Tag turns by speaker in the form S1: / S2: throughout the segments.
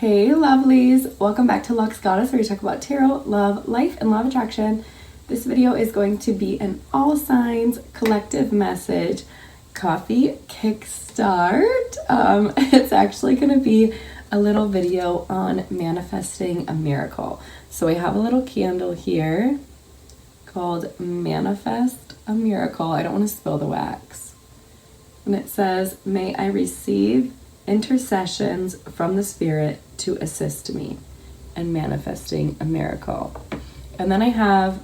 S1: Hey lovelies, welcome back to Luxe Goddess, where we talk about tarot, love, life, and law of attraction. This video is going to be an all signs collective message coffee kickstart. It's actually going to be a little video on manifesting a miracle. So we have a little candle here called Manifest a Miracle. I don't want to spill the wax. And it says, may I receive intercessions from the Spirit to assist me in manifesting a miracle. And then I have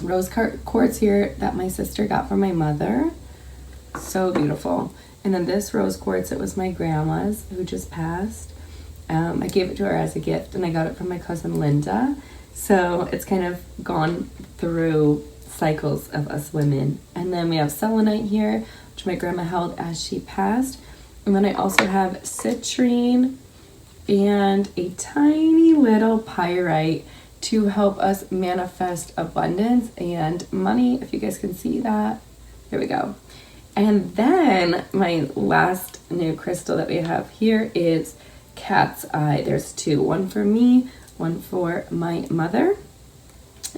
S1: rose quartz here that my sister got from my mother. So beautiful. And then this rose quartz, it was my grandma's who just passed. I gave it to her as a gift, and I got it from my cousin Linda. So it's kind of gone through cycles of us women. And then we have selenite here, which my grandma held as she passed. And then I also have citrine and a tiny little pyrite to help us manifest abundance and money, if you guys can see that. There we go. And then my last new crystal that we have here is cat's eye. There's two, one for me, one for my mother.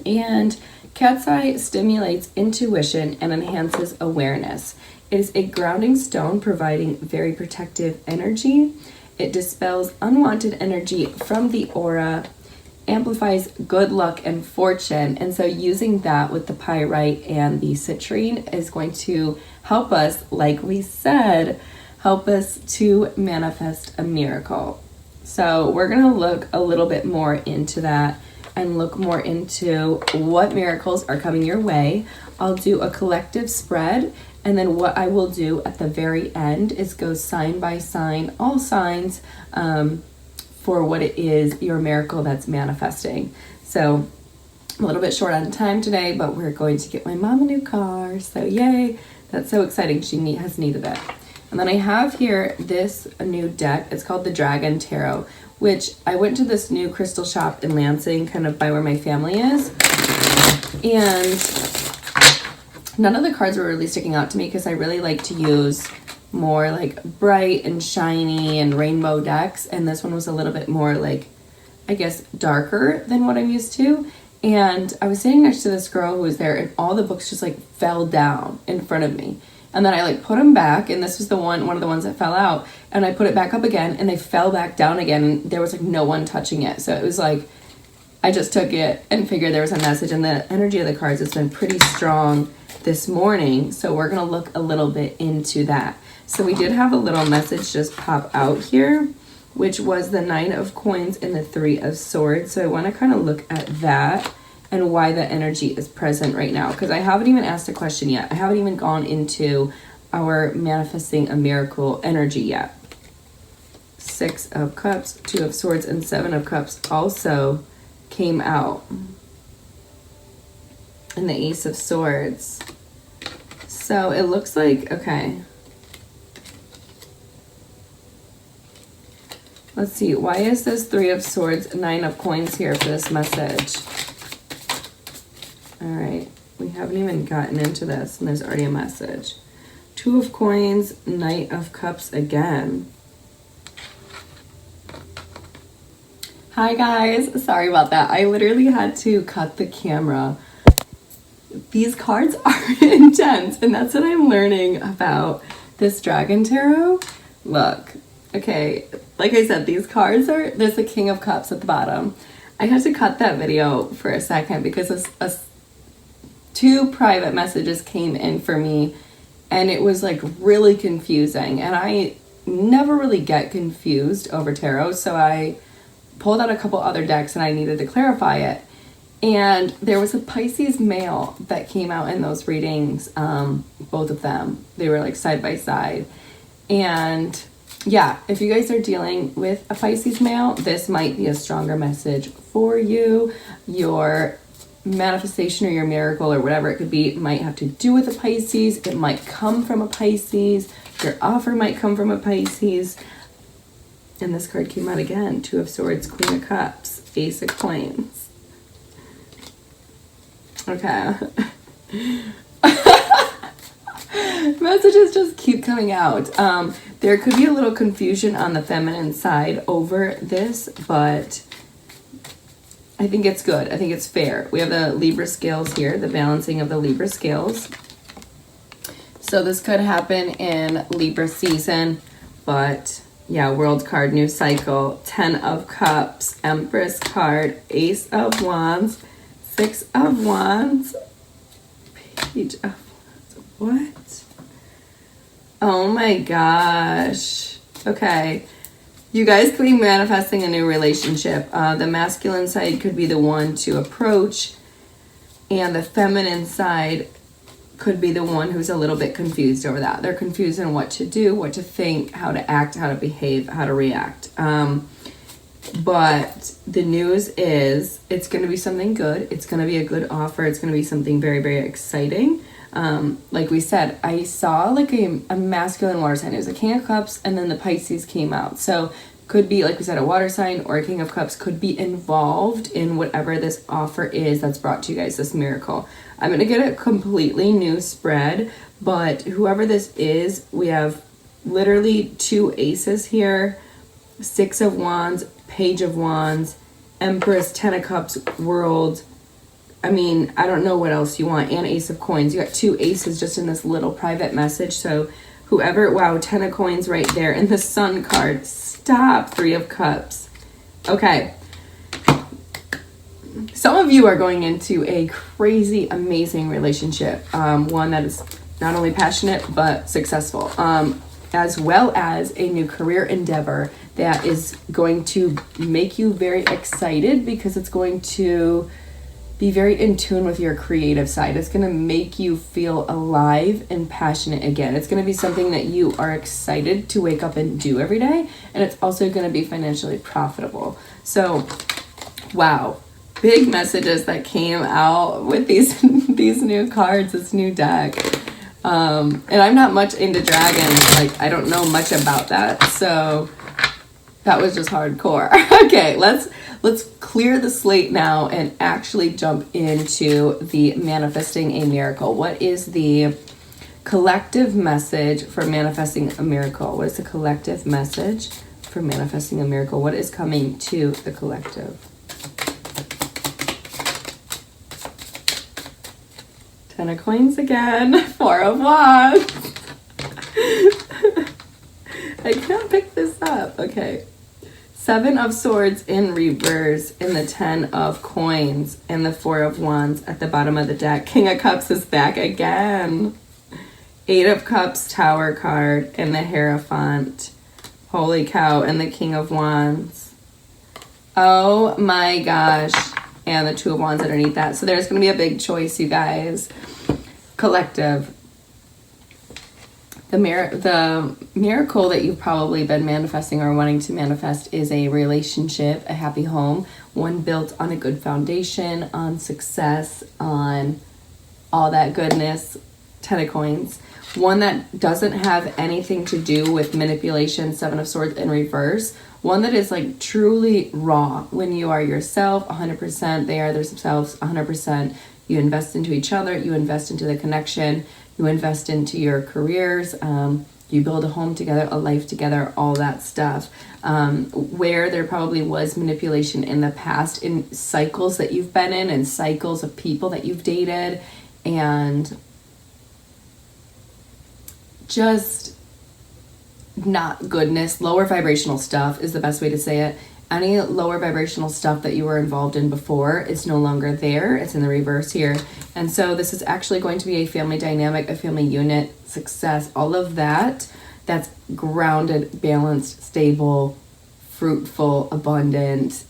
S1: And cat's eye stimulates intuition and enhances awareness. It is a grounding stone providing very protective energy. It dispels unwanted energy from the aura, amplifies good luck and fortune. And so using that with the pyrite and the citrine is going to help us, like we said, help us to manifest a miracle. So we're going to look a little bit more into that and look more into what miracles are coming your way. I'll do a collective spread, and then what I will do at the very end is go sign by sign, all signs, for what it is, your miracle that's manifesting. So I'm a little bit short on time today, but we're going to get my mom a new car. So yay, that's so exciting. She has needed it. And then I have here this new deck. It's called the Dragon Tarot, which I went to this new crystal shop in Lansing, kind of by where my family is. And none of the cards were really sticking out to me because I really like to use more like bright and shiny and rainbow decks. And this one was a little bit more like, I guess, darker than what I'm used to. And I was sitting next to this girl who was there, and all the books just like fell down in front of me. And then I like put them back, and this was the one of the ones that fell out. And I put it back up again, and they fell back down again. And there was like no one touching it. So it was like, I just took it and figured there was a message. And the energy of the cards has been pretty strong this morning. So we're going to look a little bit into that. So we did have a little message just pop out here, which was the 9 of coins and the 3 of swords. So I want to kind of look at that and why the energy is present right now, because I haven't even asked a question yet. I haven't even gone into our manifesting a miracle energy yet. 6 of cups, 2 of swords, and 7 of cups also came out. And the ace of swords. So it looks like, okay. Let's see, why is this 3 of swords, 9 of coins here for this message? All right, we haven't even gotten into this, and there's already a message. 2 of coins, Knight of cups again. Hi guys, sorry about that. I literally had to cut the camera. These cards are intense, and that's what I'm learning about this Dragon Tarot. Look, okay, like I said, these cards are, there's the King of Cups at the bottom. I had to cut that video for a second because two private messages came in for me, and it was like really confusing, and I never really get confused over tarot, so I pulled out a couple other decks and I needed to clarify it. And there was a Pisces male that came out in those readings, both of them. They were like side by side. And yeah, if you guys are dealing with a Pisces male, this might be a stronger message for you. Your manifestation or your miracle or whatever it could be might have to do with a Pisces. It might come from a Pisces. Your offer might come from a Pisces. And this card came out again. 2 of swords, Queen of cups, Ace of coins. Okay. Messages just keep coming out. There could be a little confusion on the feminine side over this, but I think it's good. I think it's fair. We have the Libra scales here, the balancing of the Libra scales. So this could happen in Libra season, but yeah, World card, new cycle, 10 of Cups, Empress card, Ace of Wands, 6 of Wands, Page of Wands. What? Oh my gosh. Okay. You guys could be manifesting a new relationship. The masculine side could be the one to approach, and the feminine side could be the one who's a little bit confused over that. They're confused on what to do, what to think, how to act, how to behave, how to react. But the news is it's going to be something good. It's going to be a good offer. It's going to be something very, very exciting. Like we said, I saw like a masculine water sign. It was a King of Cups, and then the Pisces came out. So could be, like we said, a water sign or a King of Cups could be involved in whatever this offer is that's brought to you guys, this miracle. I'm going to get a completely new spread, but whoever this is, we have literally 2 aces here, 6 of Wands, Page of Wands, Empress, 10 of Cups, World. I mean, I don't know what else you want, and Ace of Coins. You got 2 aces just in this little private message. So whoever, wow, 10 of Coins right there. And the Sun card, stop, 3 of Cups. Okay. Some of you are going into a crazy, amazing relationship. One that is not only passionate, but successful. As well as a new career endeavor that is going to make you very excited, because it's going to be very in tune with your creative side. It's going to make you feel alive and passionate again. It's going to be something that you are excited to wake up and do every day. And it's also going to be financially profitable. So, wow. Big messages that came out with these new cards, this new deck. And I'm not much into dragons. Like, I don't know much about that. So that was just hardcore. Okay, let's clear the slate now and actually jump into the manifesting a miracle. What is the collective message for manifesting a miracle? What is the collective message for manifesting a miracle? What is coming to the collective? Ten of Coins again, 4 of Wands. I can't pick this up. Okay. 7 of Swords in reverse, and the 10 of Coins, and the 4 of Wands at the bottom of the deck. King of Cups is back again. 8 of Cups, Tower card, and the Hierophant. Holy cow, and the King of Wands. Oh my gosh. And the 2 of Wands underneath that. So there's going to be a big choice, you guys. Collective. The miracle that you've probably been manifesting or wanting to manifest is a relationship, a happy home, one built on a good foundation, on success, on all that goodness. 10 of Coins. One that doesn't have anything to do with manipulation, 7 of Swords in reverse. One that is like truly raw. When you are yourself 100%, they are themselves 100%. You invest into each other, you invest into the connection, you invest into your careers, you build a home together, a life together, all that stuff. Where there probably was manipulation in the past, in cycles that you've been in, and cycles of people that you've dated, and just not goodness. Lower vibrational stuff is the best way to say it. Any lower vibrational stuff that you were involved in before is no longer there. It's in the reverse here. And so this is actually going to be a family dynamic, a family unit, success, all of that. That's grounded, balanced, stable, fruitful, abundant,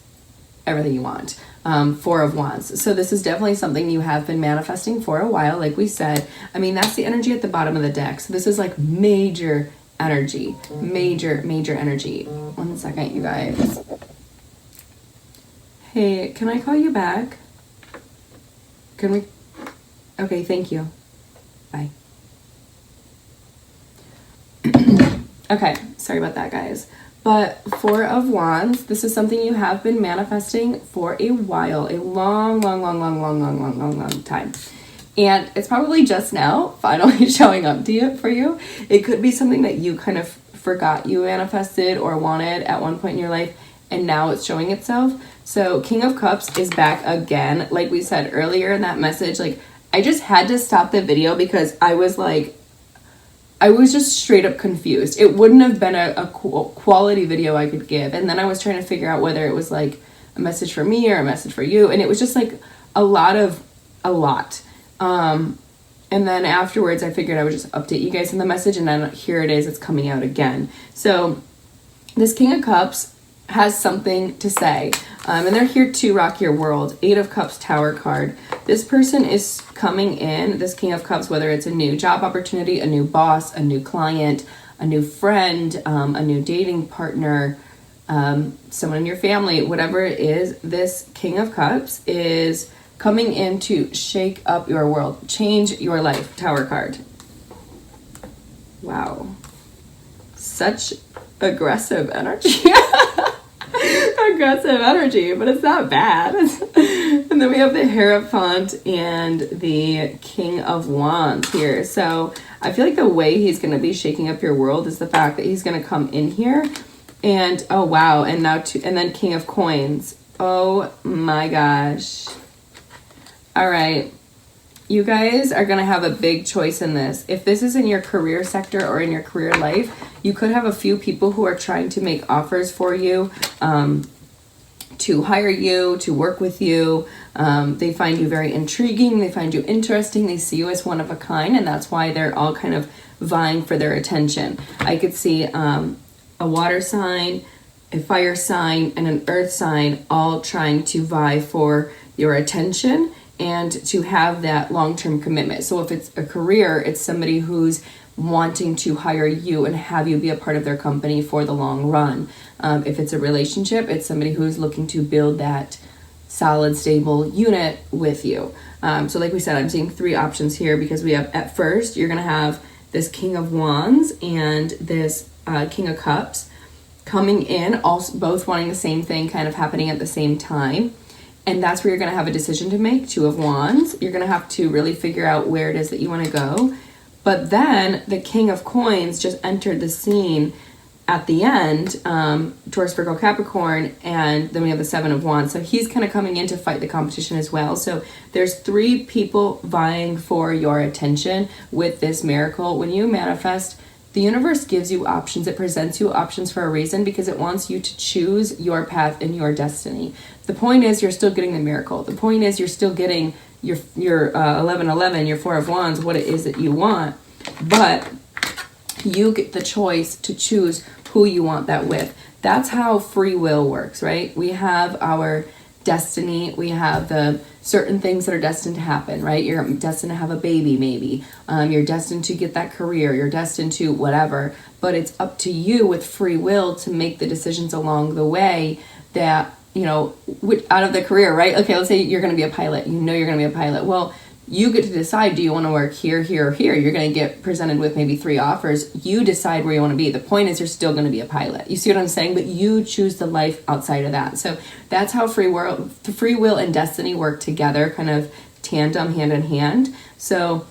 S1: everything you want. 4 of Wands. So this is definitely something you have been manifesting for a while, like we said. I mean, that's the energy at the bottom of the deck. So this is like major energy, major energy. 1 second, you guys. Hey, can I call you back? Can we? Okay, thank you. Bye. Okay, sorry about that, guys. But 4 of Wands, this is something you have been manifesting for a while, a long time. And it's probably just now finally showing up to you for you. It could be something that you kind of forgot you manifested or wanted at one point in your life, and now it's showing itself. So King of Cups is back again. Like we said earlier in that message, like I just had to stop the video because I was just straight up confused. It wouldn't have been a quality video I could give. And then I was trying to figure out whether it was like a message for me or a message for you. And it was just like a lot. And then afterwards I figured I would just update you guys in the message, and then here it is, it's coming out again. So this King of Cups has something to say, and they're here to rock your world. 8 of Cups, Tower card. This person is coming in, this King of Cups, whether it's a new job opportunity, a new boss, a new client, a new friend, a new dating partner, someone in your family, whatever it is, this King of Cups is coming in to shake up your world, change your life. Tower card. Wow. Such aggressive energy. Aggressive energy, but it's not bad. And then we have the Hierophant and the King of Wands here. So I feel like the way he's going to be shaking up your world is the fact that he's going to come in here and, oh wow, and now and then King of Coins. Oh my gosh. All right, you guys are going to have a big choice in this. If this is in your career sector or in your career life, you could have a few people who are trying to make offers for you, to hire you, to work with you. They find you very intriguing. They find you interesting. They see you as one of a kind, and that's why they're all kind of vying for their attention. I could see a water sign, a fire sign, and an earth sign all trying to vie for your attention and to have that long-term commitment. So if it's a career, it's somebody who's wanting to hire you and have you be a part of their company for the long run. If it's a relationship, it's somebody who's looking to build that solid, stable unit with you. So like we said, I'm seeing 3 options here because we have, at first, you're gonna have this King of Wands and this King of Cups coming in, also both wanting the same thing, kind of happening at the same time. And that's where you're going to have a decision to make. 2 of Wands. You're going to have to really figure out where it is that you want to go. But then the King of Coins just entered the scene at the end, Taurus, Virgo, Capricorn, and then we have the 7 of Wands. So he's kind of coming in to fight the competition as well. So there's 3 people vying for your attention with this miracle. When you manifest, the universe gives you options. It presents you options for a reason because it wants you to choose your path and your destiny. The point is you're still getting the miracle. The point is you're still getting your 1111, your 4 of Wands, what it is that you want. But you get the choice to choose who you want that with. That's how free will works, right? We have our destiny. We have the certain things that are destined to happen, right? You're destined to have a baby, maybe. You're destined to get that career. You're destined to whatever. But it's up to you with free will to make the decisions along the way that, you know, out of the career, right? Okay, let's say you're going to be a pilot. You know you're going to be a pilot. Well, you get to decide, do you want to work here, here, or here? You're going to get presented with maybe 3 offers. You decide where you want to be. The point is you're still going to be a pilot. You see what I'm saying? But you choose the life outside of that. So that's how free will and destiny work together, kind of tandem, hand in hand. So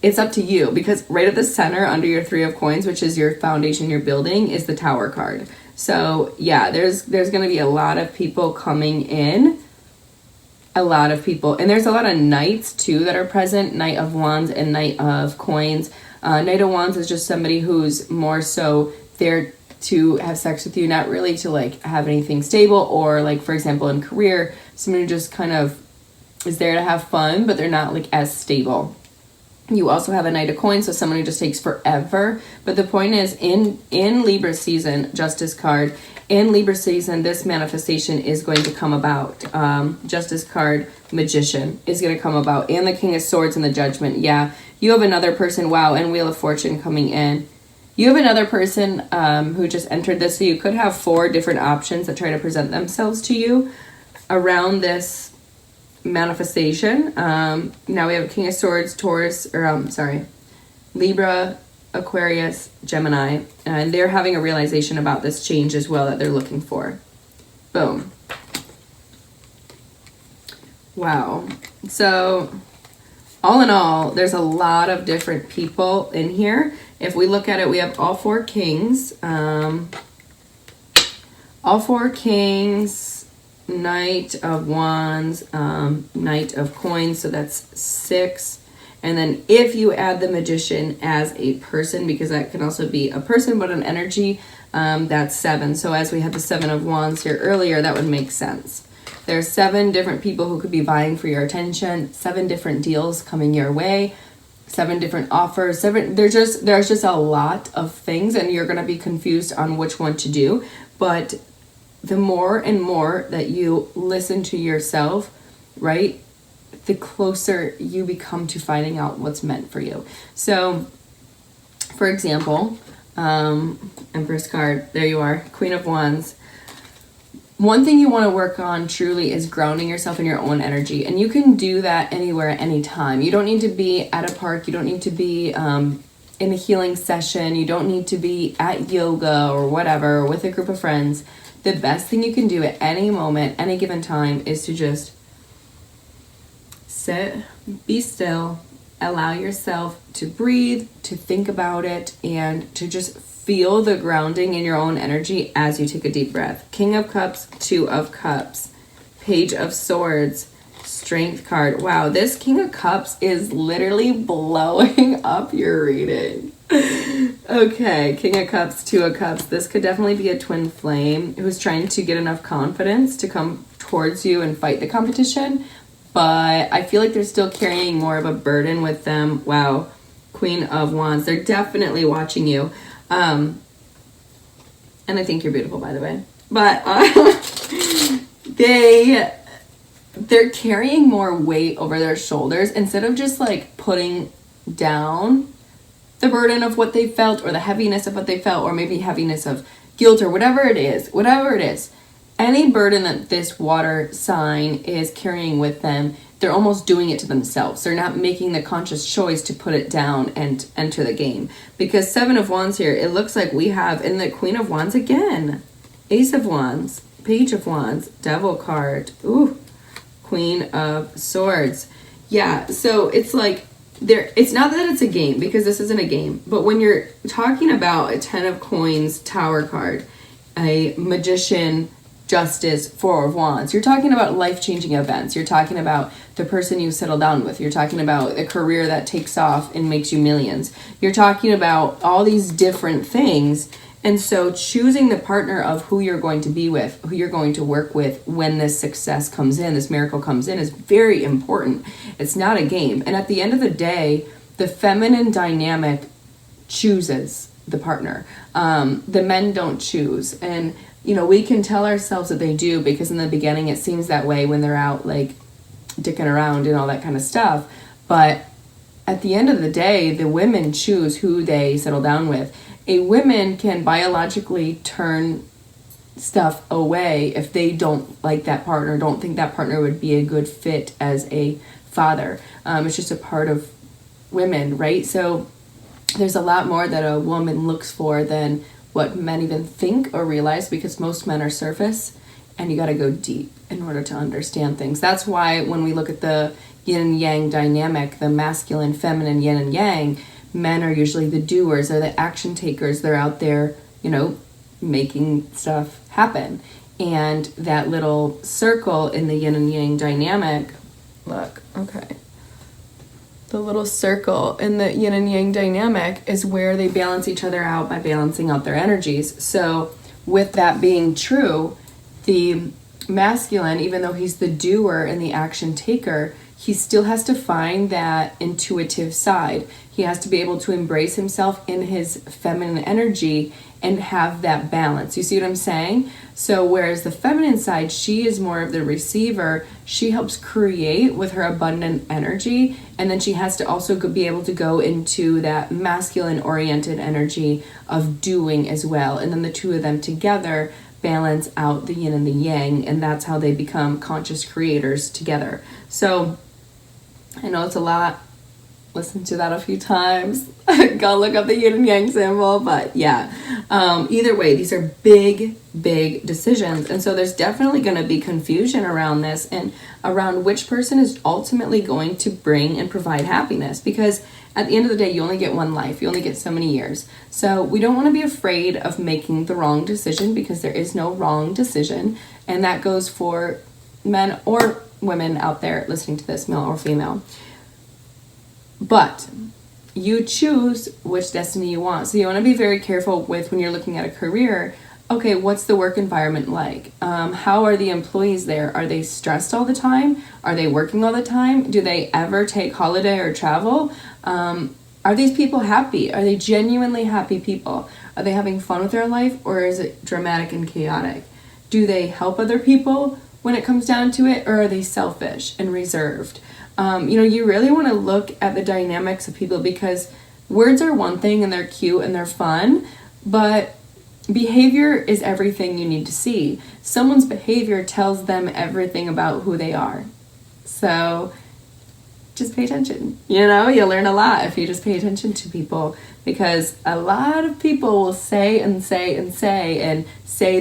S1: it's up to you, because right at the center under your 3 of Coins, which is your foundation you're building, is the Tower card. So yeah, there's going to be a lot of people coming in. A lot of people, and there's a lot of knights too that are present. Knight of Wands and Knight of Coins. Knight of Wands is just somebody who's more so there to have sex with you, not really to like have anything stable, or like, for example, in career, somebody who just kind of is there to have fun, but they're not like as stable. You also have a Knight of Coins, so someone who just takes forever. But the point is, in Libra season, Justice card, in Libra season, this manifestation is going to come about. Justice card, Magician, is going to come about. And the King of Swords and the Judgment. Yeah, you have another person, wow, and Wheel of Fortune coming in. You have another person who just entered this, so you could have 4 different options that try to present themselves to you around this manifestation. Now we have King of Swords, Taurus, Libra, Aquarius, Gemini, and they're having a realization about this change as well that they're looking for. Boom. Wow. So all in all, there's a lot of different people in here. If we look at it, we have all 4 kings. All 4 kings, Knight of Wands, Knight of Coins, so that's 6. And then if you add the Magician as a person, because that can also be a person but an energy, that's 7. So as we had the 7 of Wands here earlier, that would make sense. There's 7 different people who could be vying for your attention, 7 different deals coming your way, 7 different offers, 7, there's just a lot of things, and you're going to be confused on which one to do. But the more and more that you listen to yourself, right, the closer you become to finding out what's meant for you. So, for example, Empress card, there you are, Queen of Wands. One thing you want to work on truly is grounding yourself in your own energy. And you can do that anywhere, anytime. You don't need to be at a park. You don't need to be in a healing session. You don't need to be at yoga or whatever with a group of friends. The best thing you can do at any moment, any given time, is to just sit, be still, allow yourself to breathe, to think about it, and to just feel the grounding in your own energy as you take a deep breath. King of Cups, 2 of Cups, Page of Swords, Strength card. Wow, this King of Cups is literally blowing up your reading. Okay, King of Cups, 2 of Cups. This could definitely be a twin flame who's trying to get enough confidence to come towards you and fight the competition, but I feel like they're still carrying more of a burden with them. Wow, Queen of Wands. They're definitely watching you. And I think you're beautiful, by the way. But they're carrying more weight over their shoulders instead of just like putting down the burden of what they felt, or the heaviness of what they felt, or maybe heaviness of guilt, or whatever it is. Any burden that this water sign is carrying with them, they're almost doing it to themselves. They're not making the conscious choice to put it down and enter the game. Because 7 of Wands here, it looks like we have in the Queen of Wands again, Ace of Wands, Page of Wands, Devil card, ooh, Queen of Swords. Yeah, so it's like, it's not that it's a game, because this isn't a game, but when you're talking about a 10 of Coins Tower card, a Magician, Justice, 4 of Wands, you're talking about life-changing events. You're talking about the person you settle down with. You're talking about a career that takes off and makes you millions. You're talking about all these different things. And so choosing the partner of who you're going to be with, who you're going to work with when this success comes in, this miracle comes in, is very important. It's not a game. And at the end of the day, the feminine dynamic chooses the partner. The men don't choose. And you know, we can tell ourselves that they do, because in the beginning it seems that way when they're out like dicking around and all that kind of stuff. But at the end of the day, the women choose who they settle down with. A woman can biologically turn stuff away if they don't like that partner, don't think that partner would be a good fit as a father. It's just a part of women, right? So there's a lot more that a woman looks for than what men even think or realize, because most men are surface, and you got to go deep in order to understand things. That's why when we look at the yin and yang dynamic, the masculine, feminine, yin and yang, men are usually the doers, or the action takers. They're out there, you know, making stuff happen. And that little circle in the yin and yang dynamic, look, okay. The little circle in the yin and yang dynamic is where they balance each other out by balancing out their energies. So with that being true, the masculine, even though he's the doer and the action taker, he still has to find that intuitive side. He has to be able to embrace himself in his feminine energy and have that balance. You see what I'm saying? So whereas the feminine side, she is more of the receiver. She helps create with her abundant energy, and then she has to also be able to go into that masculine oriented energy of doing as well. And then the two of them together balance out the yin and the yang, and that's how they become conscious creators together. So I know it's a lot listen to that a few times. Go look up the yin and yang symbol. But yeah, either way, these are big decisions. And so there's definitely going to be confusion around this and around which person is ultimately going to bring and provide happiness. Because at the end of the day, you only get one life. You only get so many years. So we don't want to be afraid of making the wrong decision, because there is no wrong decision. And that goes for men or women out there listening to this, male or female. But you choose which destiny you want. So you want to be very careful with, when you're looking at a career, okay, what's the work environment like? How are the employees there? Are they stressed all the time? Are they working all the time? Do they ever take holiday or travel? Are these people happy? Are they genuinely happy people? Are they having fun with their life, or is it dramatic and chaotic? Do they help other people when it comes down to it, or are they selfish and reserved? You really want to look at the dynamics of people, because words are one thing and they're cute and they're fun, but behavior is everything you need to see. Someone's behavior tells them everything about who they are. So just pay attention. You'll learn a lot if you just pay attention to people, because a lot of people will say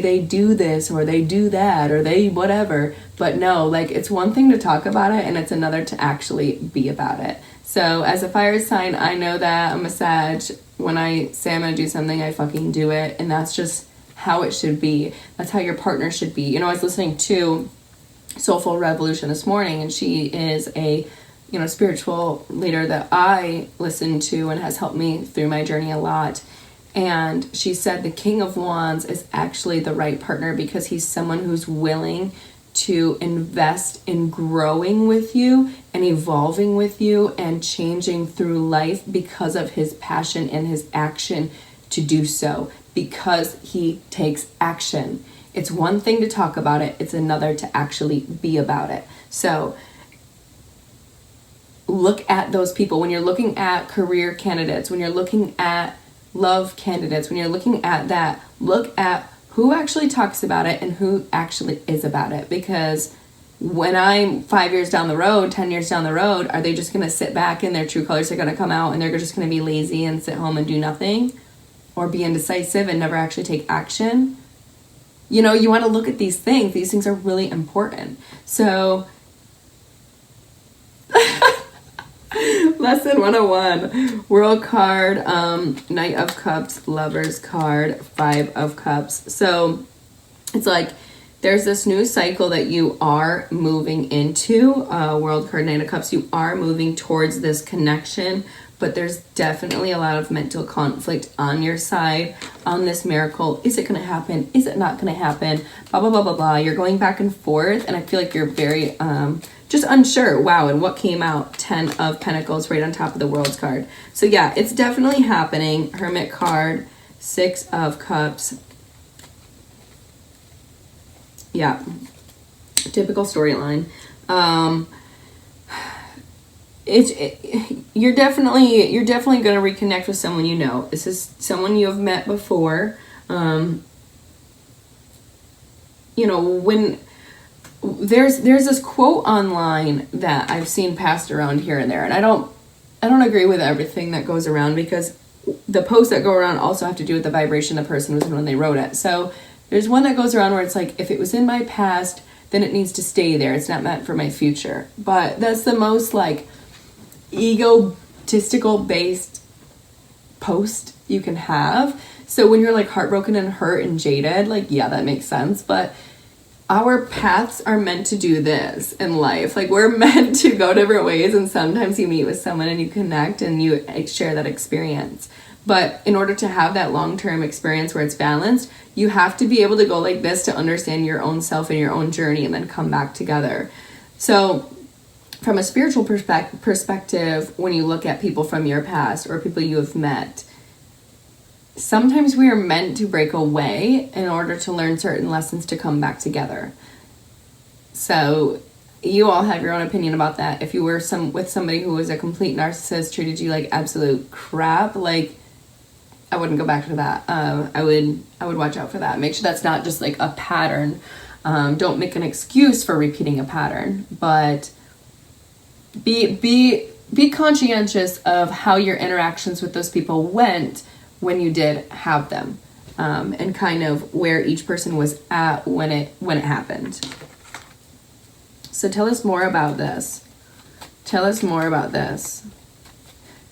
S1: they do this or they do that or they whatever. But no, it's one thing to talk about it and it's another to actually be about it. So as a fire sign, I know that I'm a Sag. When I say I'm going to do something, I fucking do it. And that's just how it should be. That's how your partner should be. I was listening to Soulful Revolution this morning, and she is a spiritual leader that I listen to and has helped me through my journey a lot. And she said the King of Wands is actually the right partner, because he's someone who's willing to invest in growing with you and evolving with you and changing through life because of his passion and his action to do so, because he takes action. It's one thing to talk about it, it's another to actually be about it. So look at those people when you're looking at career candidates, when you're looking at love candidates, when you're looking at that, look at who actually talks about it and who actually is about it. Because when I'm 5 years down the road, 10 years down the road, are they just going to sit back and their true colors are going to come out and they're just going to be lazy and sit home and do nothing, or be indecisive and never actually take action? You want to look at these things. These things are really important. So Lesson 101, World card, Knight of Cups, Lovers card, Five of Cups. So it's like there's this new cycle that you are moving into, World card, Knight of Cups. You are moving towards this connection, but there's definitely a lot of mental conflict on your side on this miracle. Is it going to happen? Is it not going to happen? Blah, blah, blah, blah, blah. You're going back and forth, and I feel like you're very just unsure. Wow, and what came out? 10 of Pentacles right on top of the World's card. So yeah, it's definitely happening. Hermit card, 6 of Cups. Yeah, typical storyline. You're definitely going to reconnect with someone. This is someone you have met before. When there's this quote online that I've seen passed around here and there, and I don't agree with everything that goes around, because the posts that go around also have to do with the vibration the person was in when they wrote it. So there's one that goes around where it's like, if it was in my past, then it needs to stay there. It's not meant for my future. But that's the most egotistical based post you can have. So when you're heartbroken and hurt and jaded, yeah, that makes sense. But our paths are meant to do this in life. We're meant to go different ways, and sometimes you meet with someone and you connect and you share that experience. But in order to have that long-term experience where it's balanced, you have to be able to go like this to understand your own self and your own journey, and then come back together. So from a spiritual perspective, when you look at people from your past or people you have met, sometimes we are meant to break away in order to learn certain lessons to come back together. So you all have your own opinion about that. If you were with somebody who was a complete narcissist, treated you like absolute crap, I wouldn't go back to that. I would watch out for that. Make sure that's not just a pattern. Don't make an excuse for repeating a pattern, but be be conscientious of how your interactions with those people went when you did have them, and kind of where each person was at when it happened. So tell us more about this. Tell us more about this.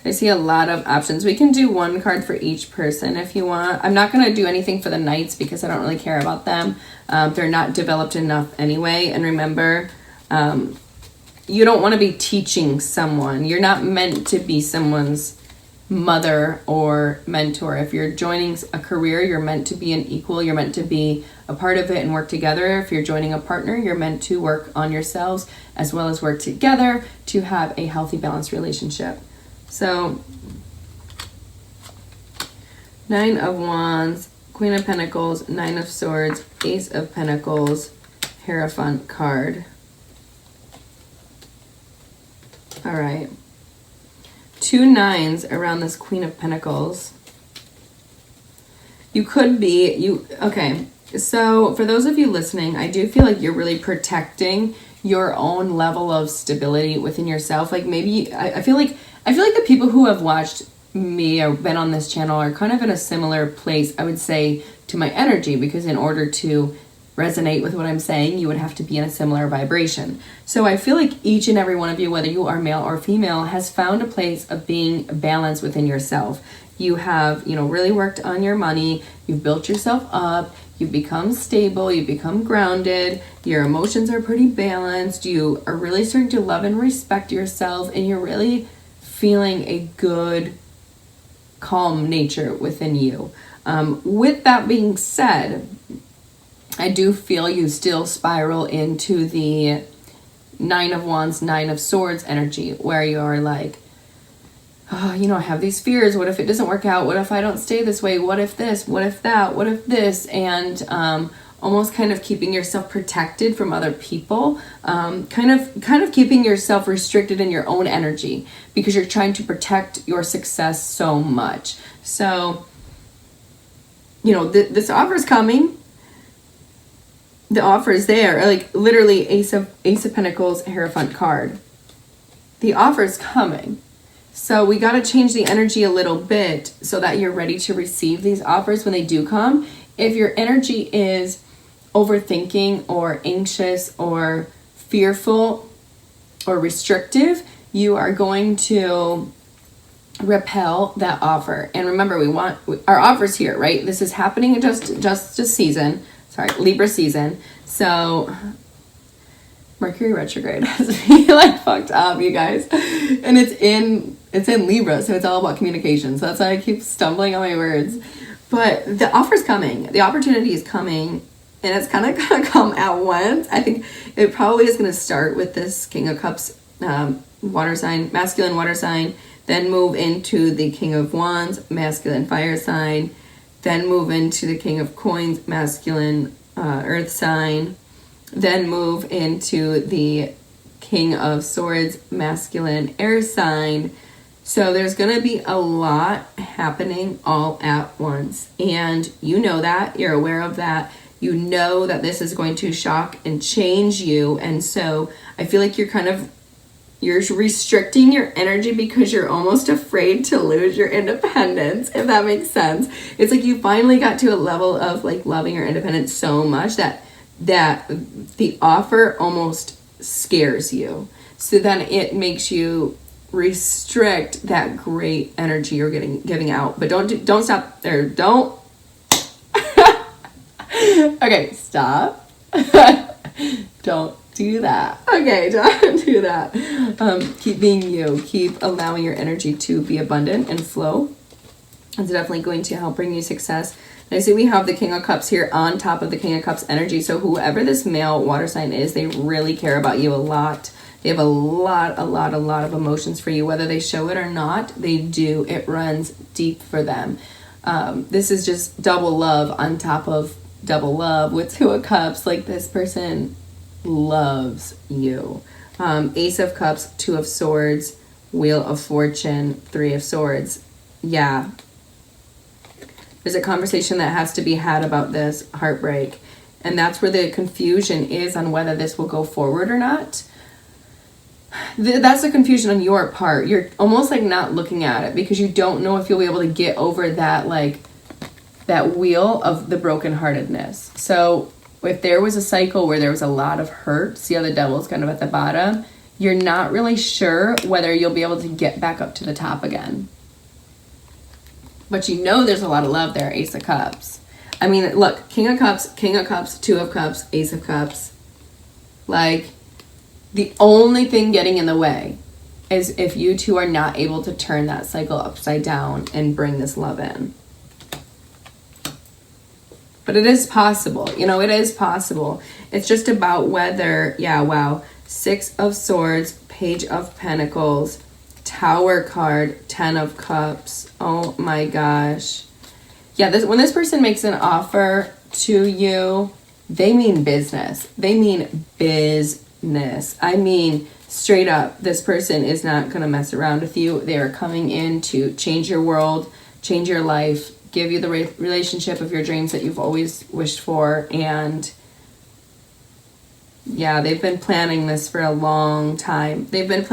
S1: I see a lot of options. We can do one card for each person if you want. I'm not going to do anything for the Knights because I don't really care about them. They're not developed enough anyway. And remember, you don't want to be teaching someone. You're not meant to be someone's mother or mentor. If you're joining a career, you're meant to be an equal. You're meant to be a part of it and work together. If you're joining a partner, you're meant to work on yourselves as well as work together to have a healthy, balanced relationship. So, Nine of Wands, Queen of Pentacles, Nine of Swords, Ace of Pentacles, Hierophant card. All right. 2 nines around this Queen of Pentacles. You could be, okay. So for those of you listening, I do feel like you're really protecting your own level of stability within yourself. Like maybe, I feel like the people who have watched me or been on this channel are kind of in a similar place, I would say, to my energy, because in order to resonate with what I'm saying, you would have to be in a similar vibration. So I feel like each and every one of you, whether you are male or female, has found a place of being balanced within yourself. You have, really worked on your money. You've built yourself up. You've become stable. You've become grounded. Your emotions are pretty balanced. You are really starting to love and respect yourself, and you're really feeling a good, calm nature within you. With that being said, I do feel you still spiral into the Nine of Wands, Nine of Swords energy, where you're like, oh, I have these fears. What if it doesn't work out? What if I don't stay this way? What if this? What if that? What if this? And almost kind of keeping yourself protected from other people, kind of keeping yourself restricted in your own energy because you're trying to protect your success so much. So, this offer is coming. The offer is there, like literally Ace of Pentacles, Hierophant card. The offer is coming. So we got to change the energy a little bit so that you're ready to receive these offers when they do come. If your energy is overthinking or anxious or fearful or restrictive, you are going to repel that offer. And remember, we want our offers here, right? This is happening in just season. Sorry, Libra season. So Mercury retrograde has me like fucked up, you guys. And it's in Libra, so it's all about communication. So that's why I keep stumbling on my words. But the offer's coming. The opportunity is coming, and it's kind of gonna come at once. I think it probably is gonna start with this King of Cups, water sign, masculine water sign, then move into the King of Wands, masculine fire sign, then move into the King of Coins, masculine earth sign, then move into the King of Swords, masculine air sign. So there's going to be a lot happening all at once. And you know that, you're aware of that. You know that this is going to shock and change you. And so I feel like you're restricting your energy because you're almost afraid to lose your independence, if that makes sense. It's like you finally got to a level of like loving your independence so much that the offer almost scares you. So then it makes you restrict that great energy you're giving out. But don't stop there. Don't. Okay, stop. Don't do that. Okay, don't do that. Keep being you. Keep allowing your energy to be abundant and flow. It's definitely going to help bring you success. And I see we have the King of Cups here on top of the King of Cups energy. So whoever this male water sign is, they really care about you a lot. They have a lot of emotions for you. Whether they show it or not, they do. It runs deep for them. This is just double love on top of double love with Two of Cups. Like, this person loves you. Ace of Cups, Two of Swords, Wheel of Fortune, Three of Swords. Yeah. There's a conversation that has to be had about this heartbreak. And that's where the confusion is on whether this will go forward or not. That's the confusion on your part. You're almost like not looking at it because you don't know if you'll be able to get over that, like, that wheel of the brokenheartedness. So if there was a cycle where there was a lot of hurt, see how the devil's kind of at the bottom, you're not really sure whether you'll be able to get back up to the top again. But you know there's a lot of love there, Ace of Cups. I mean, look, King of Cups, Two of Cups, Ace of Cups. Like, the only thing getting in the way is if you two are not able to turn that cycle upside down and bring this love in. But it is possible. You know, it is possible. It's just about whether, yeah, wow. 6 of Swords, Page of Pentacles, Tower card, 10 of Cups. Oh my gosh. Yeah, when this person makes an offer to you, they mean business. They mean business. I mean, straight up, this person is not going to mess around with you. They are coming in to change your world, change your life, give you the relationship of your dreams that you've always wished for. And yeah, they've been planning this for a long time. They've been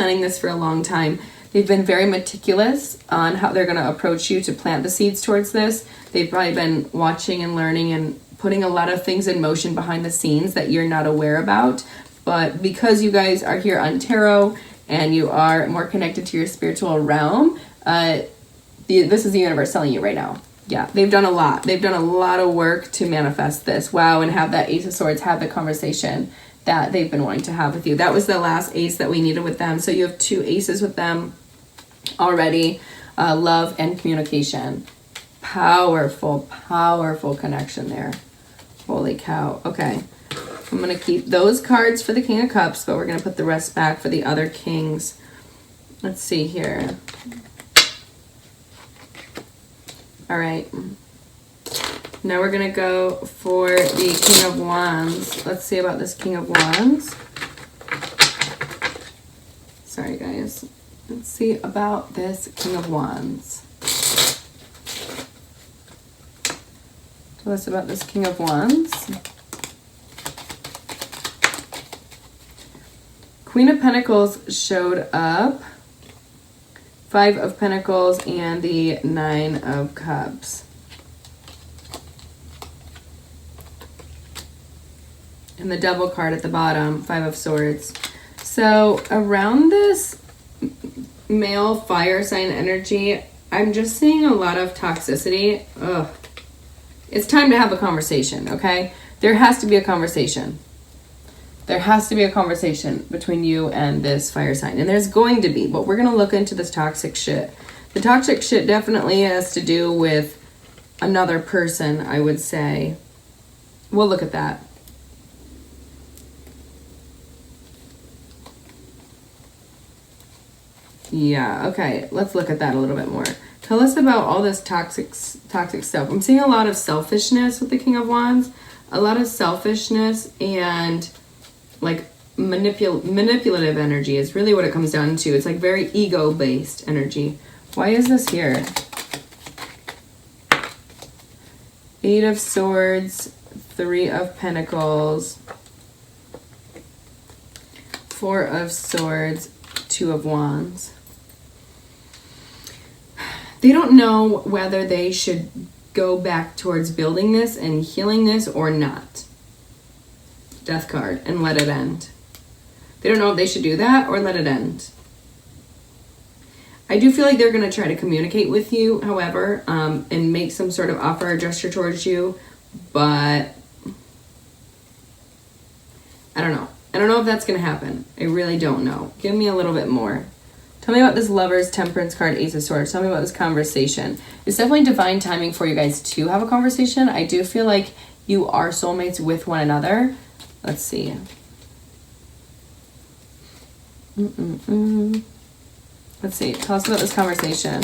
S1: very meticulous on how they're going to approach you to plant the seeds towards this. They've probably been watching and learning and putting a lot of things in motion behind the scenes that you're not aware about. But because you guys are here on tarot and you are more connected to your spiritual realm, this is the universe telling you right now. Yeah, they've done a lot. They've done a lot of work to manifest this. Wow, and have that Ace of Swords, have the conversation that they've been wanting to have with you. That was the last ace that we needed with them. So you have 2 aces with them already. Love and communication. Powerful, powerful connection there. Holy cow. Okay. I'm going to keep those cards for the King of Cups, but we're going to put the rest back for the other kings. Let's see here. All right. Now we're going to go for the King of Wands. Let's see about this King of Wands. Sorry, guys. Let's see about this King of Wands. Tell us about this King of Wands. Queen of Pentacles showed up. 5 of Pentacles and the 9 of Cups. And the Devil card at the bottom, 5 of Swords. So around this male fire sign energy, I'm just seeing a lot of toxicity. Ugh. It's time to have a conversation, okay? There has to be a conversation. There has to be a conversation between you and this fire sign. And there's going to be, but we're going to look into this toxic shit. The toxic shit definitely has to do with another person, I would say. We'll look at that. Yeah, okay. Let's look at that a little bit more. Tell us about all this toxic stuff. I'm seeing a lot of selfishness with the King of Wands. A lot of selfishness and like manipulative energy is really what it comes down to. It's like very ego-based energy. Why is this here? 8 of Swords, 3 of Pentacles, 4 of Swords, 2 of Wands. They don't know whether they should go back towards building this and healing this or not. Death card, and let it end. They don't know if they should do that or let it end. I do feel like they're going to try to communicate with you, however, and make some sort of offer or gesture towards you, but I don't know. I don't know if that's going to happen. I really don't know. Give me a little bit more. Tell me about this Lovers, Temperance card, Ace of Swords. Tell me about this conversation. It's definitely divine timing for you guys to have a conversation. I do feel like you are soulmates with one another. Let's see. Let's see. Tell us about this conversation.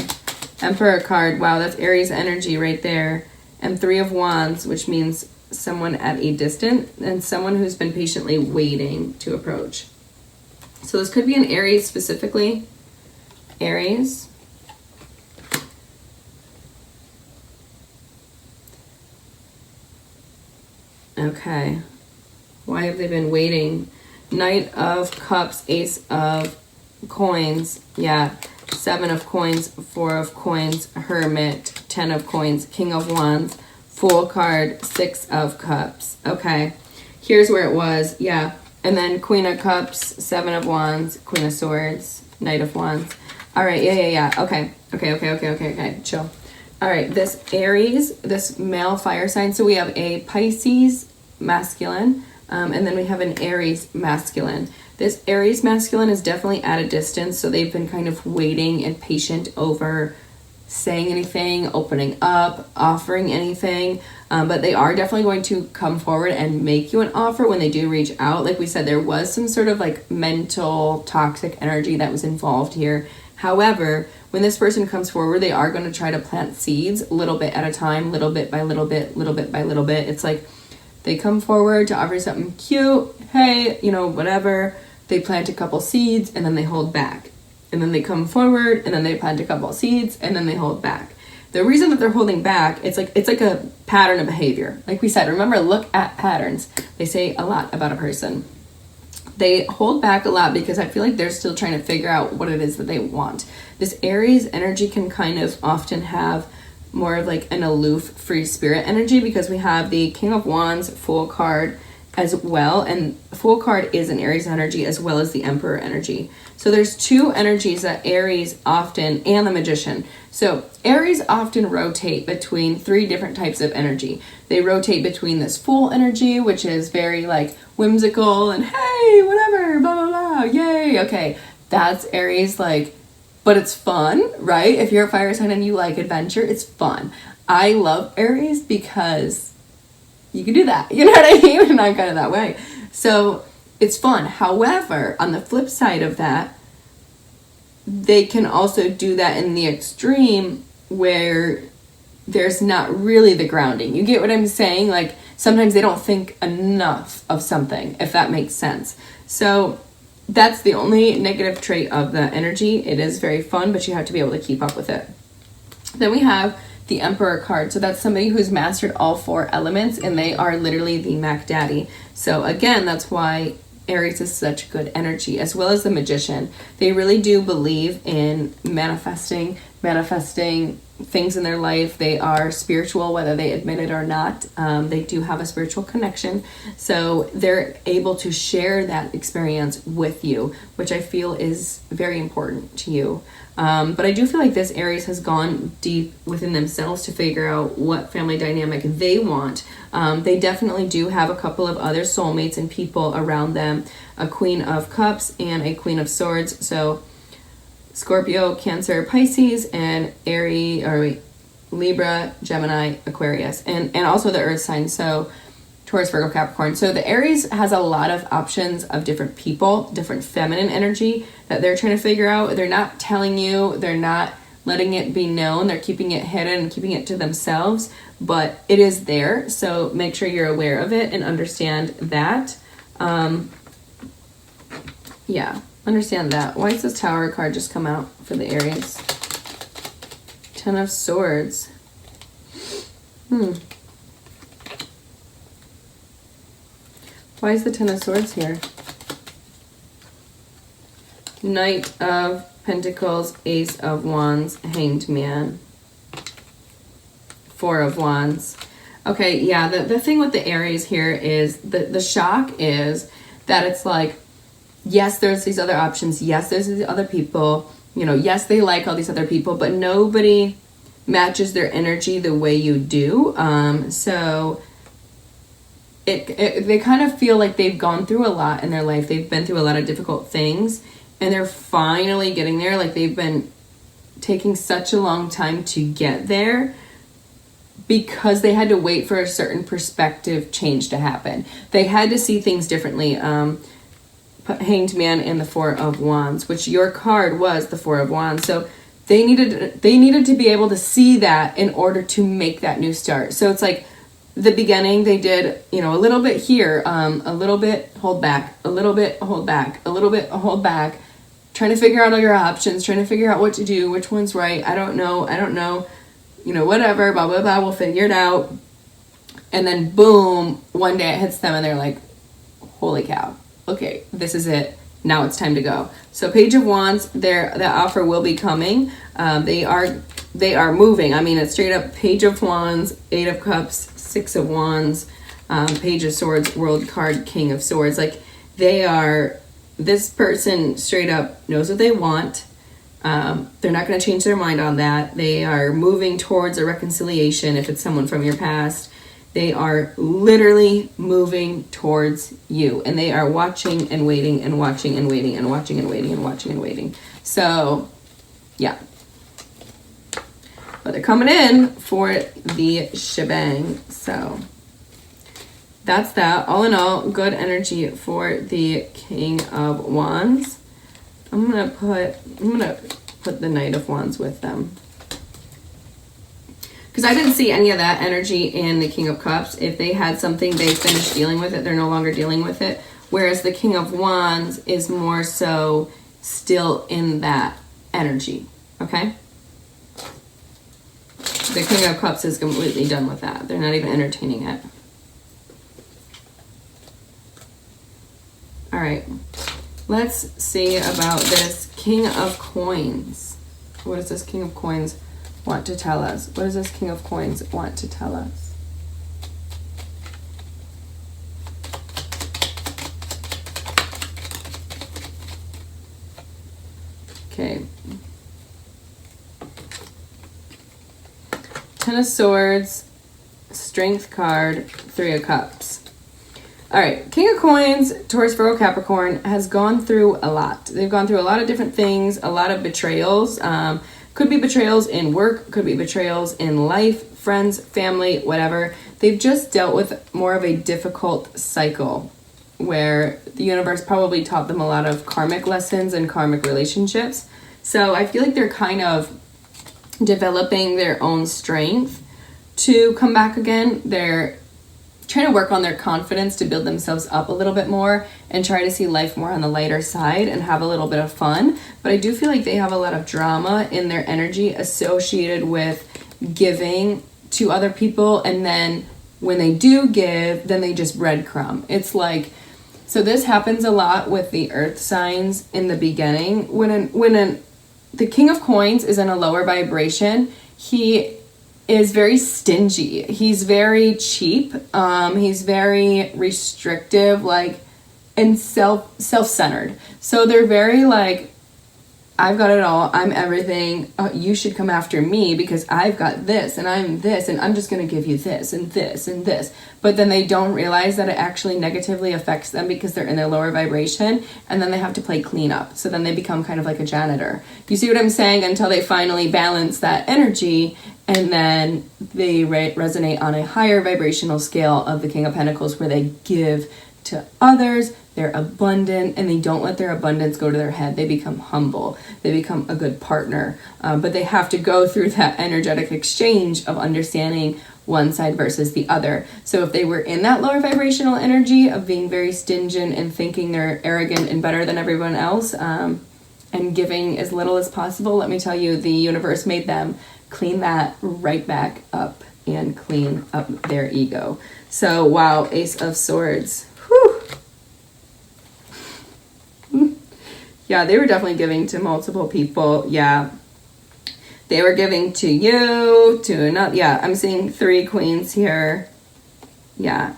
S1: Emperor card. Wow, that's Aries energy right there. And 3 of Wands, which means someone at a distance and someone who's been patiently waiting to approach. So this could be an Aries specifically. Aries. Okay. Why have they been waiting? Knight of Cups, Ace of Coins, yeah, 7 of Coins, 4 of Coins, Hermit, 10 of Coins, King of Wands, Fool card, 6 of Cups. Okay, here's where it was, yeah. And then Queen of Cups, 7 of Wands, Queen of Swords, Knight of Wands. All right, yeah. Okay, chill. All right, this Aries, this male fire sign. So we have a Pisces masculine, and then we have an Aries masculine. This Aries masculine is definitely at a distance, so they've been kind of waiting and patient over saying anything, opening up, offering anything, but they are definitely going to come forward and make you an offer when they do reach out. Like we said, there was some sort of like mental toxic energy that was involved here. However, when this person comes forward, they are going to try to plant seeds little bit at a time, little bit by little bit, little bit by little bit. It's like they come forward to offer something cute, hey, you know, whatever. They plant a couple seeds and then they hold back. And then they come forward and then they plant a couple seeds and then they hold back. The reason that they're holding back, it's like a pattern of behavior. Like we said, remember, look at patterns. They say a lot about a person. They hold back a lot because I feel like they're still trying to figure out what it is that they want. This Aries energy can kind of often have more of like an aloof, free spirit energy because we have the King of Wands, Fool card as well. And Fool card is an Aries energy as well as the Emperor energy. So there's two energies that Aries often, and the Magician. So Aries often rotate between 3 different types of energy. They rotate between this Fool energy, which is very like whimsical and hey, whatever, blah, blah, blah, yay. Okay, that's Aries, like, but it's fun, right? If you're a fire sign and you like adventure, it's fun. I love Aries because you can do that. You know what I mean? And I'm kind of that way. So it's fun. However, on the flip side of that, they can also do that in the extreme where there's not really the grounding. You get what I'm saying? Like sometimes they don't think enough of something, if that makes sense. So that's the only negative trait of the energy. It is very fun, but you have to be able to keep up with it. Then we have the Emperor card. So that's somebody who's mastered all 4 elements and they are literally the Mac Daddy. So again, that's why Aries is such good energy, as well as the Magician. They really do believe in manifesting things in their life. They are spiritual, whether they admit it or not. They do have a spiritual connection. So they're able to share that experience with you, which I feel is very important to you. But I do feel like this Aries has gone deep within themselves to figure out what family dynamic they want. They definitely do have a couple of other soulmates and people around them, a Queen of Cups and a Queen of Swords. So Scorpio, Cancer, Pisces, and Libra, Gemini, Aquarius, and also the Earth sign. So Taurus, Virgo, Capricorn. So the Aries has a lot of options of different people, different feminine energy that they're trying to figure out. They're not telling you, they're not letting it be known, they're keeping it hidden and keeping it to themselves, but it is there. So make sure you're aware of it and understand that. Yeah, understand that. Why does this Tower card just come out for the Aries? 10 of Swords. Why is the 10 of Swords here? Knight of Pentacles, Ace of Wands, Hanged Man, 4 of Wands. Okay, yeah, the thing with the Aries here is the shock is that it's like, yes, there's these other options. Yes, there's these other people. You know, yes, they like all these other people, but nobody matches their energy the way you do. So they kind of feel like they've gone through a lot in their life. They've been through a lot of difficult things, and they're finally getting there. Like they've been taking such a long time to get there because they had to wait for a certain perspective change to happen. They had to see things differently. Hanged Man and the 4 of Wands, which your card was the 4 of Wands. So they needed to be able to see that in order to make that new start. So it's like the beginning, they did, you know, a little bit here, a little bit hold back, a little bit hold back, a little bit hold back, trying to figure out all your options, trying to figure out what to do, which one's right. I don't know, you know, whatever, blah, blah, blah, we'll figure it out. And then boom, one day it hits them and they're like, holy cow. okay, this is it. Now it's time to go. So Page of Wands, the offer will be coming. They are moving. I mean, it's straight up Page of Wands, 8 of Cups, 6 of Wands, Page of Swords, World card, King of Swords. Like, this person straight up knows what they want. They're not going to change their mind on that. They are moving towards a reconciliation if it's someone from your past. They are literally moving towards you, and they are watching and waiting and watching and waiting and watching and waiting and watching and waiting. So, yeah. But they're coming in for the shebang. So, that's that. All in all, good energy for the King of Wands. I'm gonna put the Knight of Wands with them, because I didn't see any of that energy in the King of Cups. If they had something, they finished dealing with it, they're no longer dealing with it. Whereas the King of Wands is more so still in that energy, okay? The King of Cups is completely done with that. They're not even entertaining it. All right, let's see about this King of Coins. What does this King of Coins want to tell us? What does this King of Coins want to tell us? Okay. 10 of Swords, Strength card, 3 of Cups. All right, King of Coins, Taurus, Virgo, Capricorn has gone through a lot. They've gone through a lot of different things, a lot of betrayals. Could be betrayals in work, could be betrayals in life, friends, family, whatever. They've just dealt with more of a difficult cycle where the universe probably taught them a lot of karmic lessons and karmic relationships. So I feel like they're kind of developing their own strength to come back again. They're trying to work on their confidence to build themselves up a little bit more and try to see life more on the lighter side and have a little bit of fun. But I do feel like they have a lot of drama in their energy associated with giving to other people, and then when they do give, then they just breadcrumb. It's like, so this happens a lot with the earth signs in the beginning. The King of Coins is in a lower vibration, he is very stingy. He's very cheap. He's very restrictive, like, and self-centered. So they're very like, I've got it all. I'm everything. You should come after me because I've got this and I'm this and I'm just going to give you this and this and this. But then they don't realize that it actually negatively affects them because they're in their lower vibration, and then they have to play cleanup. So then they become kind of like a janitor. You see what I'm saying? Until they finally balance that energy, and then they resonate on a higher vibrational scale of the King of Pentacles, where they give to others, they're abundant, and they don't let their abundance go to their head. They become humble. They become a good partner. But they have to go through that energetic exchange of understanding one side versus the other. So if they were in that lower vibrational energy of being very stingent and thinking they're arrogant and better than everyone else, and giving as little as possible, let me tell you, the universe made them clean that right back up and clean up their ego. So, wow, Ace of Swords. Whew. Yeah, they were definitely giving to multiple people. Yeah. They were giving to you, to another. Yeah, I'm seeing 3 queens here. Yeah.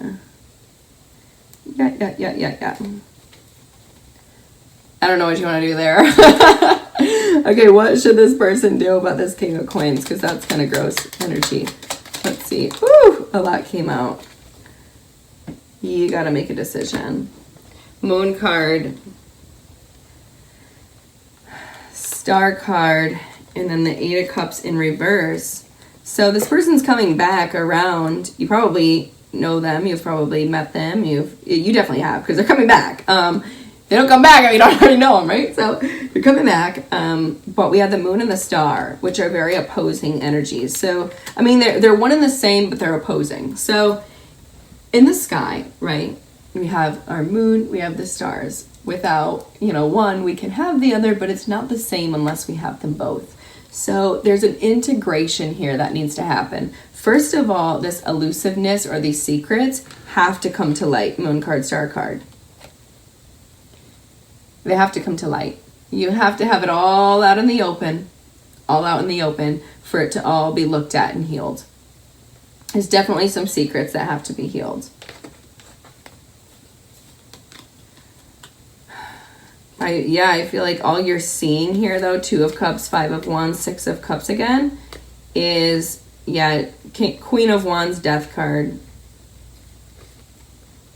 S1: Yeah. I don't know what you want to do there. Okay, what should this person do about this King of Coins? Because that's kind of gross energy. Let's see. Woo! A lot came out. You got to make a decision. Moon card. Star card. And then the 8 of Cups in reverse. So this person's coming back around. You probably know them. You've probably met them. You definitely have, because they're coming back. They don't come back if you don't already know them, right? So they're coming back. But we have the Moon and the Star, which are very opposing energies. So, I mean, they're one and the same, but they're opposing. So in the sky, right, we have our moon, we have the stars. Without, one, we can have the other, but it's not the same unless we have them both. So there's an integration here that needs to happen. First of all, this elusiveness or these secrets have to come to light. Moon card, star card. They have to come to light. You have to have it all out in the open, for it to all be looked at and healed. There's definitely some secrets that have to be healed. I feel like all you're seeing here though, 2 of Cups, 5 of Wands, 6 of Cups again, is, Queen of Wands, Death card,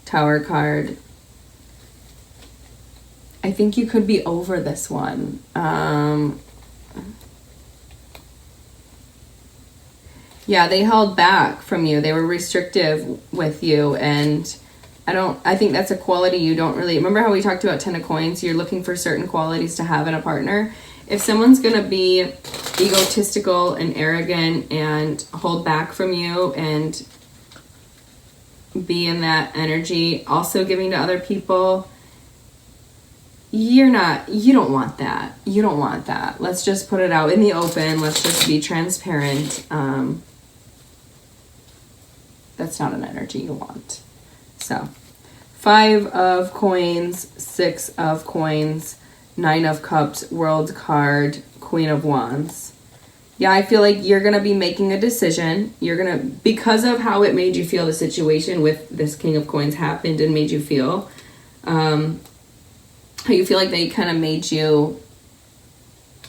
S1: Tower card. I think you could be over this one. They held back from you. They were restrictive with you, and I think that's a quality you don't really, remember how we talked about 10 of Coins? You're looking for certain qualities to have in a partner. If someone's going to be egotistical and arrogant and hold back from you and be in that energy, also giving to other people, you don't want that. You don't want that. Let's just put it out in the open. Let's just be transparent. That's not an energy you want. So 5 of Coins, 6 of Coins, 9 of Cups, World card, Queen of Wands. I feel like you're going to be making a decision. You're going to, because of how it made you feel, the situation with this King of Coins happened and made you feel, how you feel like they kind of made you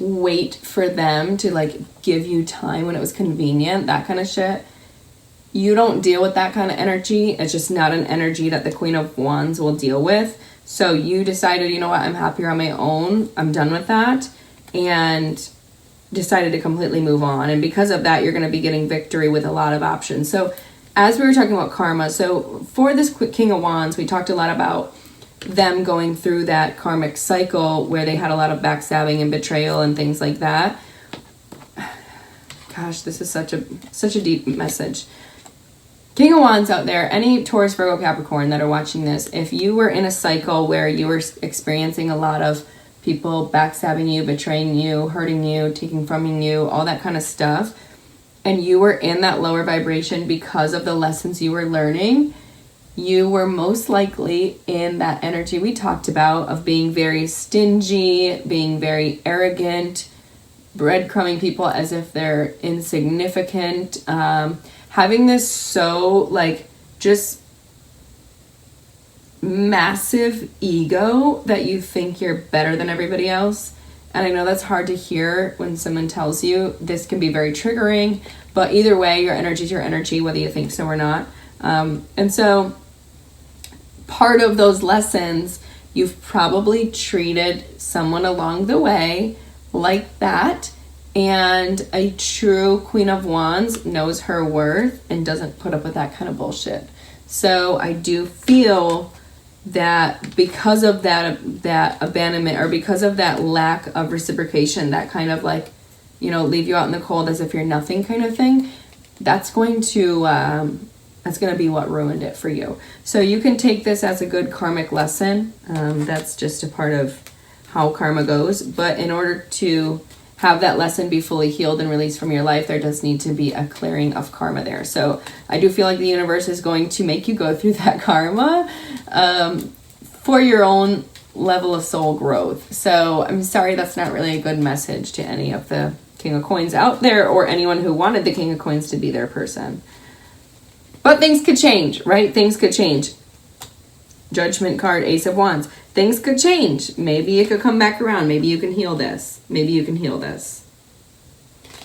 S1: wait for them to like give you time when it was convenient, that kind of shit. You don't deal with that kind of energy. It's just not an energy that the Queen of Wands will deal with. So you decided, you know what, I'm happier on my own. I'm done with that. And decided to completely move on. And because of that, you're going to be getting victory with a lot of options. So as we were talking about karma, so for this King of Wands, we talked a lot about them going through that karmic cycle where they had a lot of backstabbing and betrayal and things like that. Gosh, this is such a deep message. King of Wands out there, any Taurus, Virgo, Capricorn that are watching this, if you were in a cycle where you were experiencing a lot of people backstabbing you, betraying you, hurting you, taking from you, all that kind of stuff, and you were in that lower vibration because of the lessons you were learning, you were most likely in that energy we talked about of being very stingy, being very arrogant, breadcrumbing people as if they're insignificant, having this so like just massive ego that you think you're better than everybody else. And I know that's hard to hear when someone tells you. This can be very triggering, but either way, your energy is your energy, whether you think so or not. And so part of those lessons, you've probably treated someone along the way like that. And a true Queen of Wands knows her worth and doesn't put up with that kind of bullshit. So I do feel that because of that abandonment, or because of that lack of reciprocation, that kind of like, leave you out in the cold as if you're nothing kind of thing, that's going to be what ruined it for you. So you can take this as a good karmic lesson. That's just a part of how karma goes. But in order to have that lesson be fully healed and released from your life, there does need to be a clearing of karma there. So I do feel like the universe is going to make you go through that karma for your own level of soul growth. So I'm sorry that's not really a good message to any of the King of Coins out there, or anyone who wanted the King of Coins to be their person. But things could change, right? Things could change. Judgment card, Ace of Wands. Things could change. Maybe it could come back around. Maybe you can heal this. Maybe you can heal this.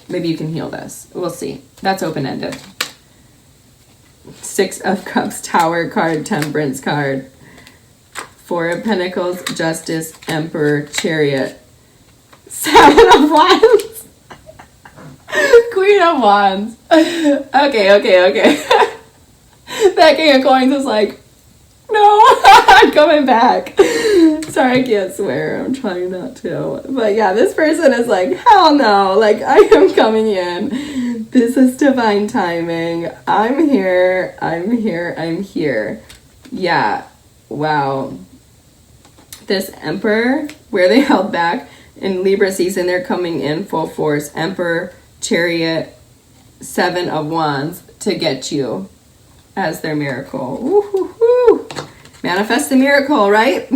S1: Maybe you can heal this. We'll see. That's open-ended. 6 of Cups, Tower card, Temperance card. 4 of Pentacles, Justice, Emperor, Chariot. 7 of Wands. Queen of Wands. Okay. That King of Coins is like, no, I'm coming back. Sorry, I can't swear. I'm trying not to. But yeah, this person is like, hell no. Like, I am coming in. This is divine timing. I'm here. Yeah. Wow. This Emperor, where they held back in Libra season, they're coming in full force. Emperor, Chariot, 7 of Wands to get you as their miracle. Woo-hoo-hoo. Manifest the miracle, right?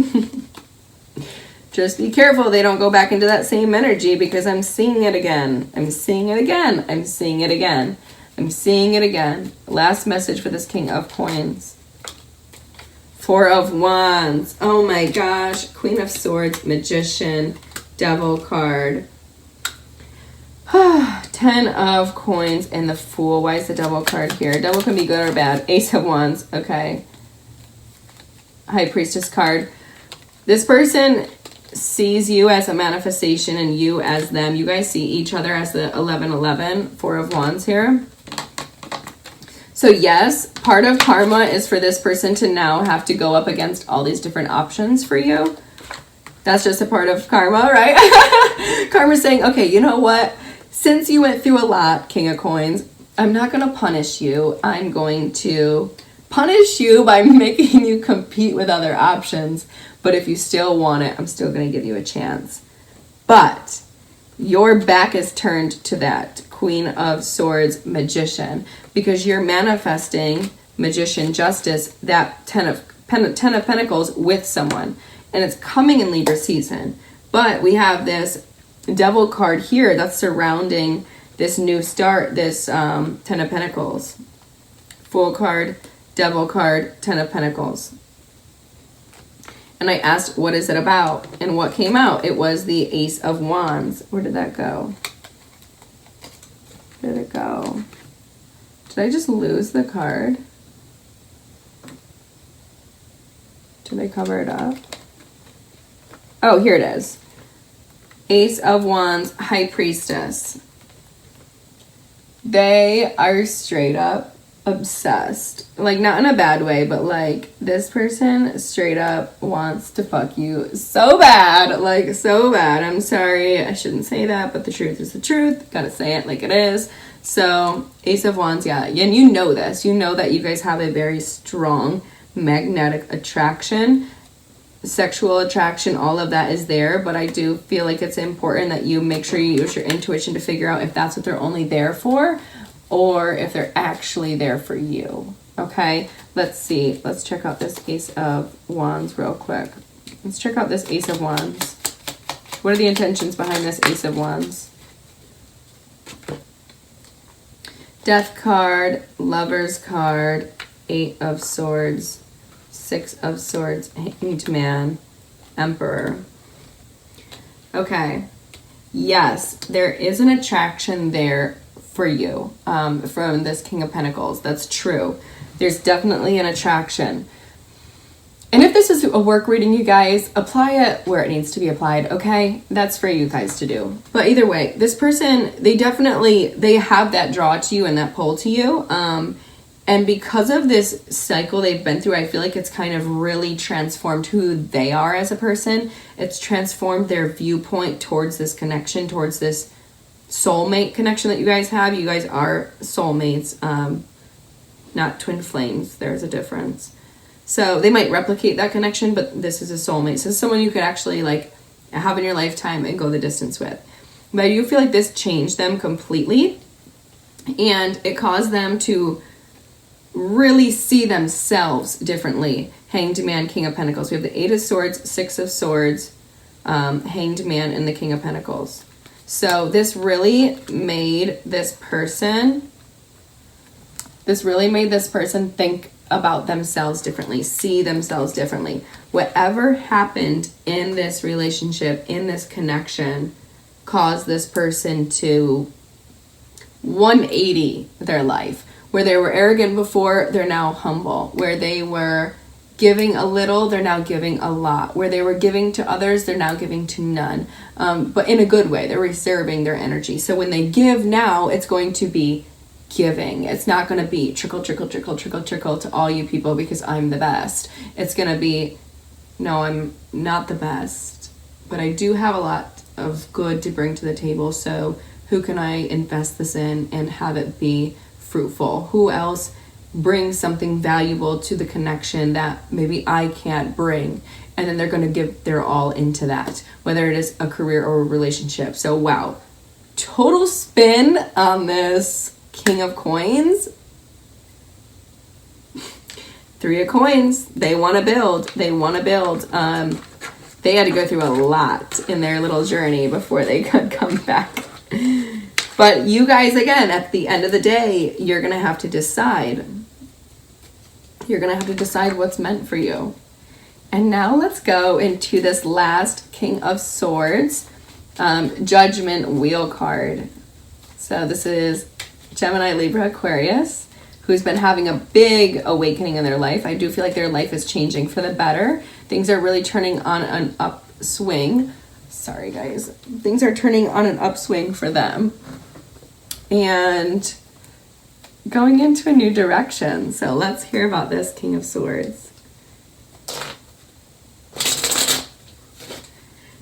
S1: Just be careful they don't go back into that same energy, because I'm seeing it again. I'm seeing it again. I'm seeing it again. I'm seeing it again. Last message for this King of Coins. 4 of Wands. Oh my gosh. Queen of Swords, Magician, Devil card. 10 of Coins and the Fool. Why is the Devil card here? Devil can be good or bad. Ace of Wands. Okay. High Priestess card. This person sees you as a manifestation and you as them. You guys see each other as the 1111, 4 of Wands here. So yes, part of karma is for this person to now have to go up against all these different options for you. That's just a part of karma, right? Karma's saying, okay, you know what? Since you went through a lot, King of Coins, I'm not going to punish you. I'm going to punish you by making you compete with other options. But if you still want it, I'm still going to give you a chance. But your back is turned to that Queen of Swords, Magician, because you're manifesting Magician, Justice, that 10 of Pentacles with someone. And it's coming in Libra season. But we have this Devil card here that's surrounding this new start, this 10 of Pentacles. Fool card, Devil card, 10 of Pentacles. And I asked, what is it about? And what came out? It was the Ace of Wands. Where did that go? Where did it go? Did I just lose the card? Did I cover it up? Oh, here it is. Ace of Wands, High Priestess. They are straight up obsessed. Like, not in a bad way, but like, this person straight up wants to fuck you so bad. Like, so bad. I'm sorry, I shouldn't say that, but the truth is the truth. Gotta say it like it is. So, Ace of Wands, yeah. And you know this. You know that you guys have a very strong magnetic attraction. Sexual attraction, all of that is there, but I do feel like it's important that you make sure you use your intuition to figure out if that's what they're only there for, or if they're actually there for you. Okay, let's see. Let's check out this Ace of Wands real quick. Let's check out this Ace of Wands. What are the intentions behind this Ace of Wands? Death card, Lover's card, 8 of Swords, 6 of Swords, Hanged Man, Emperor. Okay, yes, there is an attraction there for you from this King of Pentacles. That's true. There's definitely an attraction. And if this is a work reading, you guys, apply it where it needs to be applied, okay? That's for you guys to do. But either way, this person, they have that draw to you and that pull to you. And because of this cycle they've been through, I feel like it's kind of really transformed who they are as a person. It's transformed their viewpoint towards this connection, towards this soulmate connection that you guys have. You guys are soulmates, not twin flames. There's a difference. So they might replicate that connection, but this is a soulmate. So someone you could actually like have in your lifetime and go the distance with. But you feel like this changed them completely, and it caused them to really see themselves differently. Hanged Man, King of Pentacles. We have the 8 of Swords, 6 of Swords, Hanged Man, and the King of Pentacles. So this really made this person think about themselves differently, see themselves differently. Whatever happened in this relationship, in this connection, caused this person to 180 their life. Where they were arrogant before, they're now humble. Where they were giving a little, they're now giving a lot. Where they were giving to others, they're now giving to none. But in a good way, they're reserving their energy. So when they give now, it's going to be giving. It's not going to be trickle, trickle, trickle, trickle, trickle to all you people because I'm the best. It's going to be, no, I'm not the best, but I do have a lot of good to bring to the table. So who can I invest this in and have it be fruitful? Who else brings something valuable to the connection that maybe I can't bring? And then they're going to give their all into that, whether it is a career or a relationship. So wow, total spin on this King of Coins. 3 of Coins. They want to build. They want to build. they had to go through a lot in their little journey before they could come back. But you guys, again, at the end of the day, you're going to have to decide. You're going to have to decide what's meant for you. And now let's go into this last King of Swords Judgment Wheel card. So this is Gemini, Libra, Aquarius, who's been having a big awakening in their life. I do feel like their life is changing for the better. Things are really turning on an upswing. Sorry, guys. Things are turning on an upswing for them. And going into a new direction. So let's hear about this King of Swords.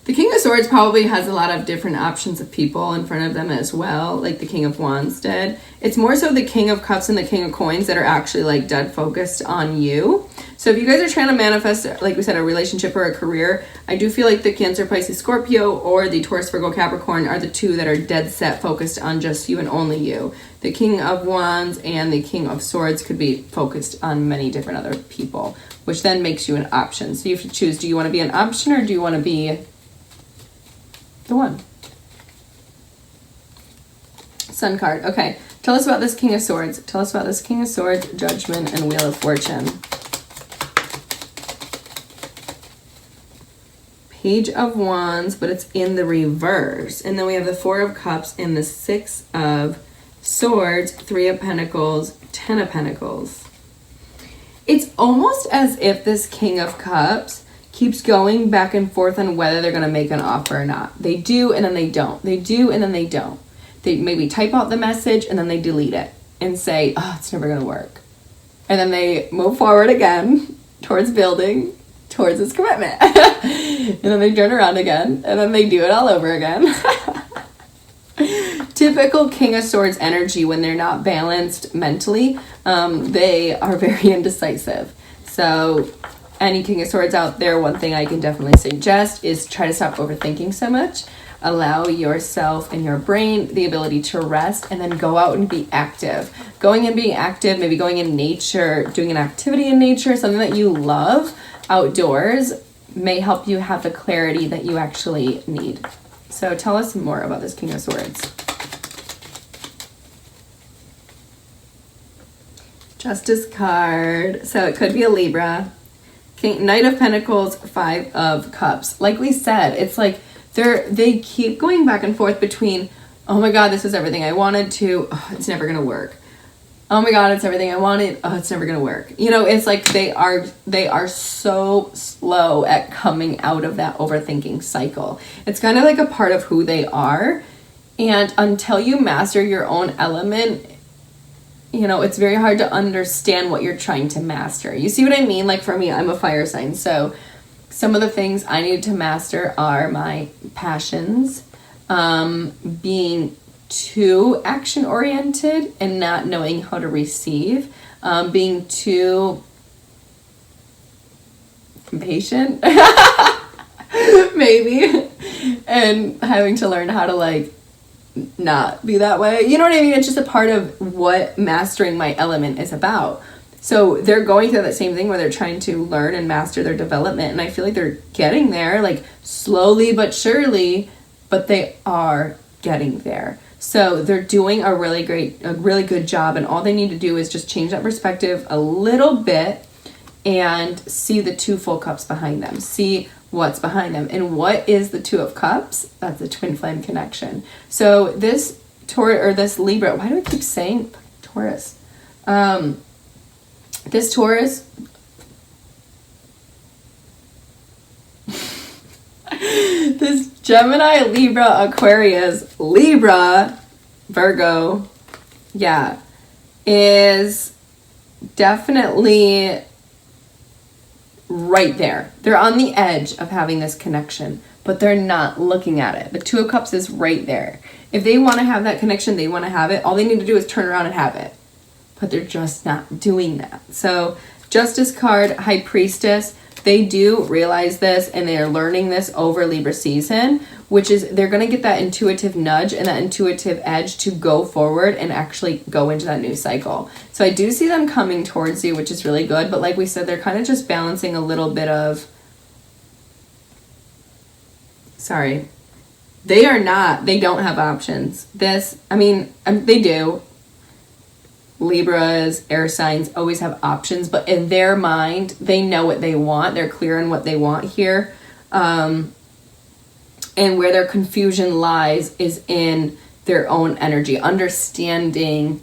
S1: The King of Swords probably has a lot of different options of people in front of them as well, like the King of Wands did. It's more so the King of Cups and the King of Coins that are actually like dead focused on you. So if you guys are trying to manifest, like we said, a relationship or a career, I do feel like the Cancer, Pisces, Scorpio, or the Taurus, Virgo, Capricorn are the two that are dead set focused on just you and only you. The King of Wands and the King of Swords could be focused on many different other people, which then makes you an option. So you have to choose, do you want to be an option or do you want to be the one? Sun card. Okay. Tell us about this King of Swords. Tell us about this King of Swords, Judgment, and Wheel of Fortune. Page of Wands, but it's in the reverse. And then we have the Four of Cups and the Six of Swords, Three of Pentacles, Ten of Pentacles. It's almost as if this King of Cups keeps going back and forth on whether they're going to make an offer or not. They do, and then they don't. They do, and then they don't. They maybe type out the message, and then they delete it and say, oh, it's never going to work. And then they move forward again towards building, towards this commitment. And then they turn around again, and then they do it all over again. Typical King of Swords energy when they're not balanced mentally, they are very indecisive. So any King of Swords out there, one thing I can definitely suggest is try to stop overthinking so much. Allow yourself and your brain the ability to rest, and then go out and be active. Going and being active, maybe going in nature, doing an activity in nature, something that you love outdoors, may help you have the clarity that you actually need. So tell us more about this King of Swords. Justice card. So it could be a Libra. Knight of Pentacles, Five of Cups. Like we said, it's like they keep going back and forth between, oh my God, this is everything I wanted, to, oh, it's never gonna work. Oh my God, it's everything I wanted, oh, it's never gonna work. You know, it's like they are so slow at coming out of that overthinking cycle. It's kind of like a part of who they are. And until you master your own element, you know, it's very hard to understand what you're trying to master. You see what I mean? Like for me, I'm a fire sign. So some of the things I need to master are my passions, being too action oriented and not knowing how to receive, being too impatient, maybe, and having to learn how to like not be that way. You know what I mean? It's just a part of what mastering my element is about. So they're going through that same thing where they're trying to learn and master their development. And I feel like they're getting there, like slowly but surely, but they are getting there. So they're doing a really good job. And all they need to do is just change that perspective a little bit and see the two full cups behind them. See what's behind them. And what is the Two of Cups? That's the twin flame connection. So this this Libra, why do I keep saying Taurus? This Taurus, this Gemini, Libra, Aquarius, Libra, Virgo, yeah, is definitely right there. They're on the edge of having this connection, but they're not looking at it. The Two of Cups is right there. If they want to have that connection, they want to have it. All they need to do is turn around and have it. But they're just not doing that. So Justice card, High Priestess, they do realize this and they are learning this over Libra season, which is they're going to get that intuitive nudge and that intuitive edge to go forward and actually go into that new cycle. So I do see them coming towards you, which is really good. But like we said, they're kind of just balancing a little bit of sorry. They don't have options. They do. Libras, air signs always have options, but in their mind, they know what they want. They're clear on what they want here. And where their confusion lies is in their own energy, understanding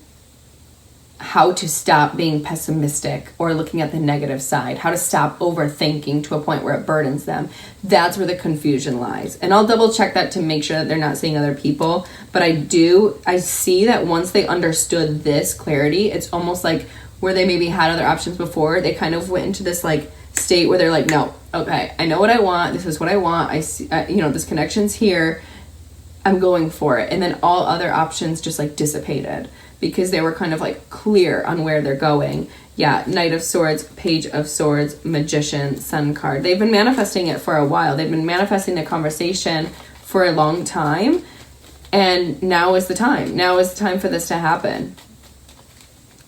S1: how to stop being pessimistic or looking at the negative side, how to stop overthinking to a point where it burdens them. That's where the confusion lies. And I'll double check that to make sure that they're not seeing other people. But I see that once they understood this clarity, it's almost like where they maybe had other options before, they kind of went into this like state where they're like, no, okay, I know what I want. This is what I want. I see, this connection's here. I'm going for it. And then all other options just like dissipated, because they were kind of like clear on where they're going. Yeah, Knight of Swords, Page of Swords, Magician, Sun card. They've been manifesting it for a while. They've been manifesting the conversation for a long time. And now is the time. Now is the time for this to happen.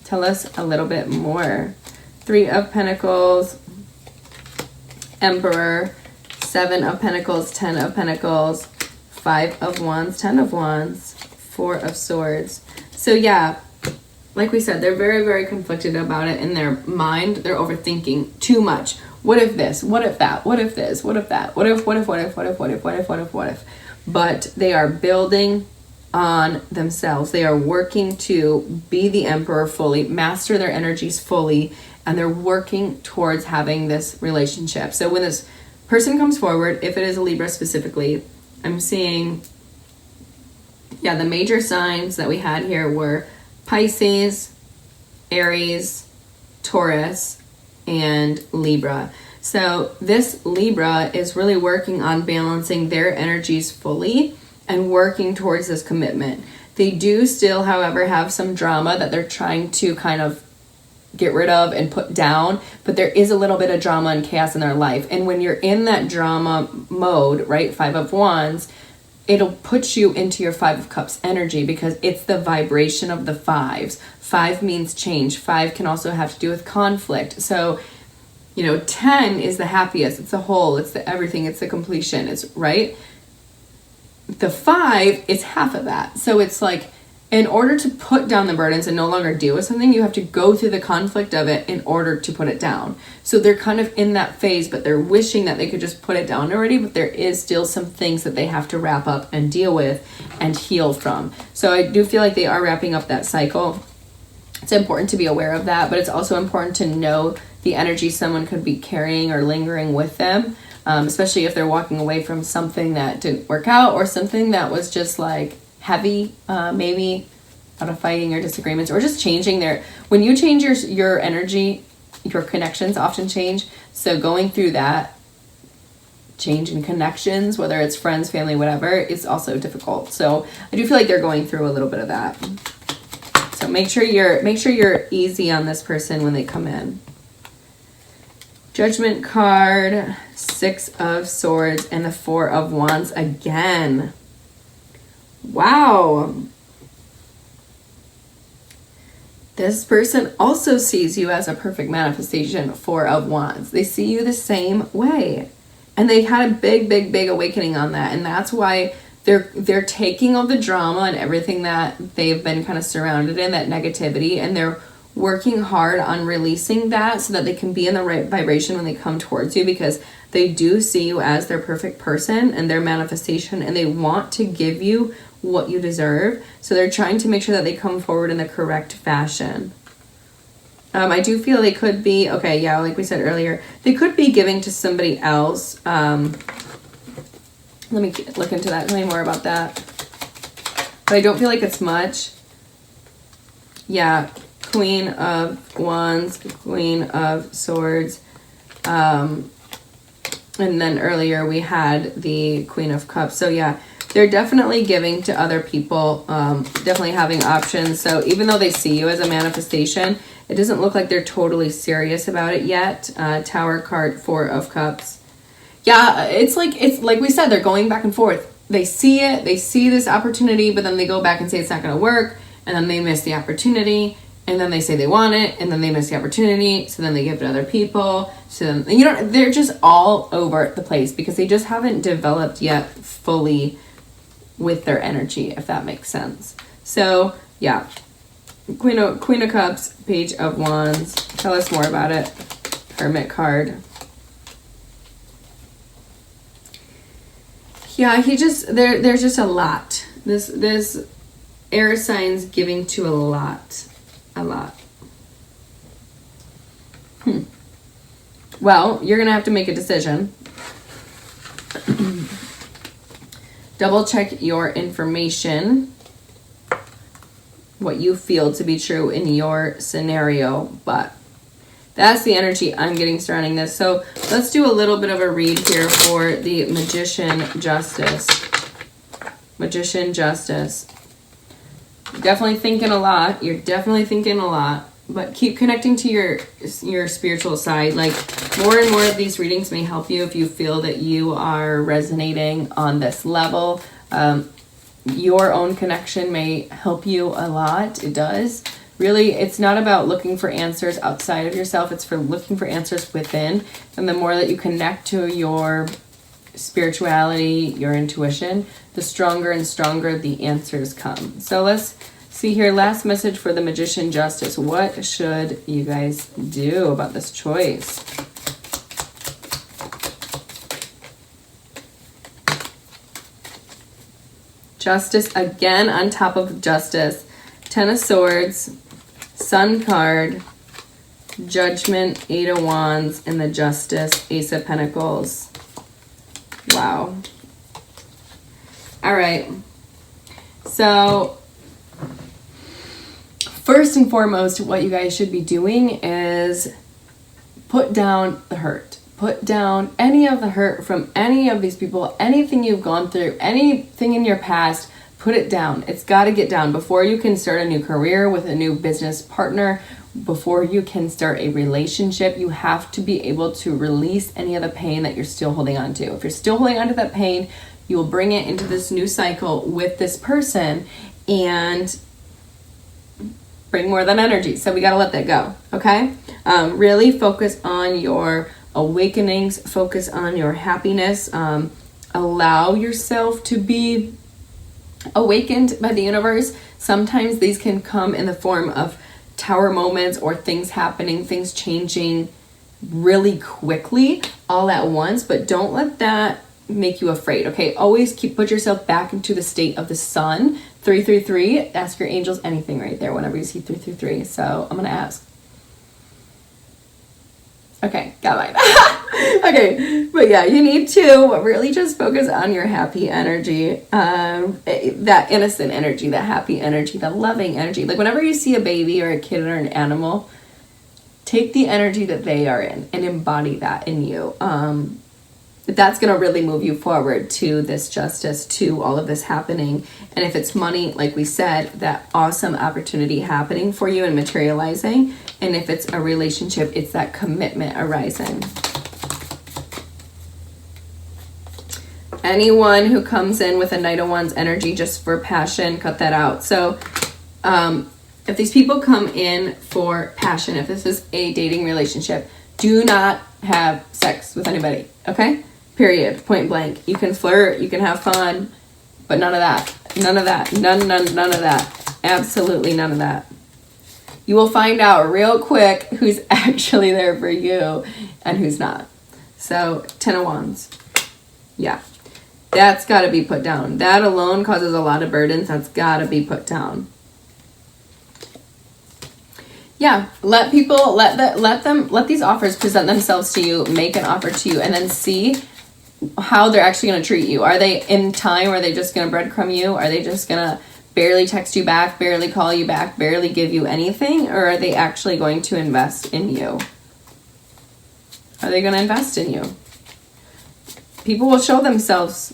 S1: Tell us a little bit more. 3 of Pentacles, Emperor, 7 of Pentacles, 10 of Pentacles, 5 of Wands, 10 of Wands, 4 of Swords. So yeah, like we said, they're very, very conflicted about it in their mind. They're overthinking too much. What if this? What if that? What if this? What if that? What if, what if, what if, what if, what if, what if, what if, what if? But they are building on themselves. They are working to be the Emperor fully, master their energies fully, and they're working towards having this relationship. So when this person comes forward, if it is a Libra specifically, I'm seeing, yeah, the major signs that we had here were Pisces, Aries, Taurus, and Libra. So this Libra is really working on balancing their energies fully and working towards this commitment. They do still, however, have some drama that they're trying to kind of get rid of and put down, but there is a little bit of drama and chaos in their life. And when you're in that drama mode, right, 5 of Wands, it'll put you into your 5 of Cups energy, because it's the vibration of the 5s. 5 means change. 5 can also have to do with conflict. So, 10 is the happiest. It's the whole, it's the everything, it's the completion. It's right. The 5 is half of that. So it's like, in order to put down the burdens and no longer deal with something, you have to go through the conflict of it in order to put it down. So they're kind of in that phase, but they're wishing that they could just put it down already, but there is still some things that they have to wrap up and deal with and heal from. So I do feel like they are wrapping up that cycle. It's important to be aware of that, but it's also important to know the energy someone could be carrying or lingering with them, especially if they're walking away from something that didn't work out or something that was just like heavy, maybe out of fighting or disagreements, or just changing when you change your energy, your connections often change. So going through that change in connections, whether it's friends, family, whatever, is also difficult. So I do feel like they're going through a little bit of that. So make sure you're easy on this person when they come in. Judgment card, 6 of Swords, and the 4 of Wands again. Wow. This person also sees you as a perfect manifestation, 4 of Wands. They see you the same way. And they had a big, big, big awakening on that. And that's why they're taking all the drama and everything that they've been kind of surrounded in, that negativity, and they're working hard on releasing that so that they can be in the right vibration when they come towards you, because they do see you as their perfect person and their manifestation, and they want to give you what you deserve. So they're trying to make sure that they come forward in the correct fashion. I do feel they could be, okay, yeah, like we said earlier, they could be giving to somebody else. Let me look into that, tell me more about that. But I don't feel like it's much. Yeah, Queen of Wands, Queen of Swords. And then earlier we had the Queen of Cups. So yeah, they're definitely giving to other people, definitely having options. So even though they see you as a manifestation, it doesn't look like they're totally serious about it yet. Tower card, 4 of Cups. Yeah, it's like we said, they're going back and forth. They see it, they see this opportunity, but then they go back and say it's not going to work, and then they miss the opportunity. and then they say they want it, and then they miss the opportunity, so then they give it to other people, so then, you know, they're just all over the place because they just haven't developed yet fully with their energy, if that makes sense. So yeah, Queen of Cups, Page of Wands. Tell us more about it. Hermit card. Yeah, there's just a lot. This air signs giving to a lot. Well, you're gonna have to make a decision. Double check your information, what you feel to be true in your scenario, but that's the energy I'm getting surrounding this. So let's do a little bit of a read here for the Magician Justice. Magician Justice. You're definitely thinking a lot. You're definitely thinking a lot. But keep connecting to your spiritual side. Like, more and more of these readings may help you if you feel that you are resonating on this level. Your own connection may help you a lot. It does. Really, it's not about looking for answers outside of yourself. It's for looking for answers within. And the more that you connect to your spirituality, your intuition, the stronger and stronger the answers come. So let's see here. Last message for the Magician Justice. What should you guys do about this choice? Justice again on top of Justice. Ten of Swords, Sun card, Judgment, Eight of Wands, and the Justice, Ace of Pentacles. Wow. All right. So first and foremost, what you guys should be doing is put down the hurt. Put down any of the hurt from any of these people, anything you've gone through, anything in your past. Put it down. It's got to get down before you can start a new career with a new business partner, before you can start a relationship. You have to be able to release any of the pain that you're still holding on to. If you're still holding on to that pain, you will bring it into this new cycle with this person and bring more of that energy. So we got to let that go. Okay. Really focus on your awakenings, focus on your happiness. Allow yourself to be awakened by the universe. Sometimes these can come in the form of tower moments or things happening, things changing really quickly all at once, but don't let that make you afraid. Okay, always put yourself back into the state of the sun. 333, ask your angels anything right there whenever you see 333. So I'm gonna ask. Okay, got mine. Okay, but yeah, you need to really just focus on your happy energy, that innocent energy, that happy energy, that loving energy. Like whenever you see a baby or a kid or an animal, take the energy that they are in and embody that in you. That's going to really move you forward to this justice, to all of this happening. And if it's money, like we said, that awesome opportunity happening for you and materializing. And if it's a relationship, it's that commitment arising. Anyone who comes in with a Knight of Wands energy just for passion, cut that out. So if these people come in for passion, if this is a dating relationship, do not have sex with anybody, okay? Period. Point blank. You can flirt, you can have fun, but none of that. None of that. None of that. Absolutely none of that. You will find out real quick who's actually there for you and who's not. So, 10 of Wands. Yeah. That's got to be put down. That alone causes a lot of burdens. That's got to be put down. Yeah, let people, let these offers present themselves to you, make an offer to you, and then see how they're actually going to treat you. Are they in time? Are they just going to breadcrumb you? Are they just going to barely text you back, barely call you back, barely give you anything? Or are they actually going to invest in you? Are they going to invest in you? People will show themselves.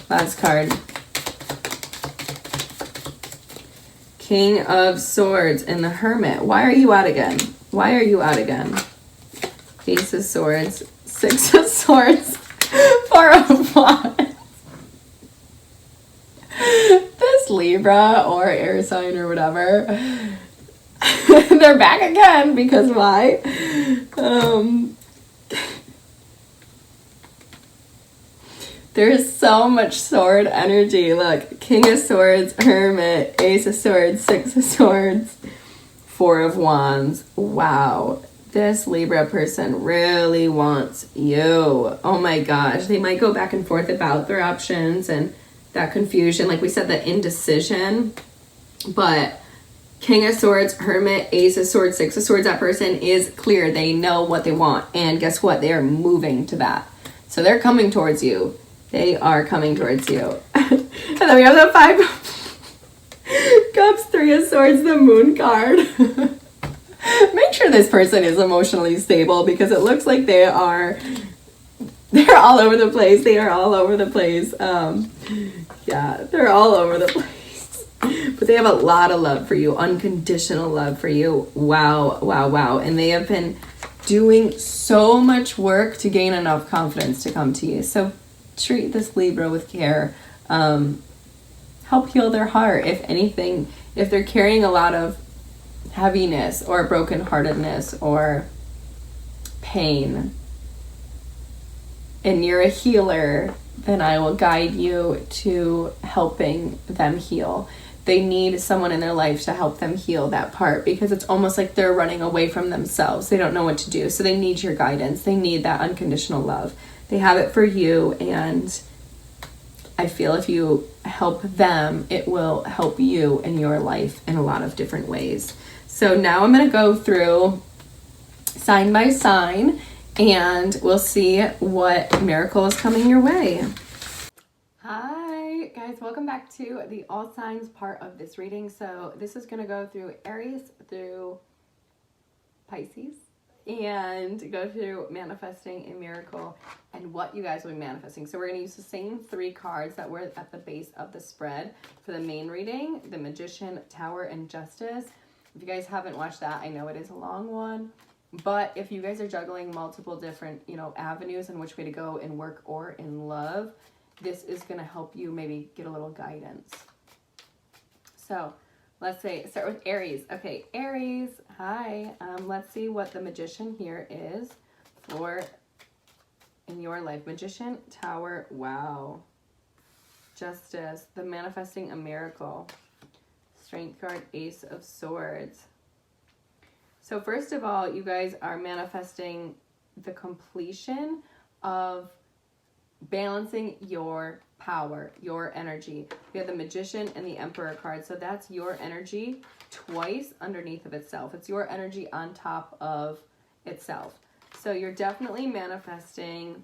S1: Last card. King of Swords and the Hermit. Why are you out again? Why are you out again? Ace of Swords. Six of Swords. Four of Wands. This Libra Libra or air sign or whatever. They're back again because why? There's so much sword energy. Look, King of Swords, Hermit, Ace of Swords, Six of Swords, Four of Wands. Wow. This Libra person really wants you. Oh my gosh. They might go back and forth about their options and that confusion. Like we said, the indecision. But King of Swords, Hermit, Ace of Swords, Six of Swords, that person is clear. They know what they want. And guess what? They are moving to that. So they're coming towards you. They are coming towards you. And then we have the Five of Cups, Three of Swords, the Moon card. Make sure this person is emotionally stable because it looks like they're all over the place. They are all over the place. Yeah, they're all over the place. But they have a lot of love for you, unconditional love for you. Wow, wow, wow. And they have been doing so much work to gain enough confidence to come to you. So treat this Libra with care. Help heal their heart. If anything, if they're carrying a lot of heaviness or brokenheartedness or pain, and you're a healer, then I will guide you to helping them heal. They need someone in their life to help them heal that part because it's almost like they're running away from themselves. They don't know what to do. So they need your guidance. They need that unconditional love. They have it for you, and I feel if you help them, it will help you in your life in a lot of different ways. So now I'm going to go through sign by sign, and we'll see what miracle is coming your way. Hi guys, welcome back to the all signs part of this reading. So this is going to go through Aries through Pisces, and go through manifesting a miracle and what you guys will be manifesting. So we're going to use the same 3 cards that were at the base of the spread for the main reading: the Magician, Tower, and Justice. If you guys haven't watched that, I know it is a long one, but if you guys are juggling multiple different, avenues in which way to go in work or in love, this is going to help you maybe get a little guidance. So let's start with Aries. Okay, Aries, hi. Let's see what the Magician here is for in your life. Magician, Tower, wow. Justice, the manifesting a miracle. Strength card, Ace of Swords. So first of all, you guys are manifesting the completion of balancing your power, your energy. We have the Magician and the Emperor card. So that's your energy twice underneath of itself. It's your energy on top of itself. So you're definitely manifesting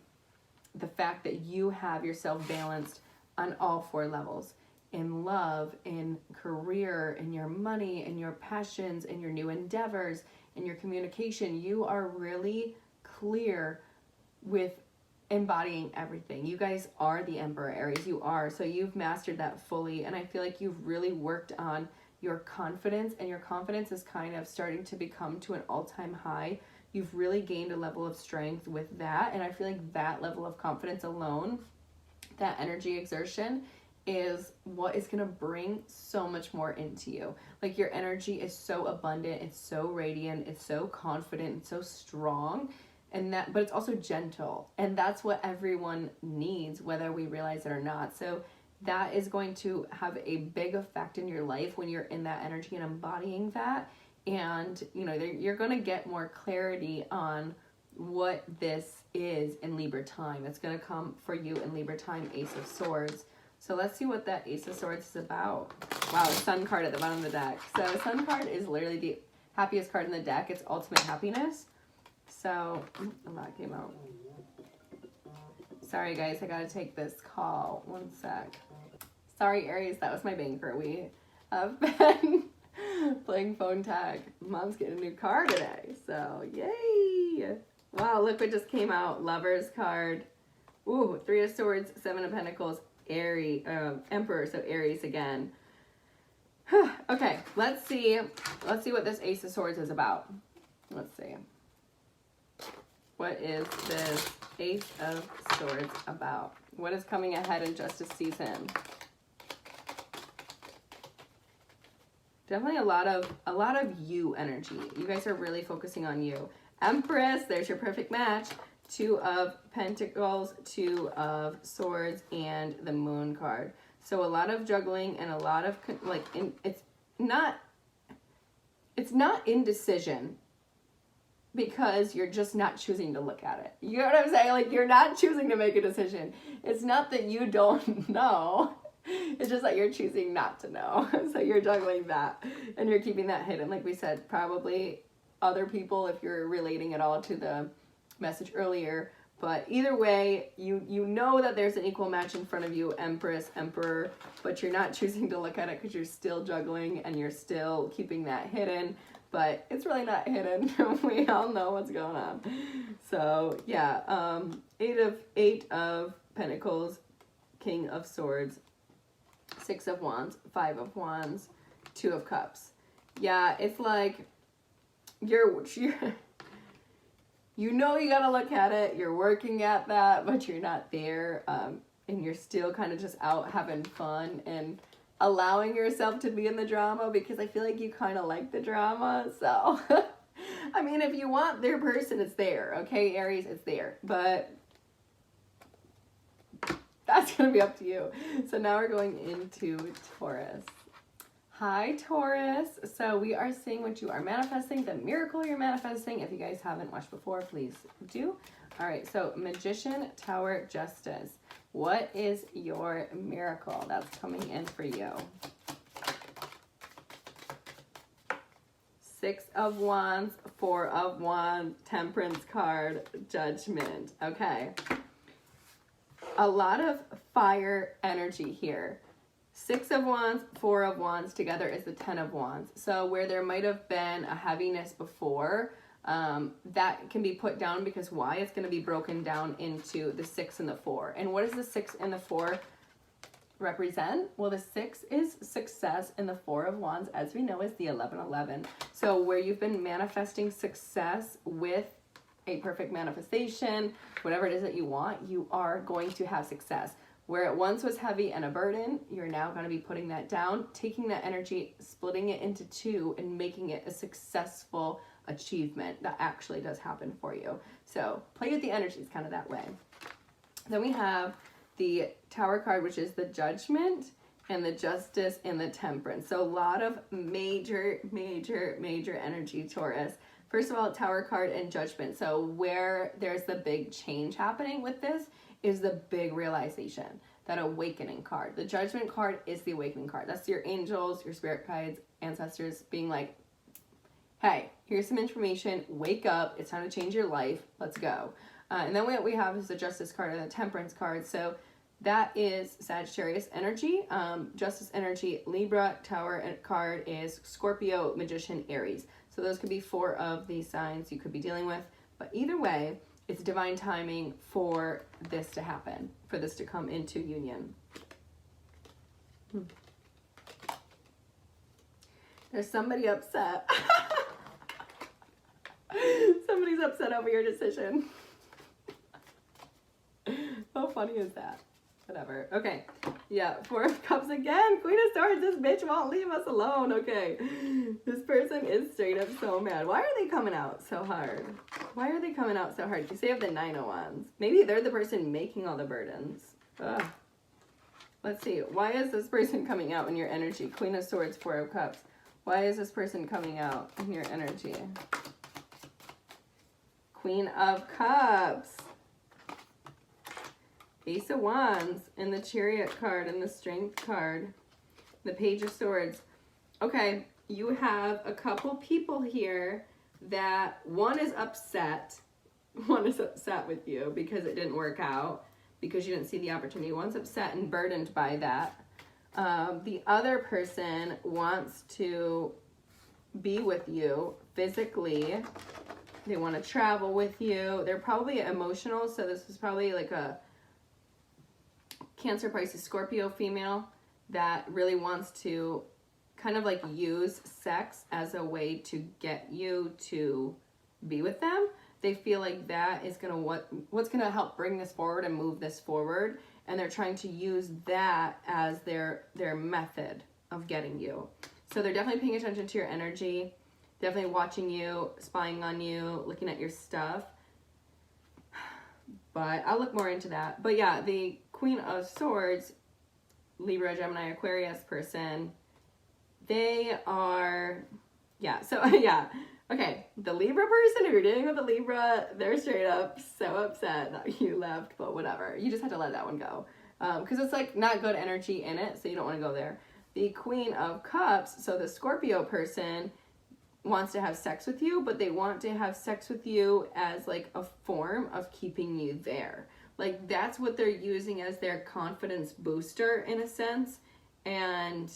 S1: the fact that you have yourself balanced on all 4 levels. In love, in career, in your money, in your passions, in your new endeavors, in your communication. You are really clear with embodying everything. You guys are the Emperor, Aries. You are. So you've mastered that fully. And I feel like you've really worked on your confidence, and your confidence is kind of starting to become to an all-time high. You've really gained a level of strength with that. And I feel like that level of confidence alone, that energy exertion, is what is going to bring so much more into you. Like, your energy is so abundant, it's so radiant, it's so confident, it's so strong, and that, but it's also gentle, and that's what everyone needs, whether we realize it or not. So that is going to have a big effect in your life when you're in that energy and embodying that. And you're going to get more clarity on what this is in Libra time. It's going to come for you in Libra time, Ace of Swords. So let's see what that Ace of Swords is about. Wow, Sun card at the bottom of the deck. So Sun card is literally the happiest card in the deck. It's ultimate happiness. So, a lot came out. Sorry guys, I gotta take this call. One sec. Sorry Aries, that was my banker. We have been playing phone tag. Mom's getting a new car today, so yay! Wow, look what just came out. Lover's card. Ooh, 3 of Swords, 7 of Pentacles, Aries, Emperor, so Aries again. Okay, let's see what this Ace of Swords is about. Let's see. What is this Ace of Swords about? What is coming ahead in Justice season? Definitely a lot of you energy. You guys are really focusing on you. Empress, there's your perfect match. 2 of Pentacles, 2 of Swords, and the Moon card. So a lot of juggling and a lot of like it's not indecision because you're just not choosing to look at it. You know what I'm saying? Like, you're not choosing to make a decision. It's not that you don't know. It's just that you're choosing not to know. So you're juggling that and you're keeping that hidden. Like we said, probably other people, if you're relating it all to the message earlier. But either way, you know that there's an equal match in front of you, Empress, Emperor, but you're not choosing to look at it because you're still juggling and you're still keeping that hidden. But it's really not hidden. We all know what's going on. So yeah, 8 of Pentacles, King of Swords, 6 of Wands, 5 of Wands, 2 of Cups. Yeah, it's like you're you know you gotta look at it. You're working at that, but you're not there, and you're still kind of just out having fun and allowing yourself to be in the drama, because I feel like you kind of like the drama. So I mean, if you want their person, it's there, okay, Aries, it's there, but that's gonna be up to you. So now we're going into Taurus. Hi, Taurus. So we are seeing what you are manifesting, the miracle you're manifesting. If you guys haven't watched before, please do. All right, so Magician, Tower, Justice. What is your miracle that's coming in for you? 6 of Wands, 4 of Wands, Temperance card, Judgment. Okay. A lot of fire energy here. 6 of Wands, 4 of Wands together is the 10 of Wands. So where there might have been a heaviness before, that can be put down, because why? It's going to be broken down into the 6 and the 4. And what does the 6 and the 4 represent? Well, the 6 is success, and the 4 of Wands, as we know, is the 1111. So where you've been manifesting success with a perfect manifestation, whatever it is that you want, you are going to have success. Where it once was heavy and a burden, you're now going to be putting that down, taking that energy, splitting it into 2, and making it a successful achievement that actually does happen for you. So play with the energies kind of that way. Then we have the Tower card, which is the Judgment, and the Justice, and the Temperance. So a lot of major energy, Taurus. First of all, Tower card and Judgment. So where there's the big change happening with this is the big realization, that awakening card. The Judgment card is the awakening card. That's your angels, your spirit guides, ancestors being like, hey, here's some information, wake up, it's time to change your life, let's go. And then what we have is the Justice card and the Temperance card. So that is Sagittarius energy, Justice energy, Libra. Tower card is Scorpio, Magician, Aries. So those could be 4 of these signs you could be dealing with. But either way, it's divine timing for this to happen, for this to come into union. There's somebody upset. Somebody's upset over your decision. How funny is that? Whatever. Okay. Yeah, 4 of Cups again. Queen of Swords. This bitch won't leave us alone. Okay. This person is straight up so mad. Why are they coming out so hard? Why are they coming out so hard? You say you have the 9 of Wands. Maybe they're the person making all the burdens. Ugh. Let's see. Why is this person coming out in your energy? Queen of Swords, 4 of Cups. Why is this person coming out in your energy? Queen of Cups. Ace of Wands, and the Chariot card, and the Strength card, the Page of Swords. Okay, you have a couple people here that one is upset with you because it didn't work out, because you didn't see the opportunity. One's upset and burdened by that. The other person wants to be with you physically. They want to travel with you. They're probably emotional, so this is probably like a Cancer, Pisces, Scorpio female that really wants to kind of like use sex as a way to get you to be with them. They feel like that is gonna what's gonna help bring this forward and move this forward, and they're trying to use that as their method of getting you. So they're definitely paying attention to your energy, definitely watching you, spying on you, looking at your stuff. But I'll look more into that. But yeah, the Queen of Swords, Libra, Gemini, Aquarius person, they are, yeah, so yeah. Okay, the Libra person, if you're dealing with a Libra, they're straight up so upset that you left, but whatever. You just had to let that one go. Because it's like not good energy in it, so you don't want to go there. The Queen of Cups, so the Scorpio person wants to have sex with you, but they want to have sex with you as like a form of keeping you there. Like that's what they're using as their confidence booster in a sense. And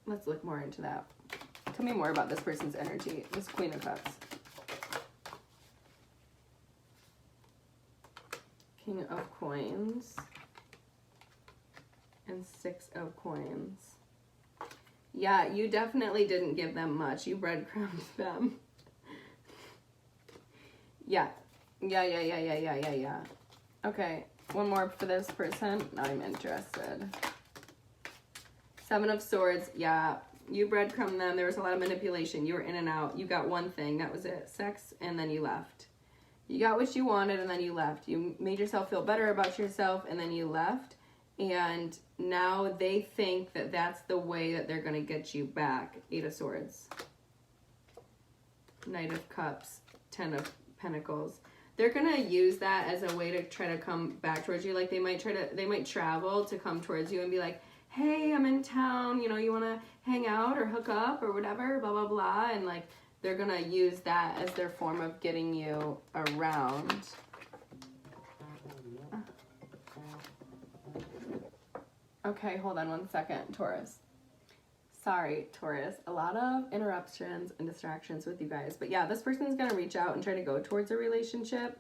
S1: let's look more into that. Tell me more about this person's energy, this Queen of Cups. King of Coins and 6 of Coins. Yeah, you definitely didn't give them much. You breadcrumbed them. Yeah. Okay, one more for this person. Now I'm interested. 7 of Swords. Yeah, you breadcrumbed them. There was a lot of manipulation. You were in and out. You got one thing. That was it. Sex, and then you left. You got what you wanted, and then you left. You made yourself feel better about yourself, and then you left. And now they think that that's the way that they're going to get you back. 8 of Swords. Knight of Cups. 10 of Pentacles. They're going to use that as a way to try to come back towards you. Like they might travel to come towards you and be like, hey, I'm in town, you know, you want to hang out or hook up or whatever, blah, blah, blah. And like, they're going to use that as their form of getting you around. Okay, hold on one second, Taurus. Sorry, Taurus. A lot of interruptions and distractions with you guys. But yeah, this person's going to reach out and try to go towards a relationship.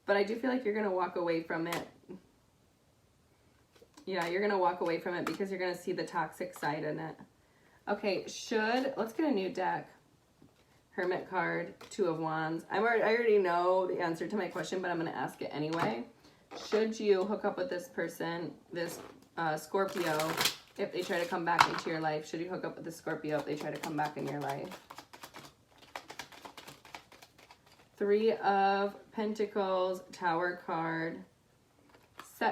S1: But I do feel like you're going to walk away from it. Yeah, you're going to walk away from it because you're going to see the toxic side in it. Okay, let's get a new deck. Hermit card, 2 of Wands. I already know the answer to my question, but I'm going to ask it anyway. Should you hook up with this person, this Scorpio, if they try to come back into your life? Should you hook up with the Scorpio if they try to come back in your life? 3 of Pentacles, Tower card,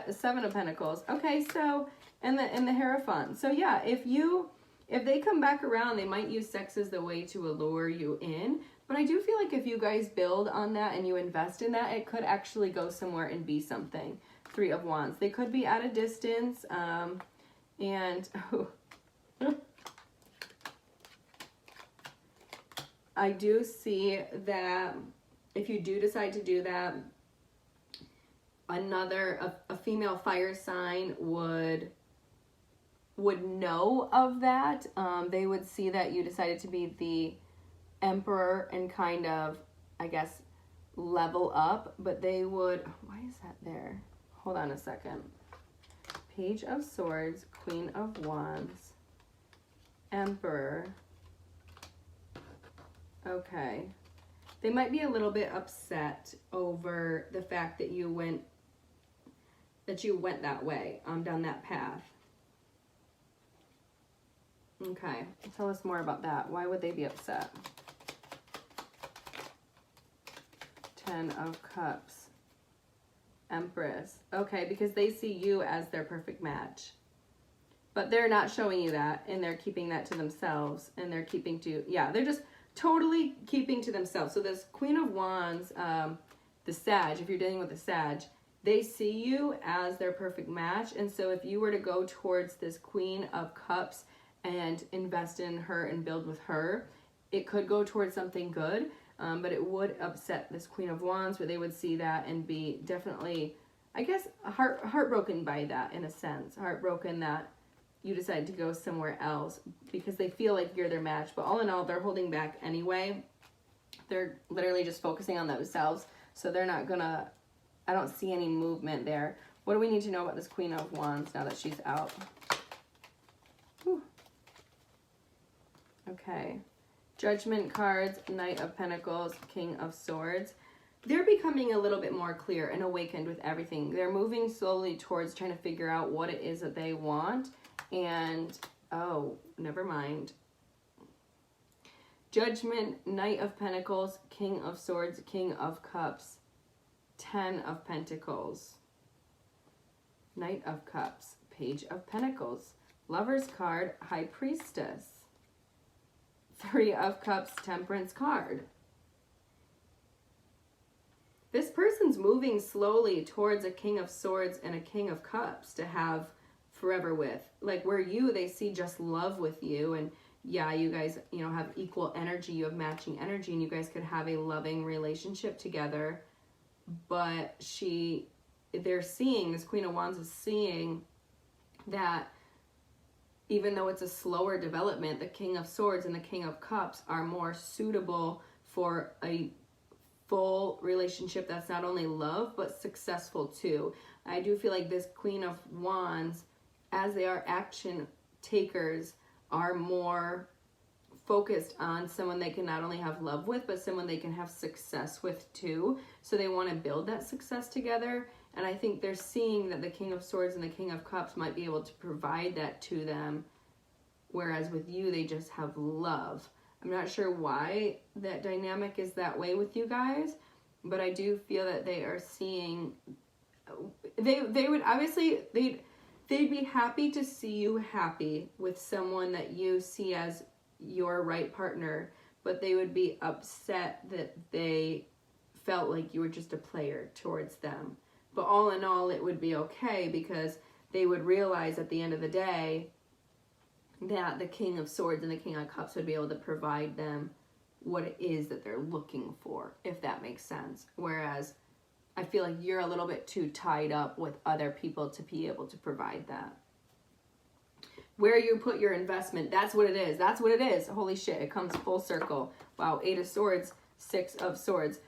S1: 7 of Pentacles. Okay, so and the Hierophant. So yeah, if they come back around, they might use sex as the way to allure you in. But I do feel like if you guys build on that and you invest in that, it could actually go somewhere and be something. 3 of Wands. They could be at a distance. And I do see that if you do decide to do that, a female fire sign would know of that. They would see that you decided to be the Emperor and kind of, I guess, level up, but they would, why is that there? Hold on a second. Page of Swords, Queen of Wands, Emperor. Okay. They might be a little bit upset over the fact that you went that way, down that path. Okay, tell us more about that. Why would they be upset? 10 of Cups. Empress. Okay, because they see you as their perfect match. But they're not showing you that, and they're keeping that to themselves, and they're keeping to, yeah, they're just totally keeping to themselves. So this Queen of Wands, the Sag, if you're dealing with a Sag, they see you as their perfect match. And so if you were to go towards this Queen of Cups and invest in her and build with her, it could go towards something good. But it would upset this Queen of Wands, where they would see that and be definitely, I guess, heartbroken by that in a sense. Heartbroken that you decided to go somewhere else because they feel like you're their match. But all in all, they're holding back anyway. They're literally just focusing on themselves. So they're not gonna, I don't see any movement there. What do we need to know about this Queen of Wands now that she's out? Whew. Okay. Judgment cards, Knight of Pentacles, King of Swords. They're becoming a little bit more clear and awakened with everything. They're moving slowly towards trying to figure out what it is that they want. And Oh, never mind. Judgment, Knight of Pentacles, King of Swords, King of Cups, 10 of Pentacles, Knight of Cups, Page of Pentacles, Lover's card, High Priestess, 3 of Cups, Temperance card. This person's moving slowly towards a King of Swords and a King of Cups to have forever with. Like where they see just love with you, and yeah, you guys, you know, have equal energy, you have matching energy, and you guys could have a loving relationship together. But they're seeing, this Queen of Wands is seeing that even though it's a slower development, the King of Swords and the King of Cups are more suitable for a full relationship that's not only love, but successful too. I do feel like this Queen of Wands, as they are action takers, are more focused on someone they can not only have love with, but someone they can have success with too. So they want to build that success together. And I think they're seeing that the King of Swords and the King of Cups might be able to provide that to them. Whereas with you, they just have love. I'm not sure why that dynamic is that way with you guys, but I do feel that they are seeing, they would obviously, they'd be happy to see you happy with someone that you see as your right partner, but they would be upset that they felt like you were just a player towards them. But all in all, it would be okay, because they would realize at the end of the day that the King of Swords and the King of Cups would be able to provide them what it is that they're looking for, if that makes sense. Whereas I feel like you're a little bit too tied up with other people to be able to provide that. Where you put your investment, that's what it is. That's what it is. Holy shit, it comes full circle. Wow, 8 of Swords, 6 of Swords.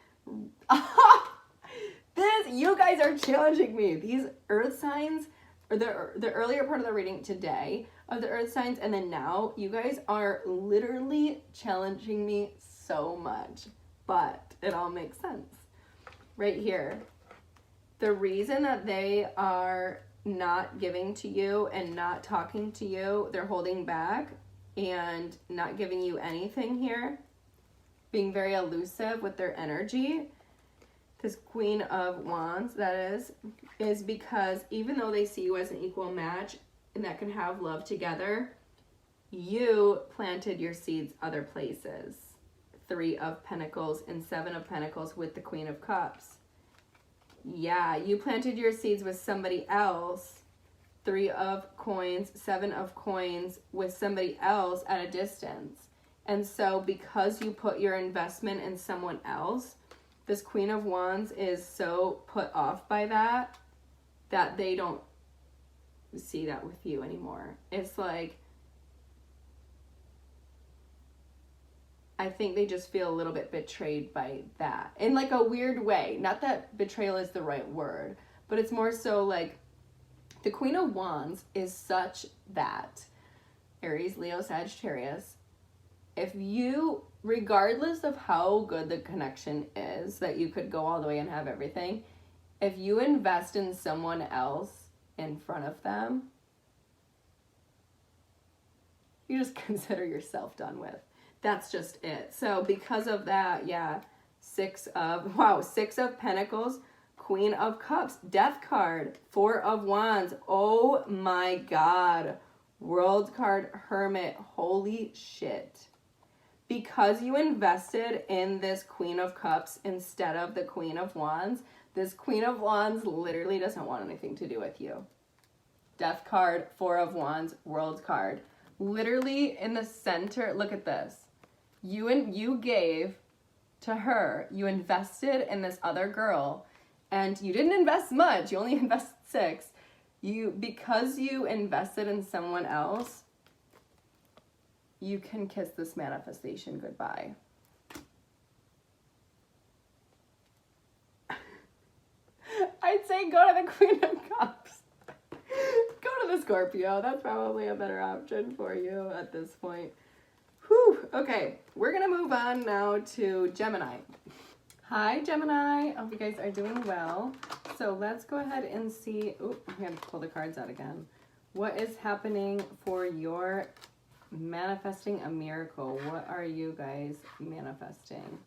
S1: You guys are challenging me. These earth signs, or the earlier part of the reading today of the earth signs, and then now, you guys are literally challenging me so much. But it all makes sense. Right here. The reason that they are not giving to you and not talking to you, they're holding back and not giving you anything here, being very elusive with their energy, this Queen of Wands, that is because even though they see you as an equal match and that can have love together, you planted your seeds other places. 3 of Pentacles and 7 of Pentacles with the Queen of Cups. Yeah, you planted your seeds with somebody else. 3 of Coins, 7 of Coins with somebody else at a distance. And so because you put your investment in someone else, this Queen of Wands is so put off by that they don't see that with you anymore. It's like, I think they just feel a little bit betrayed by that. In like a weird way. Not that betrayal is the right word, but it's more so like the Queen of Wands is such that Aries, Leo, Sagittarius, if you, regardless of how good the connection is, that you could go all the way and have everything, if you invest in someone else in front of them, you just consider yourself done with. That's just it. So because of that, yeah, 6 of Pentacles, Queen of Cups, Death card, 4 of Wands. Oh my God. World card, Hermit. Holy shit. Because you invested in this Queen of Cups instead of the Queen of Wands, this Queen of Wands literally doesn't want anything to do with you. Death card, 4 of Wands, World card. Literally in the center, look at this. You gave to her, you invested in this other girl, and you didn't invest much, you only invested 6. Because you invested in someone else, you can kiss this manifestation goodbye. I'd say go to the Queen of Cups. Go to the Scorpio. That's probably a better option for you at this point. Whew. Okay, we're going to move on now to Gemini. Hi, Gemini. I hope you guys are doing well. So let's go ahead and see. Oh, I'm going to pull the cards out again. What is happening for your manifesting a miracle? What are you guys manifesting?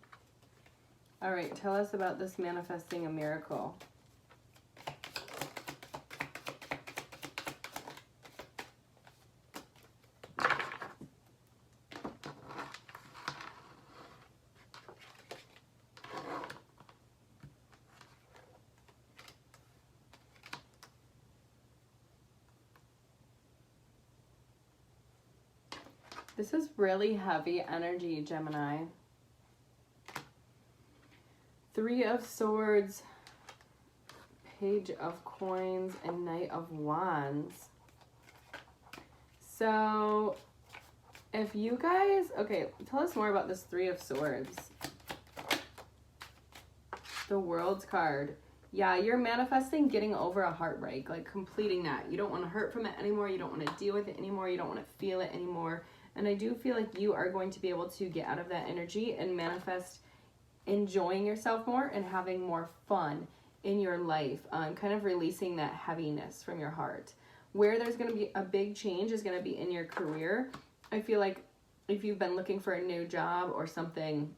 S1: All right, tell us about this manifesting a miracle. This is really heavy energy, Gemini. Three of Swords, Page of Coins, and Knight of Wands. So, if you guys, okay, tell us more about this Three of Swords. The World's card. Yeah, you're manifesting getting over a heartbreak, like completing that. You don't want to hurt from it anymore. You don't want to deal with it anymore. You don't want to feel it anymore. And I do feel like you are going to be able to get out of that energy and manifest enjoying yourself more and having more fun in your life, kind of releasing that heaviness from your heart. Where there's going to be a big change is going to be in your career. I feel like if you've been looking for a new job or something,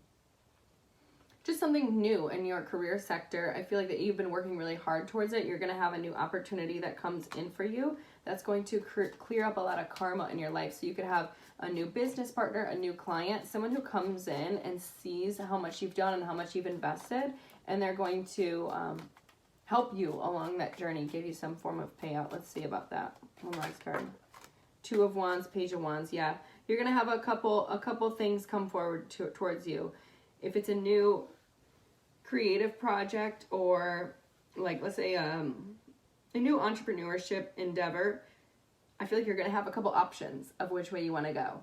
S1: just something new in your career sector, I feel like that you've been working really hard towards it. You're going to have a new opportunity that comes in for you that's going to clear up a lot of karma in your life. So you could have a new business partner, a new client, someone who comes in and sees how much you've done and how much you've invested, and they're going to help you along that journey, give you some form of payout. Let's see about that. One last card. Two of Wands, Page of Wands. Yeah, you're going to have a couple things come forward towards you. If it's a new creative project or like, let's say a new entrepreneurship endeavor, I feel like you're going to have a couple options of which way you want to go.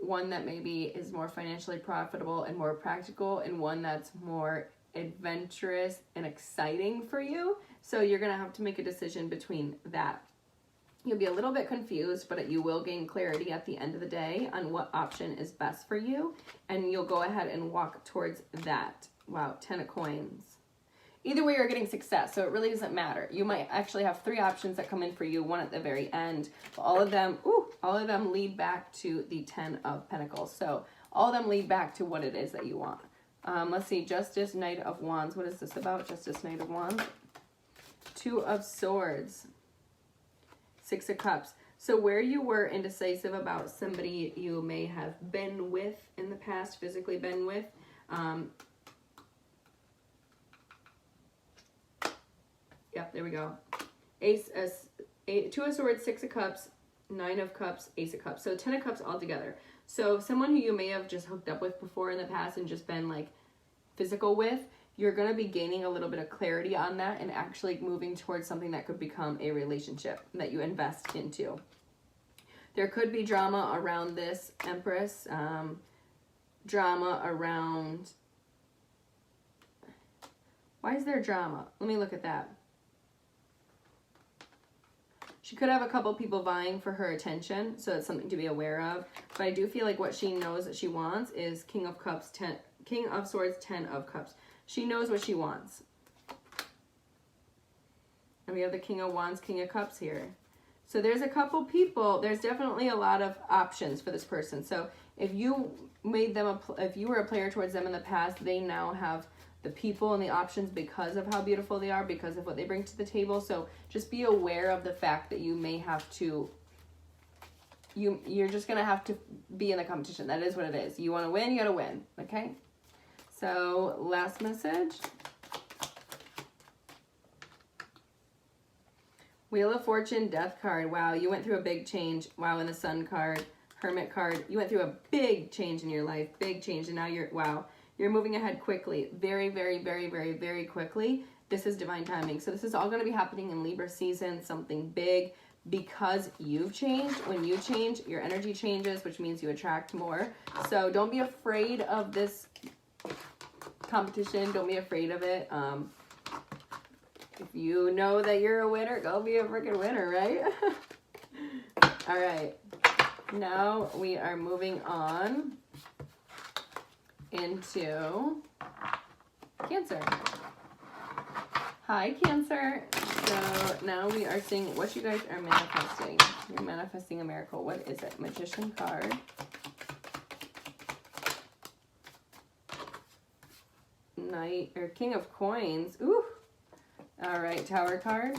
S1: One that maybe is more financially profitable and more practical, and one that's more adventurous and exciting for you. So you're going to have to make a decision between that. You'll be a little bit confused, but you will gain clarity at the end of the day on what option is best for you, and you'll go ahead and walk towards that. Wow, 10 of Coins. Either way, you're getting success, so it really doesn't matter. You might actually have three options that come in for you, one at the very end. But all of them lead back to the 10 of Pentacles. So all of them lead back to what it is that you want. Let's see, Justice, Knight of Wands. What is this about? Justice, Knight of Wands. Two of Swords. Six of Cups. So where you were indecisive about somebody you may have been with in the past, physically been with, yep, there we go. Two of Swords, Six of Cups, Nine of Cups, Ace of Cups. So 10 of Cups all together. So someone who you may have just hooked up with before in the past and just been like physical with, you're going to be gaining a little bit of clarity on that and actually moving towards something that could become a relationship that you invest into. There could be drama around this, Empress. Drama around... Why is there drama? Let me look at that. She could have a couple people vying for her attention, so it's something to be aware of. But I do feel like what she knows that she wants is King of Cups, King of Swords, 10 of Cups. She knows what she wants. And we have the King of Wands, King of Cups here. So there's a couple people, there's definitely a lot of options for this person. So if you made them, if you were a player towards them in the past, they now have the people and the options because of how beautiful they are, because of what they bring to the table. So just be aware of the fact that you may have to, you're just going to have to be in the competition. That is what it is. You want to win, you got to win. Okay? So last message. Wheel of Fortune, Death card. Wow, you went through a big change. Wow, and the Sun card, Hermit card. You went through a big change in your life, big change. And now you're moving ahead quickly. Very, very, very, very, very quickly. This is divine timing. So this is all going to be happening in Libra season, something big, because you've changed. When you change, your energy changes, which means you attract more. So don't be afraid of this competition. Don't be afraid of it. If you know that you're a winner, go be a freaking winner, right? All right. Now we are moving on into Cancer. Hi, Cancer. So now we are seeing what you guys are manifesting. You're manifesting a miracle. What is it? Magician card. Knight, or King of Coins. Ooh. All right, Tower card.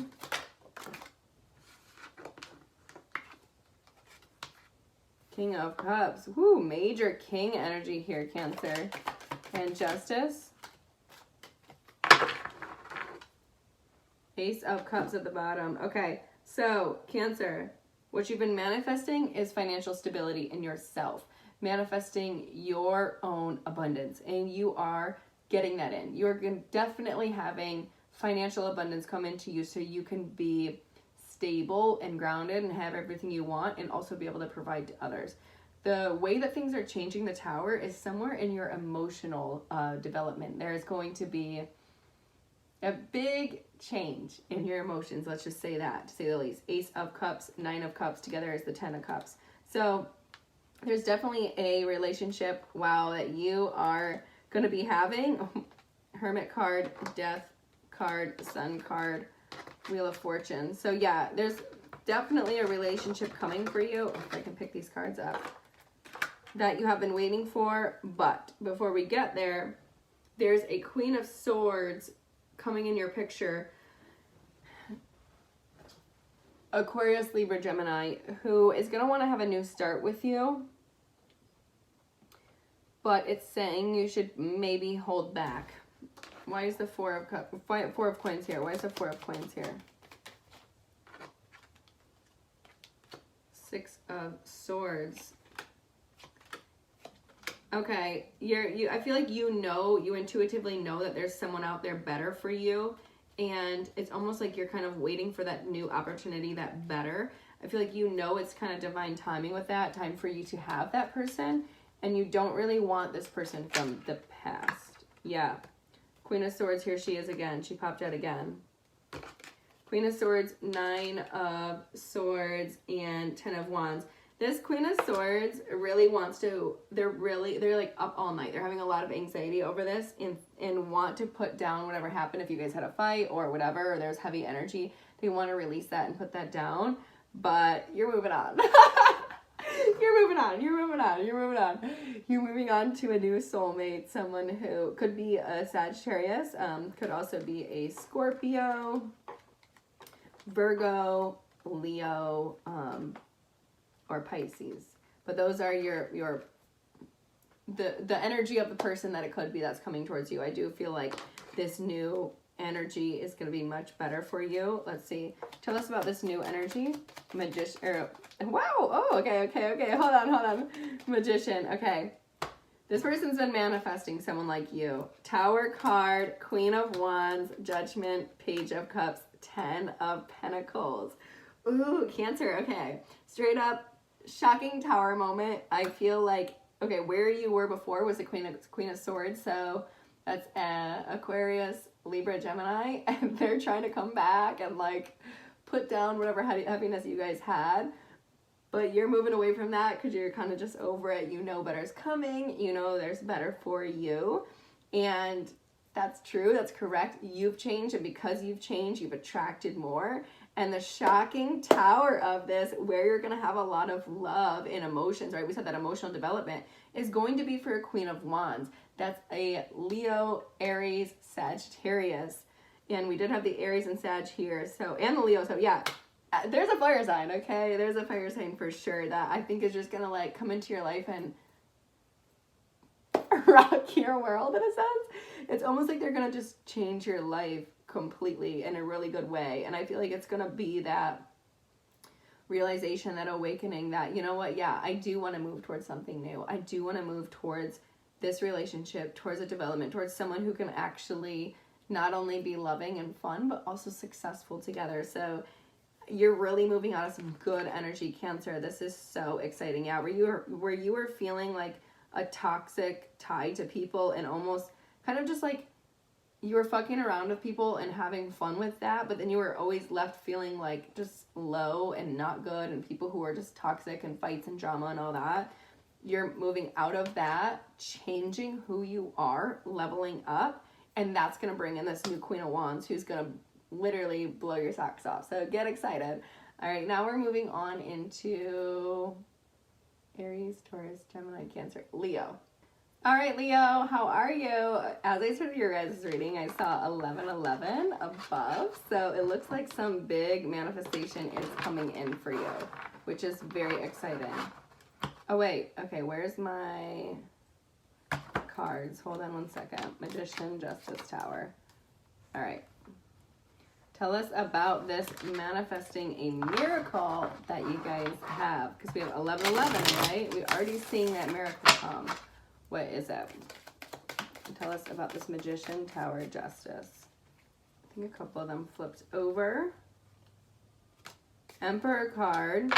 S1: King of Cups. Woo, major king energy here, Cancer. And Justice. Ace of Cups at the bottom. Okay, so Cancer, what you've been manifesting is financial stability in yourself. Manifesting your own abundance. And you are getting that in. You're definitely having financial abundance come into you so you can be stable and grounded and have everything you want and also be able to provide to others. The way that things are changing the Tower is somewhere in your emotional development. There's going to be a big change in your emotions. Let's just say that, to say the least. Ace of Cups, Nine of Cups together is the 10 of Cups. So there's definitely a relationship, wow, that you are going to be having. Hermit card, Death card, Sun card, Wheel of Fortune. So yeah, there's definitely a relationship coming for you. If I can pick these cards up, that you have been waiting for. But before we get there, there's a Queen of Swords coming in your picture. Aquarius, Libra, Gemini, who is going to want to have a new start with you. But it's saying you should maybe hold back. Why is the Four of Coins here? Why is the Four of Coins here? Six of Swords. Okay, I feel like you intuitively know that there's someone out there better for you, and it's almost like you're kind of waiting for that new opportunity, that better. I feel like you know it's kind of divine timing with that, time for you to have that person, and you don't really want this person from the past. Yeah. Queen of Swords, here she is again. She popped out again. Queen of Swords, Nine of Swords, and 10 of Wands. This Queen of Swords really wants to, they're like up all night. They're having a lot of anxiety over this and want to put down whatever happened if you guys had a fight or whatever, or there's heavy energy. They want to release that and put that down, but you're moving on. You're moving on. You're moving on to a new soulmate, someone who could be a Sagittarius, could also be a Scorpio, Virgo, Leo, or Pisces. But those are the energy of the person that it could be that's coming towards you. I do feel like this new energy is going to be much better for you. Let's see. Tell us about this new energy. Magician. Wow. Oh, okay. Hold on. Magician. Okay. This person's been manifesting someone like you. Tower card, Queen of Wands, Judgment, Page of Cups, 10 of Pentacles. Ooh, Cancer. Okay. Straight up, shocking Tower moment. I feel like, okay, where you were before was the Queen of Swords. So that's Aquarius, Libra, Gemini, and they're trying to come back and like put down whatever heaviness you guys had. But you're moving away from that because you're kind of just over it. You know better's coming. You know there's better for you. And that's true. That's correct. You've changed. And because you've changed, you've attracted more. And the shocking Tower of this, where you're going to have a lot of love and emotions, right? We said that emotional development is going to be for a Queen of Wands. That's a Leo, Aries, Sagittarius. And we did have the Aries and Sag here. So, and the Leo. So yeah, there's a fire sign, okay? There's a fire sign for sure that I think is just going to like come into your life and rock your world in a sense. It's almost like they're going to just change your life completely in a really good way. And I feel like it's going to be that realization, that awakening that, you know what, yeah, I do want to move towards something new. I do want to move towards this relationship, towards a development, towards someone who can actually not only be loving and fun, but also successful together. So you're really moving out of some good energy, Cancer. This is so exciting. Yeah, where you were feeling like a toxic tie to people and almost kind of just like you were fucking around with people and having fun with that, but then you were always left feeling like just low and not good, and people who are just toxic and fights and drama and all that. You're moving out of that, changing who you are, leveling up, and that's going to bring in this new Queen of Wands who's going to literally blow your socks off. So get excited. All right, now we're moving on into Aries, Taurus, Gemini, Cancer, Leo. All right, Leo, how are you? As I started your guys' reading, I saw 1111 above. So it looks like some big manifestation is coming in for you, which is very exciting. Oh, wait. Okay, where's my cards? Hold on one second. Magician, Justice, Tower. All right. Tell us about this manifesting a miracle that you guys have. Because we have 1111, right? We're already seeing that miracle come. What is it? Tell us about this Magician, Tower, Justice. I think a couple of them flipped over. Emperor card.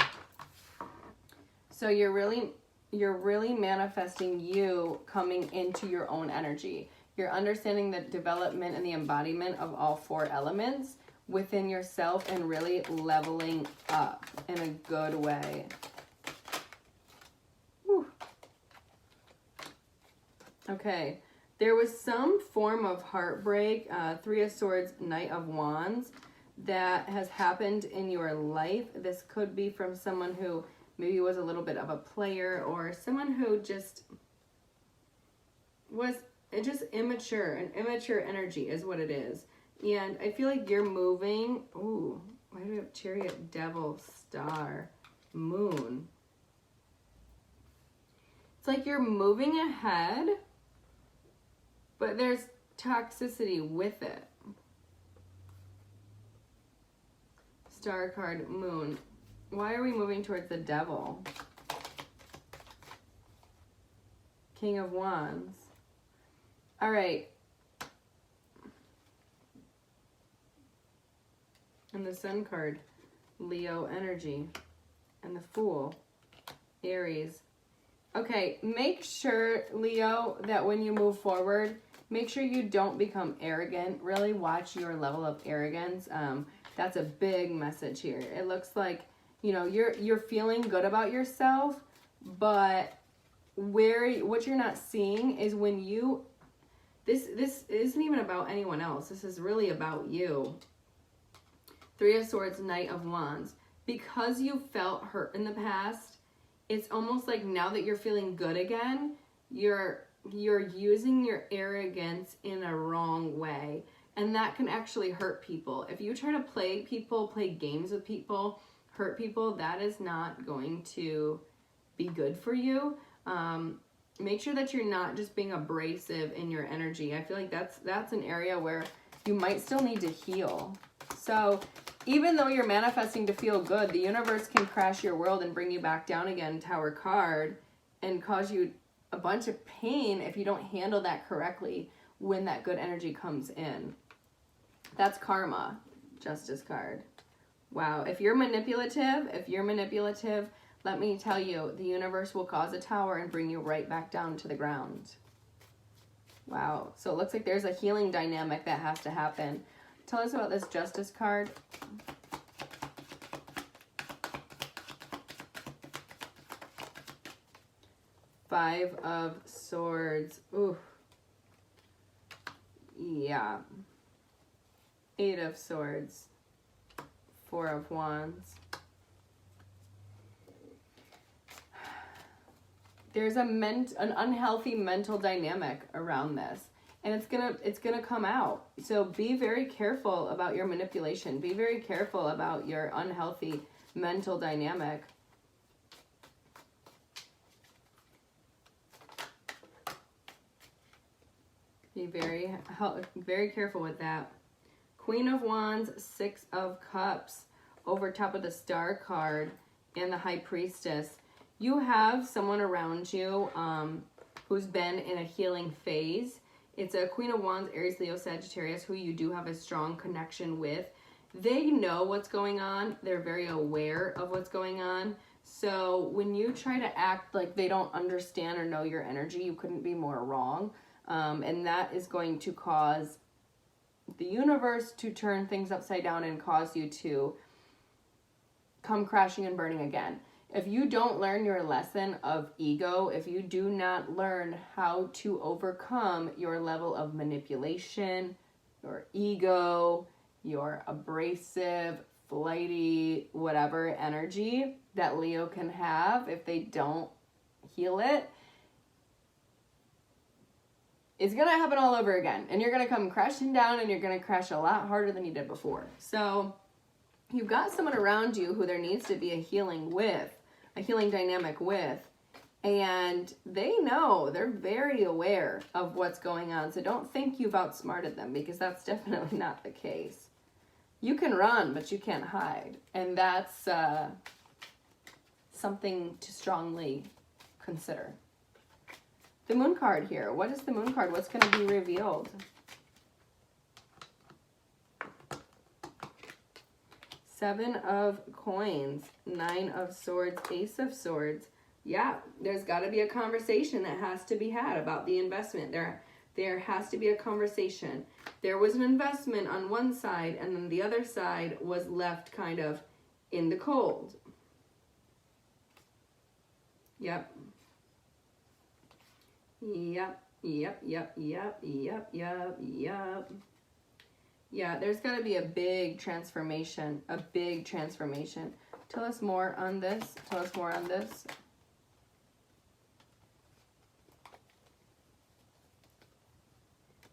S1: So you're really manifesting you coming into your own energy. You're understanding the development and the embodiment of all four elements within yourself and really leveling up in a good way. Whew. Okay, there was some form of heartbreak, Three of Swords, Knight of Wands, that has happened in your life. This could be from someone who maybe was a little bit of a player, or someone who just was immature. An immature energy is what it is. And I feel like you're moving. Ooh, why do we have Chariot, Devil, Star, Moon? It's like you're moving ahead, but there's toxicity with it. Star card, Moon. Why are we moving towards the Devil? King of Wands. All right. And the Sun card, Leo energy. And the Fool, Aries. Okay, make sure, Leo, that when you move forward, make sure you don't become arrogant. Really watch your level of arrogance. That's a big message here. It looks like, you know, you're feeling good about yourself, but what you're not seeing is when you, this isn't even about anyone else. This is really about you. Three of Swords, Knight of Wands. Because you felt hurt in the past, it's almost like now that you're feeling good again, you're using your arrogance in a wrong way. And that can actually hurt people. If you try to play people, play games with people, hurt people, that is not going to be good for you. Make sure that you're not just being abrasive in your energy. I feel like that's an area where you might still need to heal. So even though you're manifesting to feel good, the universe can crash your world and bring you back down again, Tower card, and cause you a bunch of pain if you don't handle that correctly when that good energy comes in. That's karma, Justice card. Wow, if you're manipulative, let me tell you, the universe will cause a tower and bring you right back down to the ground. Wow, so it looks like there's a healing dynamic that has to happen. Tell us about this Justice card. Five of Swords. Ooh. Yeah. Eight of Swords. Four of Wands. There's an unhealthy mental dynamic around this. And it's gonna come out. So be very careful about your manipulation. Be very careful about your unhealthy mental dynamic. Be very careful with that. Queen of Wands, Six of Cups, over top of the Star card, and the High Priestess. You have someone around you who's been in a healing phase. It's a Queen of Wands, Aries, Leo, Sagittarius, who you do have a strong connection with. They know what's going on. They're very aware of what's going on. So when you try to act like they don't understand or know your energy, you couldn't be more wrong. And that is going to cause the universe to turn things upside down and cause you to come crashing and burning again. If you don't learn your lesson of ego, if you do not learn how to overcome your level of manipulation, your ego, your abrasive, flighty, whatever energy that Leo can have if they don't heal it, it's going to happen all over again. And you're going to come crashing down, and you're going to crash a lot harder than you did before. So you've got someone around you who there needs to be a healing dynamic with. And they know, they're very aware of what's going on. So don't think you've outsmarted them, because that's definitely not the case. You can run, but you can't hide. And that's something to strongly consider. The Moon card here. What is the Moon card? What's going to be revealed? Seven of Coins, Nine of Swords, Ace of Swords. Yeah, there's got to be a conversation that has to be had about the investment. There has to be a conversation. There was an investment on one side, and then the other side was left kind of in the cold. Yep. Yep. Yeah, there's got to be a big transformation. Tell us more on this.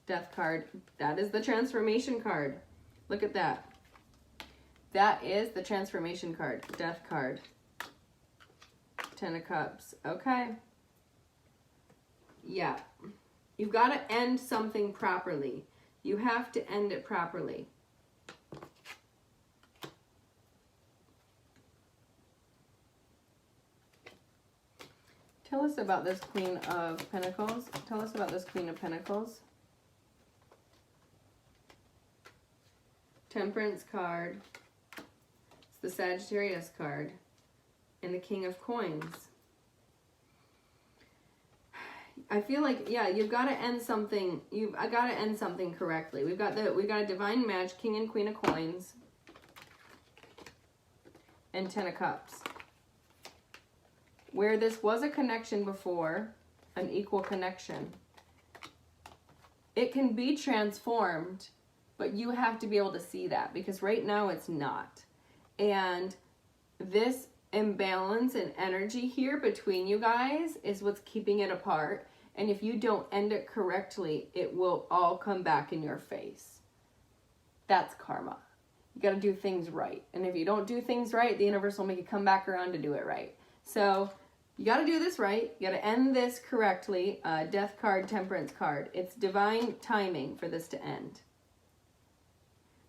S1: Death card. That is the transformation card. Look at that. That is the transformation card. Death card. Ten of Cups. Okay. Yeah. You've got to end something properly. You have to end it properly. Tell us about this Queen of Pentacles. Temperance card. It's the Sagittarius card. And the King of Coins. I feel like, yeah, you've got to end something. I got to end something correctly. We've got a divine match, King and Queen of Coins, and Ten of Cups. Where this was a connection before, an equal connection, it can be transformed, but you have to be able to see that, because right now it's not. And this imbalance in energy here between you guys is what's keeping it apart. And if you don't end it correctly, it will all come back in your face. That's karma. You got to do things right. And if you don't do things right, the universe will make you come back around to do it right. So you got to do this right. You got to end this correctly. Death card, Temperance card. It's divine timing for this to end.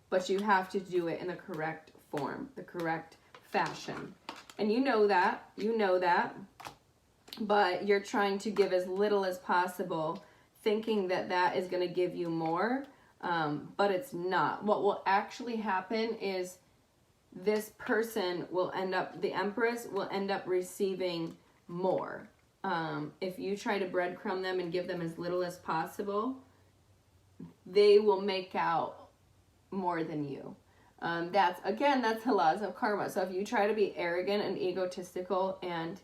S1: But you have to do it in the correct form, the correct fashion. And you know that. But you're trying to give as little as possible, thinking that that is going to give you more, but it's not. What will actually happen is this person will end up, the Empress will end up receiving more. If you try to breadcrumb them and give them as little as possible, they will make out more than you. That's the laws of karma. So if you try to be arrogant and egotistical and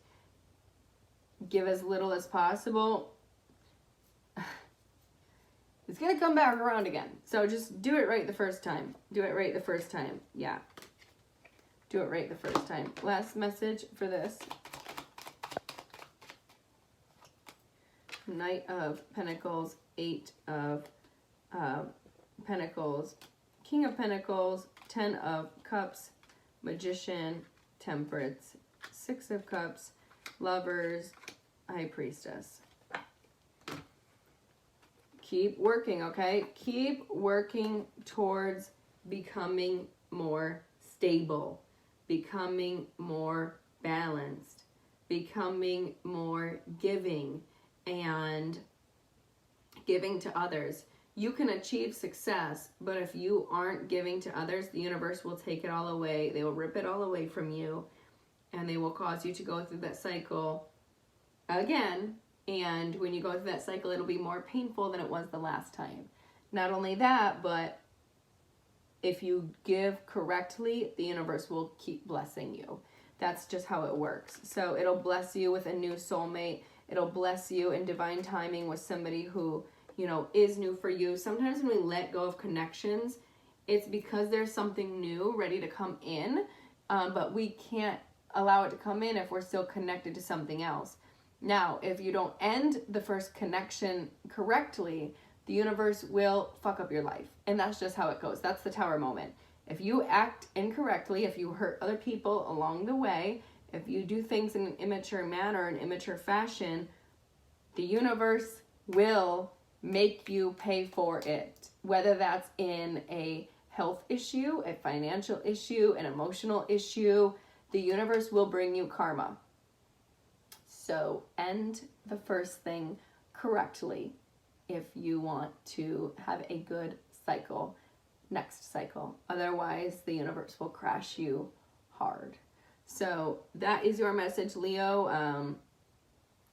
S1: give as little as possible, it's going to come back around again. So just do it right the first time. Yeah. Do it right the first time. Last message for this. Knight of Pentacles, Eight of Pentacles, King of Pentacles, Ten of Cups, Magician, Temperance, Six of Cups, Lovers, High Priestess. Keep working, okay? Keep working towards becoming more stable, becoming more balanced, becoming more giving, and giving to others. You can achieve success, but if you aren't giving to others, the universe will take it all away. They will rip it all away from you, and they will cause you to go through that cycle again. And when you go through that cycle, it'll be more painful than it was the last time. Not only that, but if you give correctly, the universe will keep blessing you. That's just how it works. So it'll bless you with a new soulmate. It'll bless you in divine timing with somebody who, you know, is new for you. Sometimes when we let go of connections, it's because there's something new ready to come in, but we can't allow it to come in if we're still connected to something else. Now, if you don't end the first connection correctly, the universe will fuck up your life. And that's just how it goes. That's the Tower moment. If you act incorrectly, if you hurt other people along the way, if you do things in an immature manner, an immature fashion, the universe will make you pay for it. Whether that's in a health issue, a financial issue, an emotional issue, the universe will bring you karma. So end the first thing correctly if you want to have a good cycle, next cycle. Otherwise, the universe will crash you hard. So that is your message, Leo.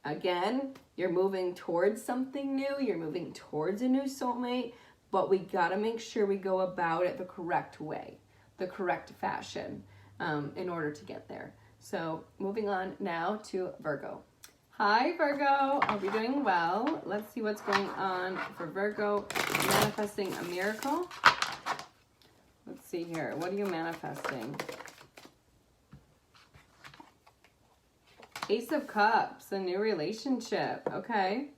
S1: Again, you're moving towards something new. You're moving towards a new soulmate, but we gotta make sure we go about it the correct way, the correct fashion, in order to get there. So moving on now to Virgo. Hi, Virgo. I hope you're doing well. Let's see what's going on for Virgo. Manifesting a miracle. Let's see here. What are you manifesting? Ace of Cups, a new relationship. Okay.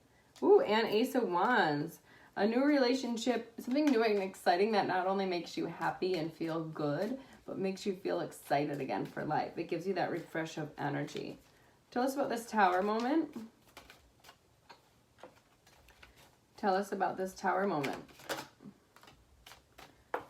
S1: Ooh, and Ace of Wands. A new relationship, something new and exciting that not only makes you happy and feel good, but makes you feel excited again for life. It gives you that refresh of energy. Tell us about this Tower moment. Tell us about this Tower moment.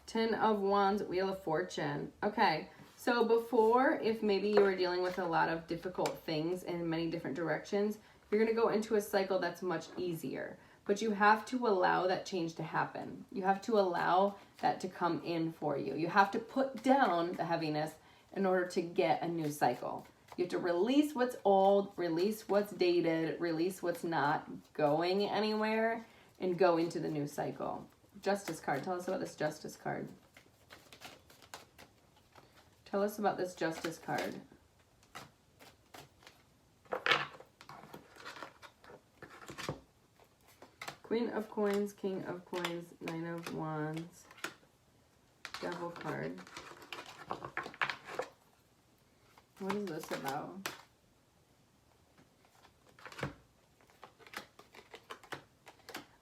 S1: Ten of Wands, Wheel of Fortune. Okay, so before, if maybe you were dealing with a lot of difficult things in many different directions, you're going to go into a cycle that's much easier. But you have to allow that change to happen. You have to allow that to come in for you. You have to put down the heaviness in order to get a new cycle. You have to release what's old, release what's dated, release what's not going anywhere, and go into the new cycle. Justice card. Tell us about this Justice card. Tell us about this Justice card. Queen of Coins, King of Coins, Nine of Wands, Devil card. What is this about?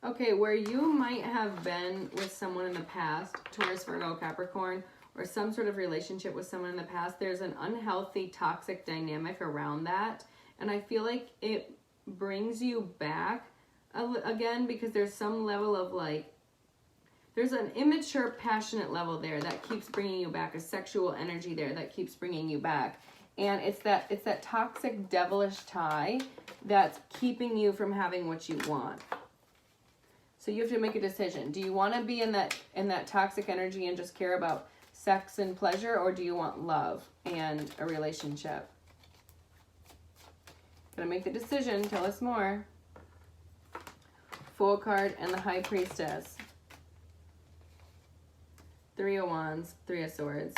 S1: Okay, where you might have been with someone in the past, Taurus, Virgo, Capricorn, or some sort of relationship with someone in the past, there's an unhealthy, toxic dynamic around that. And I feel like it brings you back again because there's some level of like, there's an immature, passionate level there that keeps bringing you back, a sexual energy there that keeps bringing you back. And it's that toxic, devilish tie that's keeping you from having what you want. So you have to make a decision. Do you want to be in that toxic energy and just care about sex and pleasure, or do you want love and a relationship? Gonna make the decision. Tell us more. Fool card and the High Priestess. Three of Wands, Three of Swords,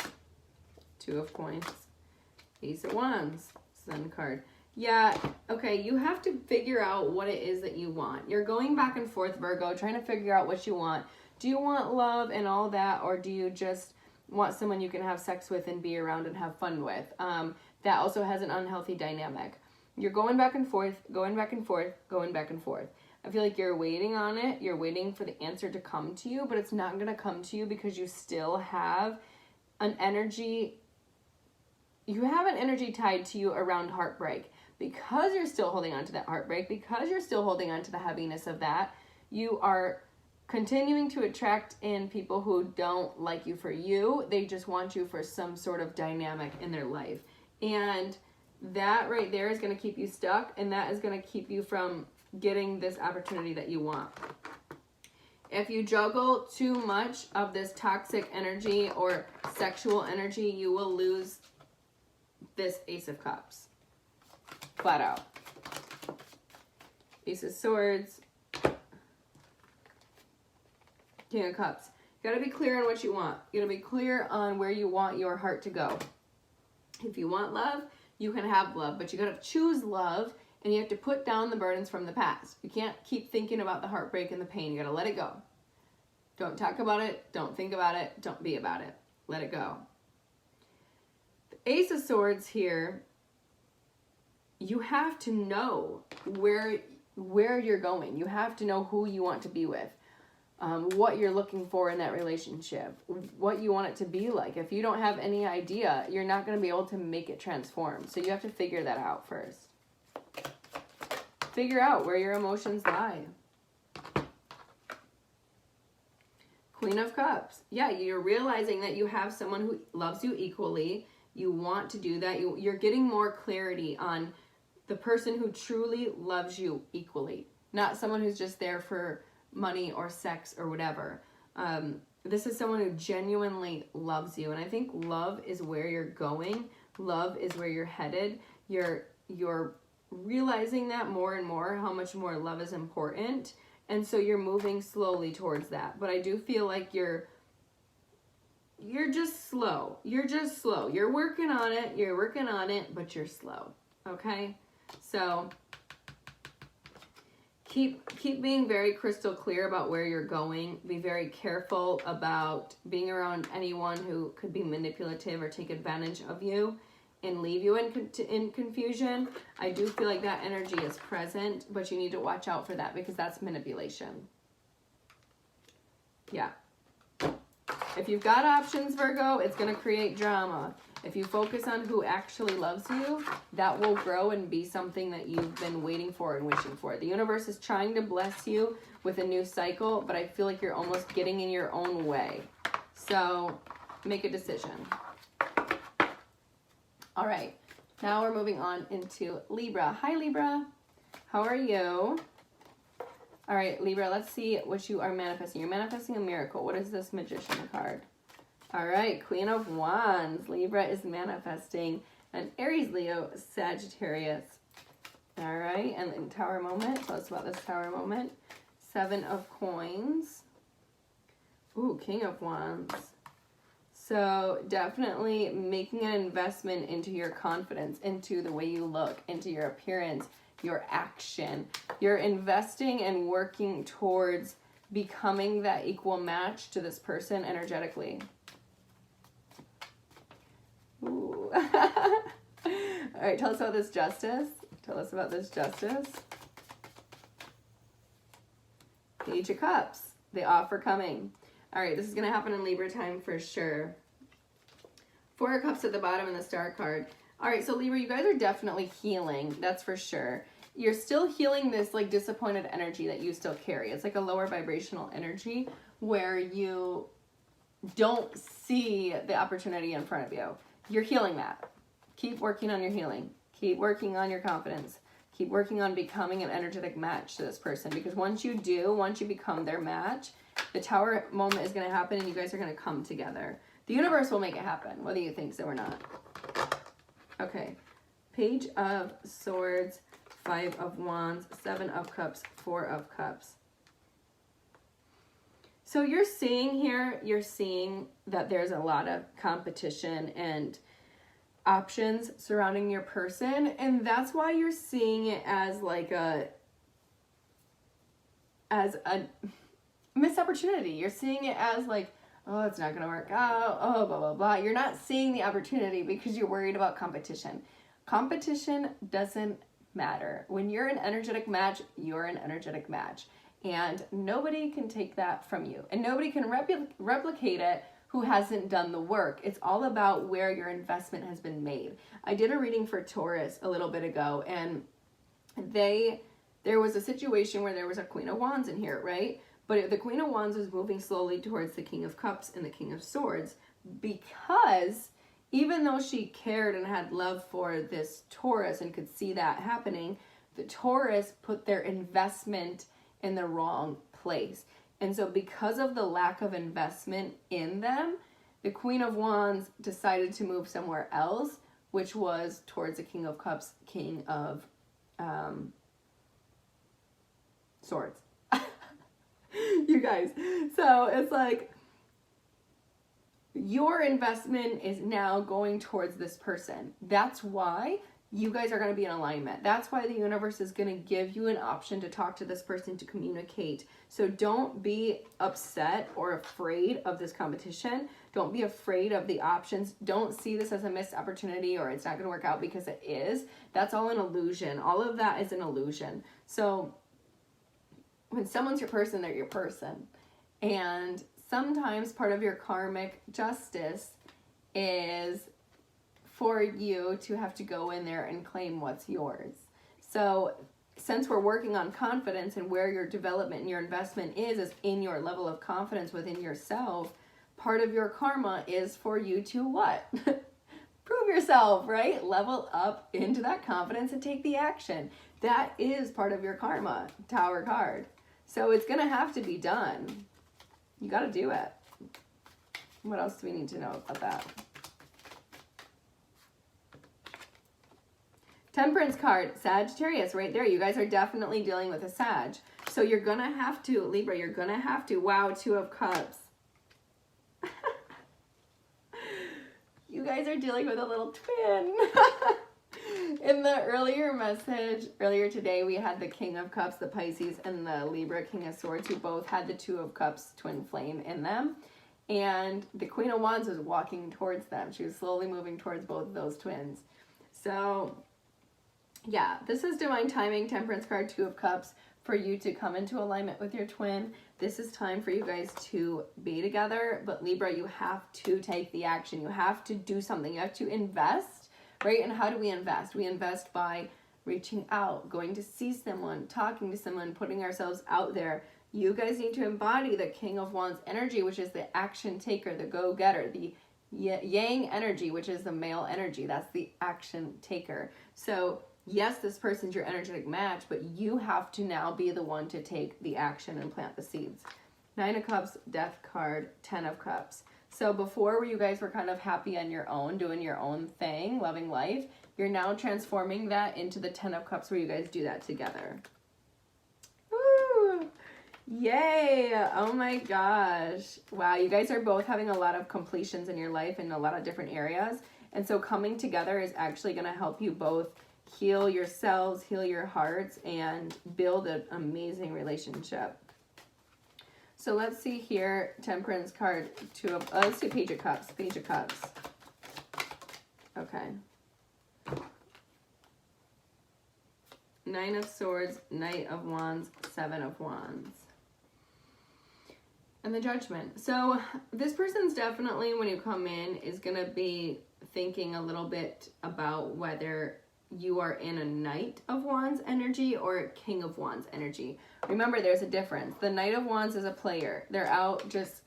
S1: Two of Coins, Ace of Wands, Sun card. Yeah, okay, you have to figure out what it is that you want. You're going back and forth, Virgo, trying to figure out what you want. Do you want love and all that, or do you just want someone you can have sex with and be around and have fun with? That also has an unhealthy dynamic. You're going back and forth, going back and forth, going back and forth. I feel like you're waiting on it. You're waiting for the answer to come to you, but it's not going to come to you because you still have an energy. You have an energy tied to you around heartbreak. Because you're still holding on to that heartbreak, because you're still holding on to the heaviness of that, you are continuing to attract in people who don't like you for you. They just want you for some sort of dynamic in their life. And that right there is going to keep you stuck, and that is going to keep you from getting this opportunity that you want. If you juggle too much of this toxic energy or sexual energy, you will lose this Ace of Cups. Flat out. Ace of Swords. King of Cups. You gotta be clear on what you want. You gotta be clear on where you want your heart to go. If you want love, you can have love, but you gotta choose love, and you have to put down the burdens from the past. You can't keep thinking about the heartbreak and the pain. You gotta let it go. Don't talk about it. Don't think about it. Don't be about it. Let it go. The Ace of Swords here, you have to know where you're going. You have to know who you want to be with, what you're looking for in that relationship, what you want it to be like. If you don't have any idea, you're not going to be able to make it transform. So you have to figure that out first. Figure out where your emotions lie. Queen of Cups. Yeah, you're realizing that you have someone who loves you equally. You want to do that. You're getting more clarity on the person who truly loves you equally, not someone who's just there for money or sex or whatever. This is someone who genuinely loves you, and I think love is where you're going. Love is where you're headed. You're realizing that more and more, how much more love is important, and so you're moving slowly towards that. But I do feel like you're just slow. You're just slow. You're working on it. You're working on it, but you're slow. Okay? So keep being very crystal clear about where you're going. Be very careful about being around anyone who could be manipulative or take advantage of you and leave you in confusion. I do feel like that energy is present, but you need to watch out for that because that's manipulation. Yeah. If you've got options, Virgo, it's going to create drama. If you focus on who actually loves you, that will grow and be something that you've been waiting for and wishing for. The universe is trying to bless you with a new cycle, but I feel like you're almost getting in your own way. So make a decision. All right, now we're moving on into Libra. Hi, Libra. How are you? All right, Libra, let's see what you are manifesting. You're manifesting a miracle. What is this Magician card? All right, Queen of Wands. Libra is manifesting an Aries, Leo, Sagittarius. All right, and then Tower moment. Tell us about this Tower moment. 7 of Coins. Ooh, King of Wands. So definitely making an investment into your confidence, into the way you look, into your appearance, your action. You're investing and working towards becoming that equal match to this person energetically. Ooh. All right, tell us about this Justice. Tell us about this Justice. Page of Cups. The offer coming. All right, this is going to happen in Libra time for sure. 4 of Cups at the bottom and the Star card. All right, so Libra, you guys are definitely healing. That's for sure. You're still healing this like disappointed energy that you still carry. It's like a lower vibrational energy where you don't see the opportunity in front of you. You're healing that. Keep working on your healing. Keep working on your confidence. Keep working on becoming an energetic match to this person, because once you do, once you become their match, the Tower moment is going to happen and you guys are going to come together. The universe will make it happen, whether you think so or not. Okay. Page of Swords, 5 of Wands, 7 of Cups, 4 of Cups. So you're seeing here, you're seeing that there's a lot of competition and options surrounding your person. And that's why you're seeing it as like a missed opportunity. You're seeing it as like, oh, it's not going to work out. Oh, blah, blah, blah. You're not seeing the opportunity because you're worried about competition. Competition doesn't matter. When you're an energetic match, you're an energetic match. And nobody can take that from you. And nobody can replicate it who hasn't done the work. It's all about where your investment has been made. I did a reading for Taurus a little bit ago, and there was a situation where there was a Queen of Wands in here, right? But the Queen of Wands was moving slowly towards the King of Cups and the King of Swords, because even though she cared and had love for this Taurus and could see that happening, the Taurus put their investment in the wrong place. And so because of the lack of investment in them, the Queen of Wands decided to move somewhere else, which was towards the King of Cups, King of Swords. You guys. So it's like your investment is now going towards this person. That's why you guys are going to be in alignment. That's why the universe is going to give you an option to talk to this person, to communicate. So don't be upset or afraid of this competition. Don't be afraid of the options. Don't see this as a missed opportunity or it's not going to work out, because it is. That's all an illusion. All of that is an illusion. So when someone's your person, they're your person. And sometimes part of your karmic justice is for you to have to go in there and claim what's yours. So since we're working on confidence, and where your development and your investment is in your level of confidence within yourself, part of your karma is for you to what? Prove yourself, right? Level up into that confidence and take the action. That is part of your karma, Tower card. So it's going to have to be done. You got to do it. What else do we need to know about that? Temperance card, Sagittarius, right there. You guys are definitely dealing with a Sag. So you're going to have to, Libra, you're going to have to, wow, 2 of Cups. You guys are dealing with a little twin. In the earlier message, earlier today, we had the King of Cups, the Pisces, and the Libra King of Swords, who both had the 2 of Cups twin flame in them. And the Queen of Wands was walking towards them. She was slowly moving towards both of those twins. So yeah, this is divine timing, Temperance card, 2 of Cups, for you to come into alignment with your twin. This is time for you guys to be together. But Libra, you have to take the action. You have to do something. You have to invest, right? And how do we invest? We invest by reaching out, going to see someone, talking to someone, putting ourselves out there. You guys need to embody the King of Wands energy, which is the action taker, the go-getter, the Yang energy, which is the male energy. That's the action taker. So yes, this person's your energetic match, but you have to now be the one to take the action and plant the seeds. 9 of Cups, Death card, 10 of Cups. So before, where you guys were kind of happy on your own, doing your own thing, loving life, you're now transforming that into the 10 of Cups, where you guys do that together. Woo! Yay! Oh my gosh. Wow, you guys are both having a lot of completions in your life in a lot of different areas. And so coming together is actually going to help you both heal yourselves, heal your hearts, and build an amazing relationship. So let's see here, Temperance card, 2 of, let's see Page of Cups, Page of Cups. Okay. 9 of Swords, Knight of Wands, 7 of Wands. And the Judgment. So this person's definitely, when you come in, is going to be thinking a little bit about whether you are in a Knight of Wands energy or a King of Wands energy. Remember, there's a difference. The Knight of Wands is a player. They're out just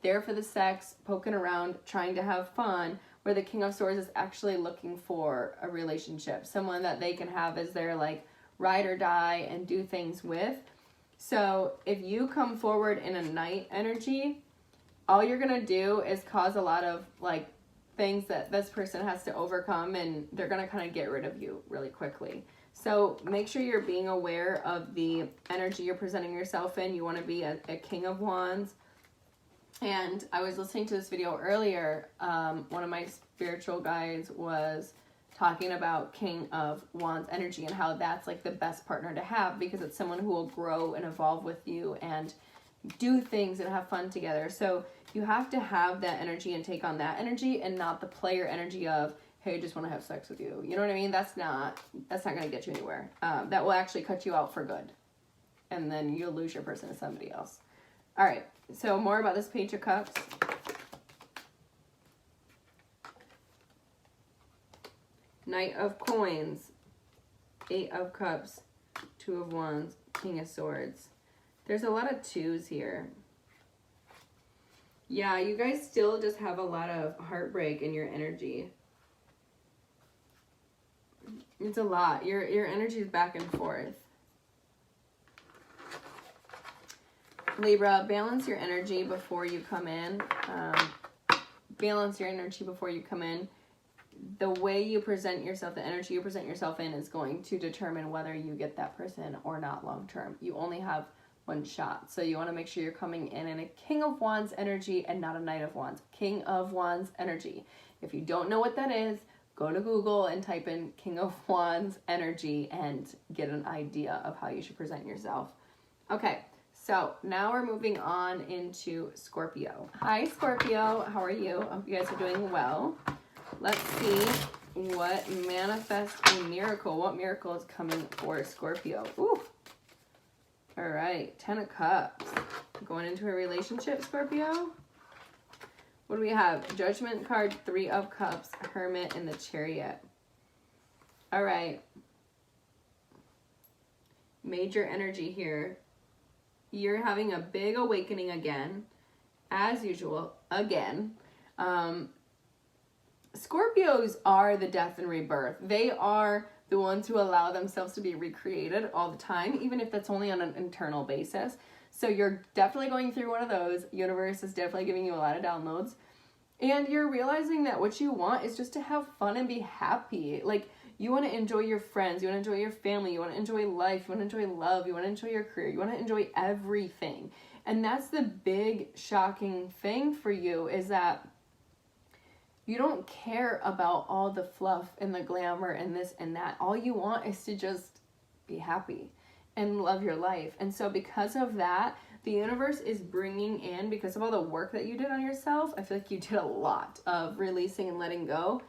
S1: there for the sex, poking around, trying to have fun, where the King of Swords is actually looking for a relationship, someone that they can have as their like ride or die and do things with. So if you come forward in a Knight energy, all you're gonna do is cause a lot of like things that this person has to overcome, and they're going to kind of get rid of you really quickly. So make sure you're being aware of the energy you're presenting yourself in. You want to be a King of Wands. And I was listening to this video earlier. One of my spiritual guides was talking about King of Wands energy and how that's like the best partner to have, because it's someone who will grow and evolve with you and do things and have fun together. So you have to have that energy and take on that energy, and not the player energy of, hey, I just want to have sex with you. You know what I mean? That's not going to get you anywhere. That will actually cut you out for good. And then you'll lose your person to somebody else. All right. So more about this Page of Cups. Knight of Coins, 8 of Cups, 2 of Wands, King of Swords. There's a lot of 2s here. Yeah, you guys still just have a lot of heartbreak in your energy. It's a lot. Your energy is back and forth. Libra, balance your energy before you come in. Balance your energy before you come in. The way you present yourself, the energy you present yourself in, is going to determine whether you get that person or not long term. You only have one shot. So you want to make sure you're coming in a King of Wands energy and not a Knight of Wands. King of Wands energy. If you don't know what that is, go go to Google and type in King of Wands energy and get an idea of how you should present yourself. Okay, so now we're moving on into Scorpio. Hi, Scorpio. How are you? I hope you guys are doing well. Let's see what manifest a miracle. What miracle is coming for Scorpio? Ooh. All right, 10 of Cups. Going into a relationship, Scorpio? What do we have? Judgment card, 3 of Cups, Hermit, and the Chariot. All right. Major energy here. You're having a big awakening again, as usual, again. Scorpios are the death and rebirth. They are the ones who allow themselves to be recreated all the time, even if that's only on an internal basis. So you're definitely going through one of those. Universe is definitely giving you a lot of downloads. And you're realizing that what you want is just to have fun and be happy. Like, you want to enjoy your friends, you want to enjoy your family, you want to enjoy life, you want to enjoy love, you want to enjoy your career, you want to enjoy everything. And that's the big shocking thing for you, is that you don't care about all the fluff and the glamour and this and that. All you want is to just be happy and love your life. And so because of that, the universe is bringing in, because of all the work that you did on yourself, I feel like you did a lot of releasing and letting go.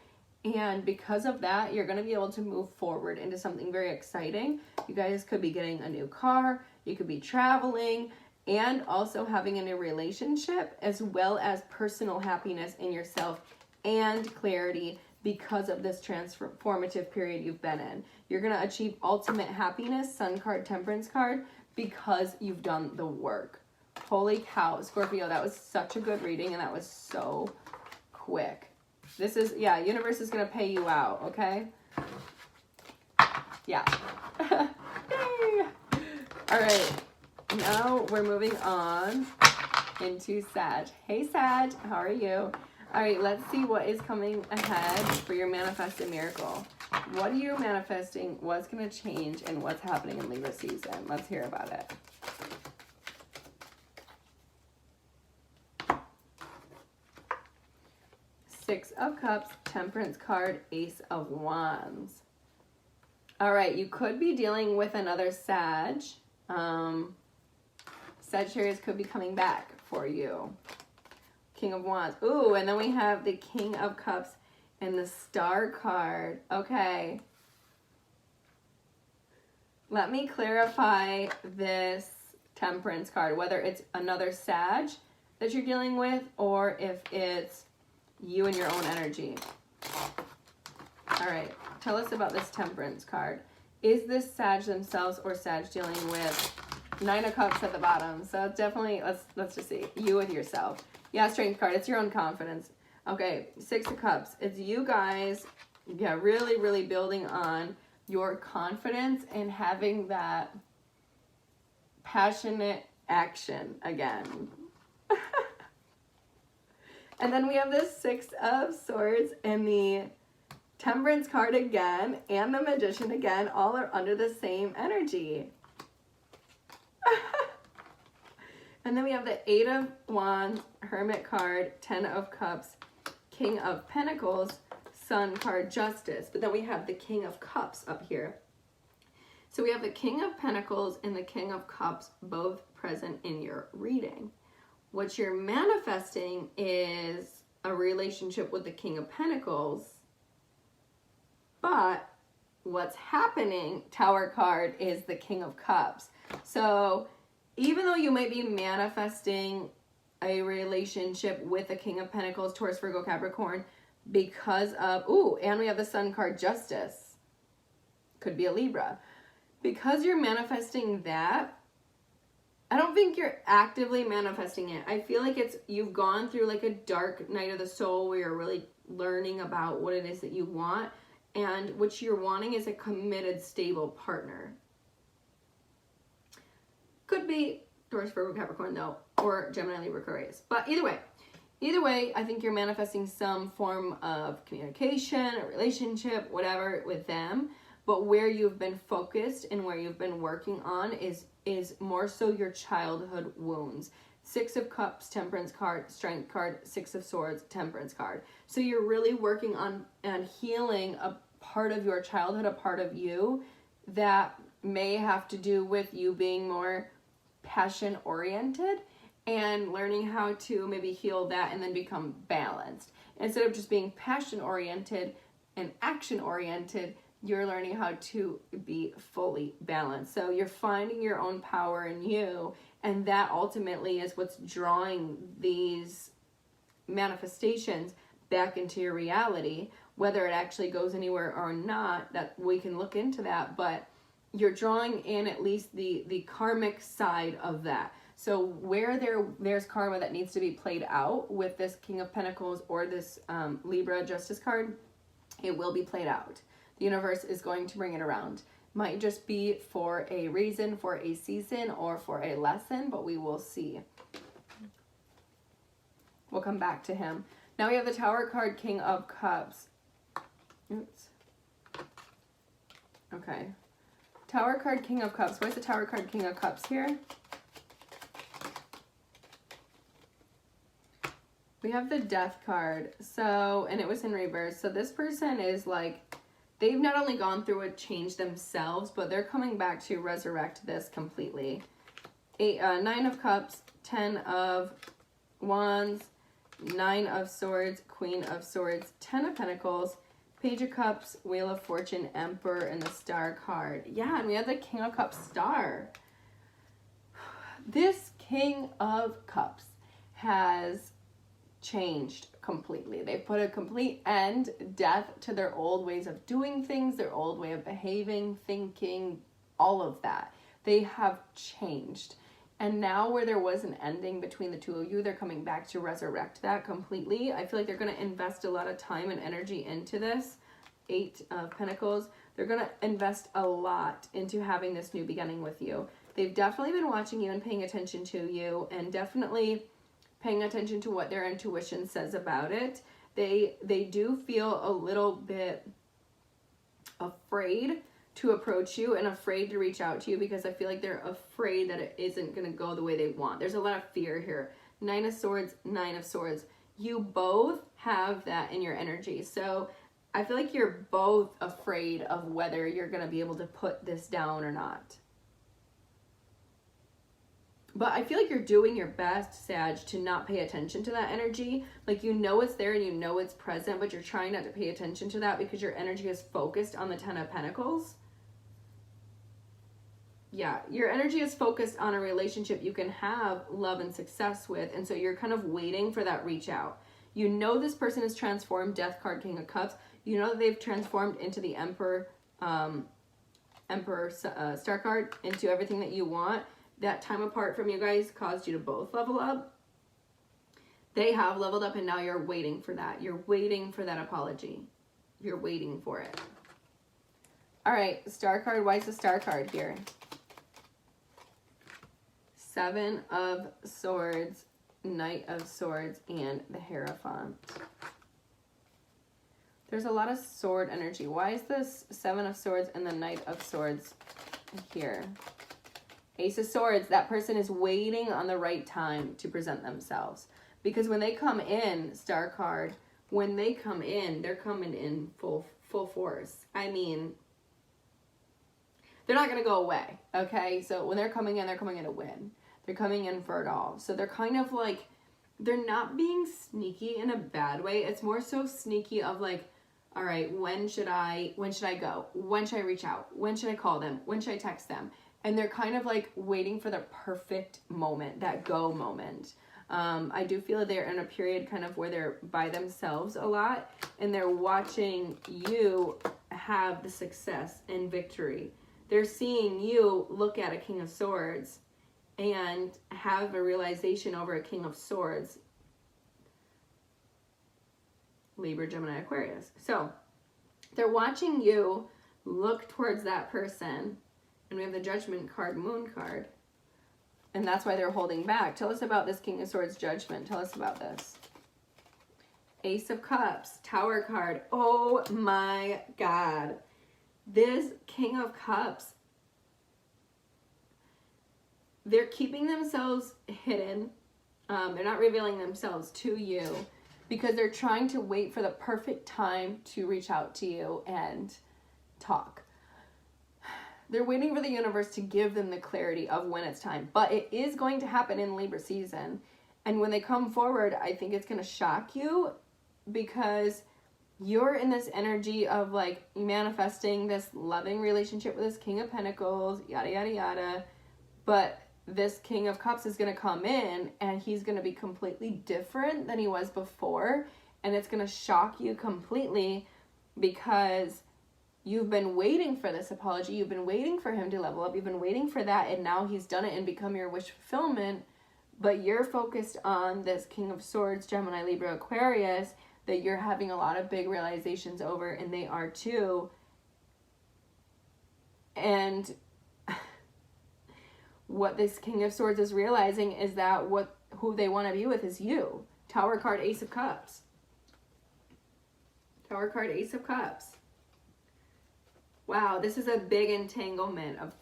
S1: And because of that, you're going to be able to move forward into something very exciting. You guys could be getting a new car, you could be traveling, and also having a new relationship, as well as personal happiness in yourself and clarity because of this transformative period you've been in. You're going to achieve ultimate happiness, Sun card, Temperance card, because you've done the work. Holy cow, Scorpio, that was such a good reading, and that was so quick. This is, yeah, universe is going to pay you out, okay? Yeah. Yay! All right, now we're moving on into Sag. Hey, Sag, how are you? All right, let's see what is coming ahead for your manifested miracle. What are you manifesting? What's going to change? And what's happening in Libra season? Let's hear about it. Six of Cups, Temperance card, Ace of Wands. All right, you could be dealing with another Sag. Sagittarius could be coming back for you. King of Wands. Ooh, and then we have the King of Cups and the Star card. Okay. Let me clarify this Temperance card, whether it's another Sag that you're dealing with or if it's you and your own energy. All right, tell us about this Temperance card. Is this Sag themselves or Sag dealing with 9 of Cups at the bottom? So definitely, let's just see, you with yourself. Yeah, Strength card, it's your own confidence. Okay, 6 of Cups, it's you guys, yeah, really, really building on your confidence and having that passionate action again. And then we have this 6 of Swords and the Temperance card again and the Magician again. All are under the same energy. And then we have the 8 of Wands, Hermit card, 10 of Cups, King of Pentacles, Sun card, Justice. But then we have the King of Cups up here. So we have the King of Pentacles and the King of Cups both present in your reading. What you're manifesting is a relationship with the King of Pentacles, but what's happening, Tower card, is the King of Cups. So even though you might be manifesting a relationship with the King of Pentacles, Taurus, Virgo, Capricorn, because of, ooh, and we have the Sun card, Justice. Could be a Libra. Because you're manifesting that, I don't think you're actively manifesting it. I feel like it's, you've gone through like a dark night of the soul where you're really learning about what it is that you want. And what you're wanting is a committed, stable partner. Could be Taurus, Virgo, Capricorn though, or Gemini, Libra, Aquarius. But either way, I think you're manifesting some form of communication, a relationship, whatever with them. But where you've been focused and where you've been working on is more so your childhood wounds. Six of Cups, Temperance card, Strength card, Six of Swords, Temperance card. So you're really working on healing a part of your childhood, a part of you that may have to do with you being more passion oriented, and learning how to maybe heal that and then become balanced. Instead of just being passion oriented and action oriented, you're learning how to be fully balanced. So you're finding your own power in you, and that ultimately is what's drawing these manifestations back into your reality. Whether it actually goes anywhere or not, that we can look into that, but you're drawing in at least the karmic side of that. So where there's karma that needs to be played out with this King of Pentacles or this Libra Justice card, it will be played out. The universe is going to bring it around. Might just be for a reason, for a season, or for a lesson, but we will see. We'll come back to him. Now we have the Tower card, King of Cups. Oops. Okay. Tower card, King of Cups. Where's the Tower card, King of Cups here? We have the Death card. So, and it was in reverse. So this person is like, they've not only gone through a change themselves, but they're coming back to resurrect this completely. Nine of Cups, 10 of Wands, 9 of Swords, Queen of Swords, 10 of Pentacles, Page of Cups, Wheel of Fortune, Emperor, and the Star card. Yeah, and we have the King of Cups Star. This King of Cups has changed completely. They put a complete end, death to their old ways of doing things, their old way of behaving, thinking, all of that. They have changed. And now where there was an ending between the two of you, they're coming back to resurrect that completely. I feel like they're going to invest a lot of time and energy into this. 8 of Pentacles. They're going to invest a lot into having this new beginning with you. They've definitely been watching you and paying attention to you, and definitely paying attention to what their intuition says about it. They do feel a little bit afraid to approach you and afraid to reach out to you, because I feel like they're afraid that it isn't going to go the way they want. There's a lot of fear here. 9 of Swords, 9 of Swords. You both have that in your energy. So I feel like you're both afraid of whether you're going to be able to put this down or not. But I feel like you're doing your best, Sag, to not pay attention to that energy. Like, you know it's there and you know it's present, but you're trying not to pay attention to that because your energy is focused on the 10 of Pentacles. Yeah, your energy is focused on a relationship you can have love and success with, and so you're kind of waiting for that reach out. You know this person is transformed, Death card, King of Cups. You know that they've transformed into the Emperor, Star card, into everything that you want. That time apart from you guys caused you to both level up. They have leveled up, and now you're waiting for that. You're waiting for that apology. You're waiting for it. All right, Star card. Why is the Star card here? 7 of Swords, Knight of Swords, and the Hierophant. There's a lot of sword energy. Why is this 7 of Swords and the Knight of Swords here? Ace of Swords, that person is waiting on the right time to present themselves. Because when they come in, Star card, when they come in, they're coming in full force. I mean, they're not going to go away, okay? So when they're coming in to win. They're coming in for it all. So they're kind of like, they're not being sneaky in a bad way. It's more so sneaky of like, all right, when should I go? When should I reach out? When should I call them? When should I text them? And they're kind of like waiting for the perfect moment, that go moment. I do feel that they're in a period kind of where they're by themselves a lot, and they're watching you have the success and victory. They're seeing you look at a King of Swords and have a realization over a King of Swords. Libra, Gemini, Aquarius. So they're watching you look towards that person. And we have the Judgment card, Moon card. And that's why they're holding back. Tell us about this King of Swords Judgment. Tell us about this. Ace of Cups, Tower card. Oh my God. This King of Cups, they're keeping themselves hidden. They're not revealing themselves to you because they're trying to wait for the perfect time to reach out to you and talk. They're waiting for the universe to give them the clarity of when it's time. But it is going to happen in Libra season. And when they come forward, I think it's going to shock you because you're in this energy of like manifesting this loving relationship with this King of Pentacles, yada, yada, yada. But this King of Cups is going to come in and he's going to be completely different than he was before. And it's going to shock you completely because you've been waiting for this apology. You've been waiting for him to level up. You've been waiting for that. And now he's done it and become your wish fulfillment. But you're focused on this King of Swords, Gemini, Libra, Aquarius, that you're having a lot of big realizations over, and they are too. And what this King of Swords is realizing is that who they want to be with is you. Tower card, Ace of Cups. Tower card, Ace of Cups. Wow, this is a big entanglement of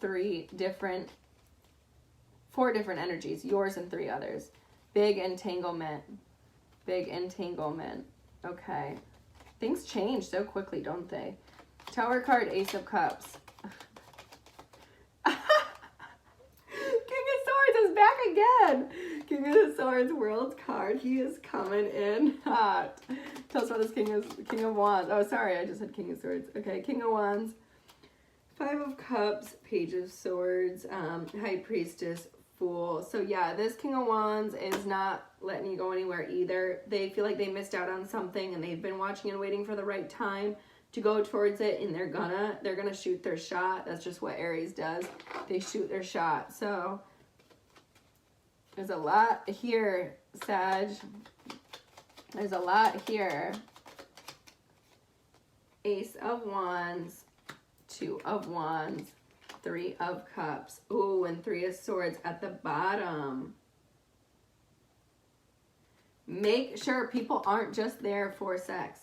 S1: four different energies, yours and three others. Big entanglement. Big entanglement. Okay. Things change so quickly, don't they? Tower card, Ace of Cups. King of Swords is back again. King of Swords, World card. He is coming in hot. Tell us what this King of Wands. Oh, sorry, I just said King of Swords. Okay, King of Wands. Five of Cups, Page of Swords, High Priestess, Fool. So yeah, this King of Wands is not letting you go anywhere either. They feel like they missed out on something and they've been watching and waiting for the right time to go towards it, and they're gonna shoot their shot. That's just what Aries does. They shoot their shot. So there's a lot here, Sag. There's a lot here. Ace of Wands, Two of Wands, Three of Cups. Ooh, and Three of Swords at the bottom. Make sure people aren't just there for sex.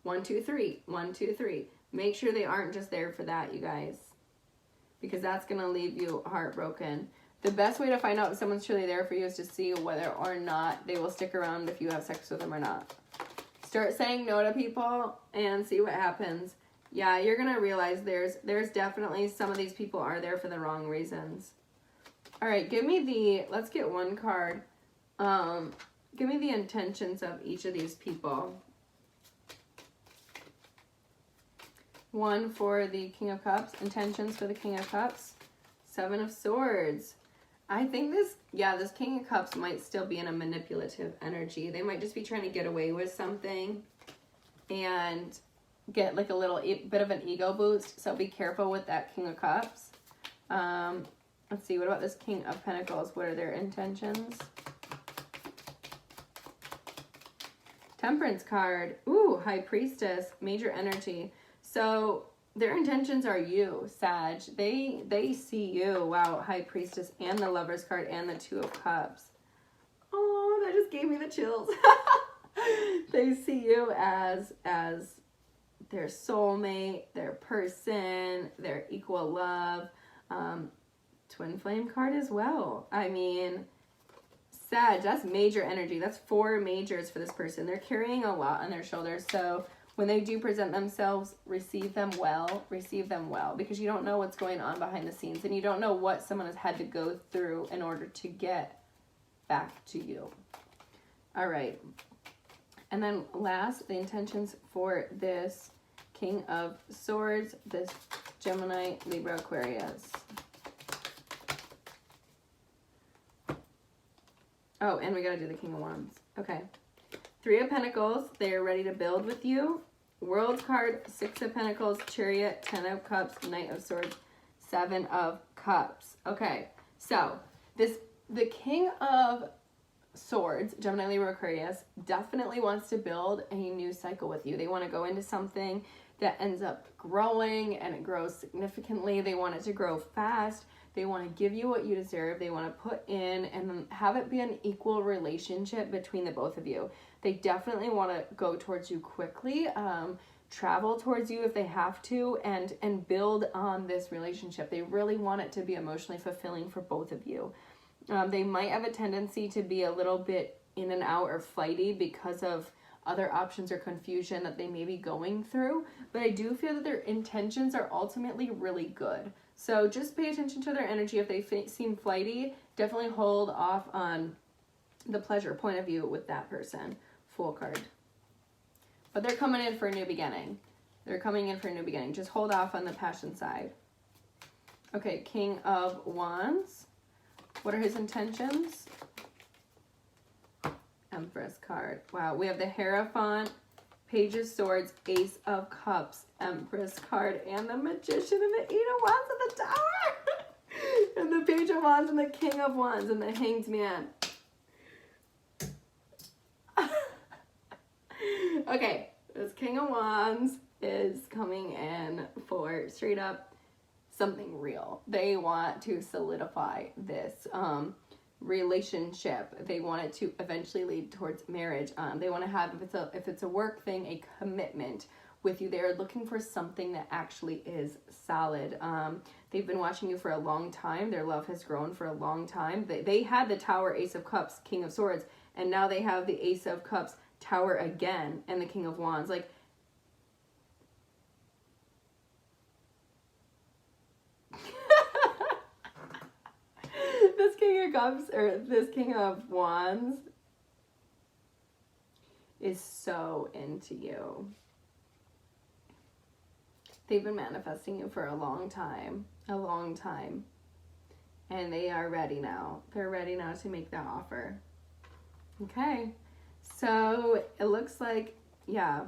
S1: 1, 2, 3. 1, 2, 3. Make sure they aren't just there for that, you guys. Because that's going to leave you heartbroken. The best way to find out if someone's truly there for you is to see whether or not they will stick around if you have sex with them or not. Start saying no to people and see what happens. Yeah, you're going to realize there's definitely some of these people are there for the wrong reasons. All right, let's get one card. Give me the intentions of each of these people. One for the King of Cups, intentions for the King of Cups. Seven of Swords. I think this King of Cups might still be in a manipulative energy. They might just be trying to get away with something and get like a little bit of an ego boost. So be careful with that King of Cups. Let's see, what about this King of Pentacles? What are their intentions? Temperance card. Ooh, High Priestess, major energy. So their intentions are you, Sag. They see you. Wow, High Priestess and the Lover's card and the Two of Cups. Oh, that just gave me the chills. They see you as their soulmate, their person, their equal love. Twin Flame card as well. I mean, Sag, that's major energy. That's 4 majors for this person. They're carrying a lot on their shoulders. So when they do present themselves, receive them well, because you don't know what's going on behind the scenes and you don't know what someone has had to go through in order to get back to you. All right. And then last, the intentions for this King of Swords, this Gemini, Libra, Aquarius. Oh, and we got to do the King of Wands. Okay. 3 of Pentacles, they are ready to build with you. World card, 6 of Pentacles, Chariot, 10 of Cups, Knight of Swords, 7 of Cups. Okay, so the King of Swords, Gemini, Libra, Aquarius, definitely wants to build a new cycle with you. They want to go into something that ends up growing and it grows significantly. They want it to grow fast. They want to give you what you deserve. They want to put in and have it be an equal relationship between the both of you. They definitely want to go towards you quickly, travel towards you if they have to, and build on this relationship. They really want it to be emotionally fulfilling for both of you. They might have a tendency to be a little bit in and out or flighty because of other options or confusion that they may be going through. But I do feel that their intentions are ultimately really good. So just pay attention to their energy. If they seem flighty, definitely hold off on the pleasure point of view with that person. Fool card. But they're coming in for a new beginning. They're coming in for a new beginning. Just hold off on the passion side. Okay, King of Wands. What are his intentions? Empress card. Wow, we have the Hierophant, Page of Swords, Ace of Cups, Empress card, and the Magician, and the Eight of Wands, and the Tower, and the Page of Wands, and the King of Wands, and the Hanged Man. Okay, this King of Wands is coming in for straight up something real. They want to solidify this relationship. They want it to eventually lead towards marriage. They want to have, if it's a work thing, a commitment with you. They're looking for something that actually is solid. They've been watching you for a long time. Their love has grown for a long time. They had the Tower, Ace of Cups, King of Swords, and now they have the Ace of Cups, Tower again, and the King of Wands. Like, this King of Cups, or this King of Wands, is so into you. They've been manifesting you for a long time, and they are ready now. They're ready now to make that offer. Okay, so it looks like, yeah,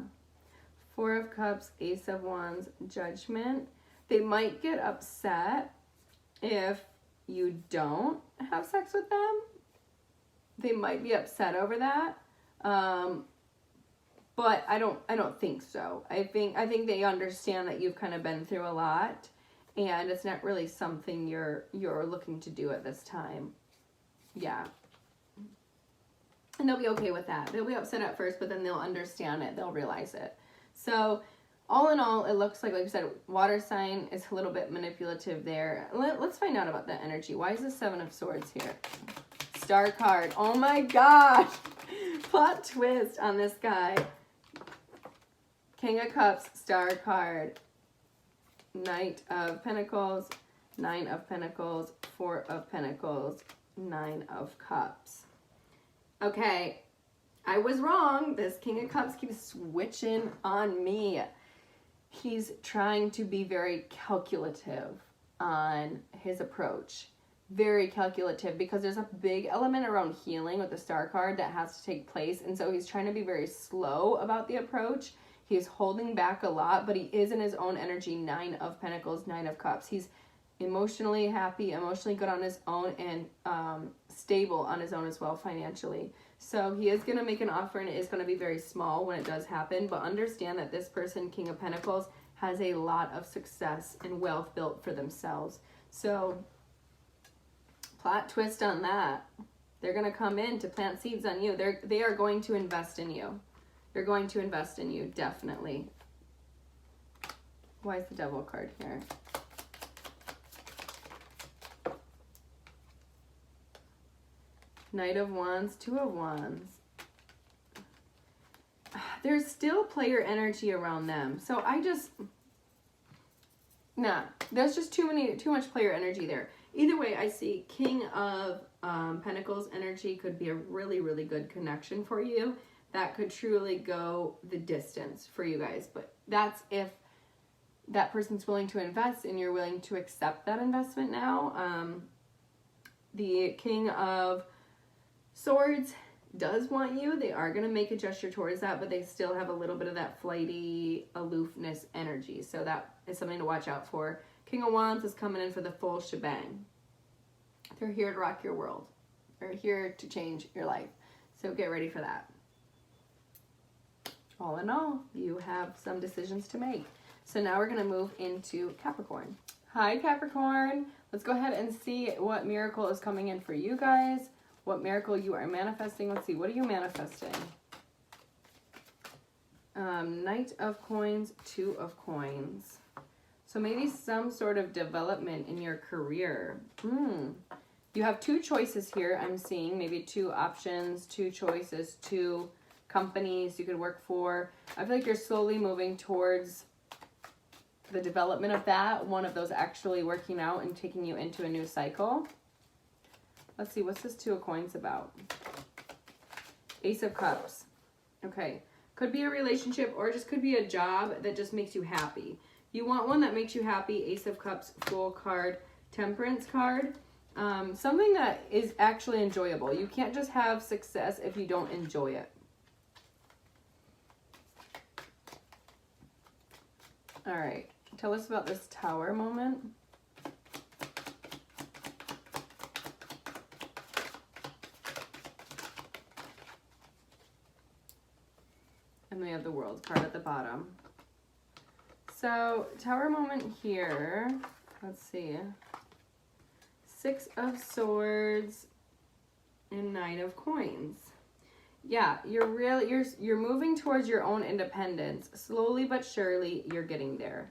S1: Four of Cups, Ace of Wands, Judgment. They might get upset if you don't have sex with them. They might be upset over that. But I don't think so. I think they understand that you've kind of been through a lot, and it's not really something you're looking to do at this time. Yeah. And they'll be okay with that. They'll be upset at first, but then they'll understand it. They'll realize it. So all in all, it looks like I said, water sign is a little bit manipulative there. Let's find out about that energy. Why is the Seven of Swords here? Star card. Oh my gosh. Plot twist on this guy. King of Cups, Star card. Knight of Pentacles, Nine of Pentacles, Four of Pentacles, Nine of Cups. Okay, I was wrong. This King of Cups keeps switching on me. He's trying to be very calculative on his approach. Very calculative, because there's a big element around healing with the Star card that has to take place. And so he's trying to be very slow about the approach. He's holding back a lot, but he is in his own energy. Nine of Pentacles, Nine of Cups. He's emotionally happy, emotionally good on his own, and stable on his own as well financially. So he is going to make an offer, and it is going to be very small when it does happen. But understand that this person, King of Pentacles, has a lot of success and wealth built for themselves. So plot twist on that. They're going to come in to plant seeds on you. They are going to invest in you. They're going to invest in you, definitely. Why is the Devil card here? Knight of Wands, Two of Wands. There's still player energy around them. So there's just too much player energy there. Either way, I see King of Pentacles energy could be a really, really good connection for you. That could truly go the distance for you guys. But that's if that person's willing to invest and you're willing to accept that investment now. The King of Swords does want you. They are going to make a gesture towards that, but they still have a little bit of that flighty aloofness energy. So that is something to watch out for. King of Wands is coming in for the full shebang. They're here to rock your world. They're here to change your life. So get ready for that. All in all, you have some decisions to make. So now we're going to move into Capricorn. Hi, Capricorn. Let's go ahead and see what miracle is coming in for you guys. What miracle you are manifesting. Let's see. What are you manifesting? Knight of Coins, Two of Coins. So maybe some sort of development in your career. You have two choices here. I'm seeing maybe two options, two choices, two companies you could work for. I feel like you're slowly moving towards the development of that, one of those actually working out and taking you into a new cycle. Let's see, what's this Two of Coins about? Ace of Cups. Okay, could be a relationship or just could be a job that just makes you happy. You want one that makes you happy. Ace of Cups, Fool card, Temperance card. Something that is actually enjoyable. You can't just have success if you don't enjoy it. All right, tell us about this Tower moment. And we have the World card at the bottom. So, Tower moment here, let's see. Six of Swords and Knight of Coins. Yeah, you're moving towards your own independence. Slowly but surely, you're getting there.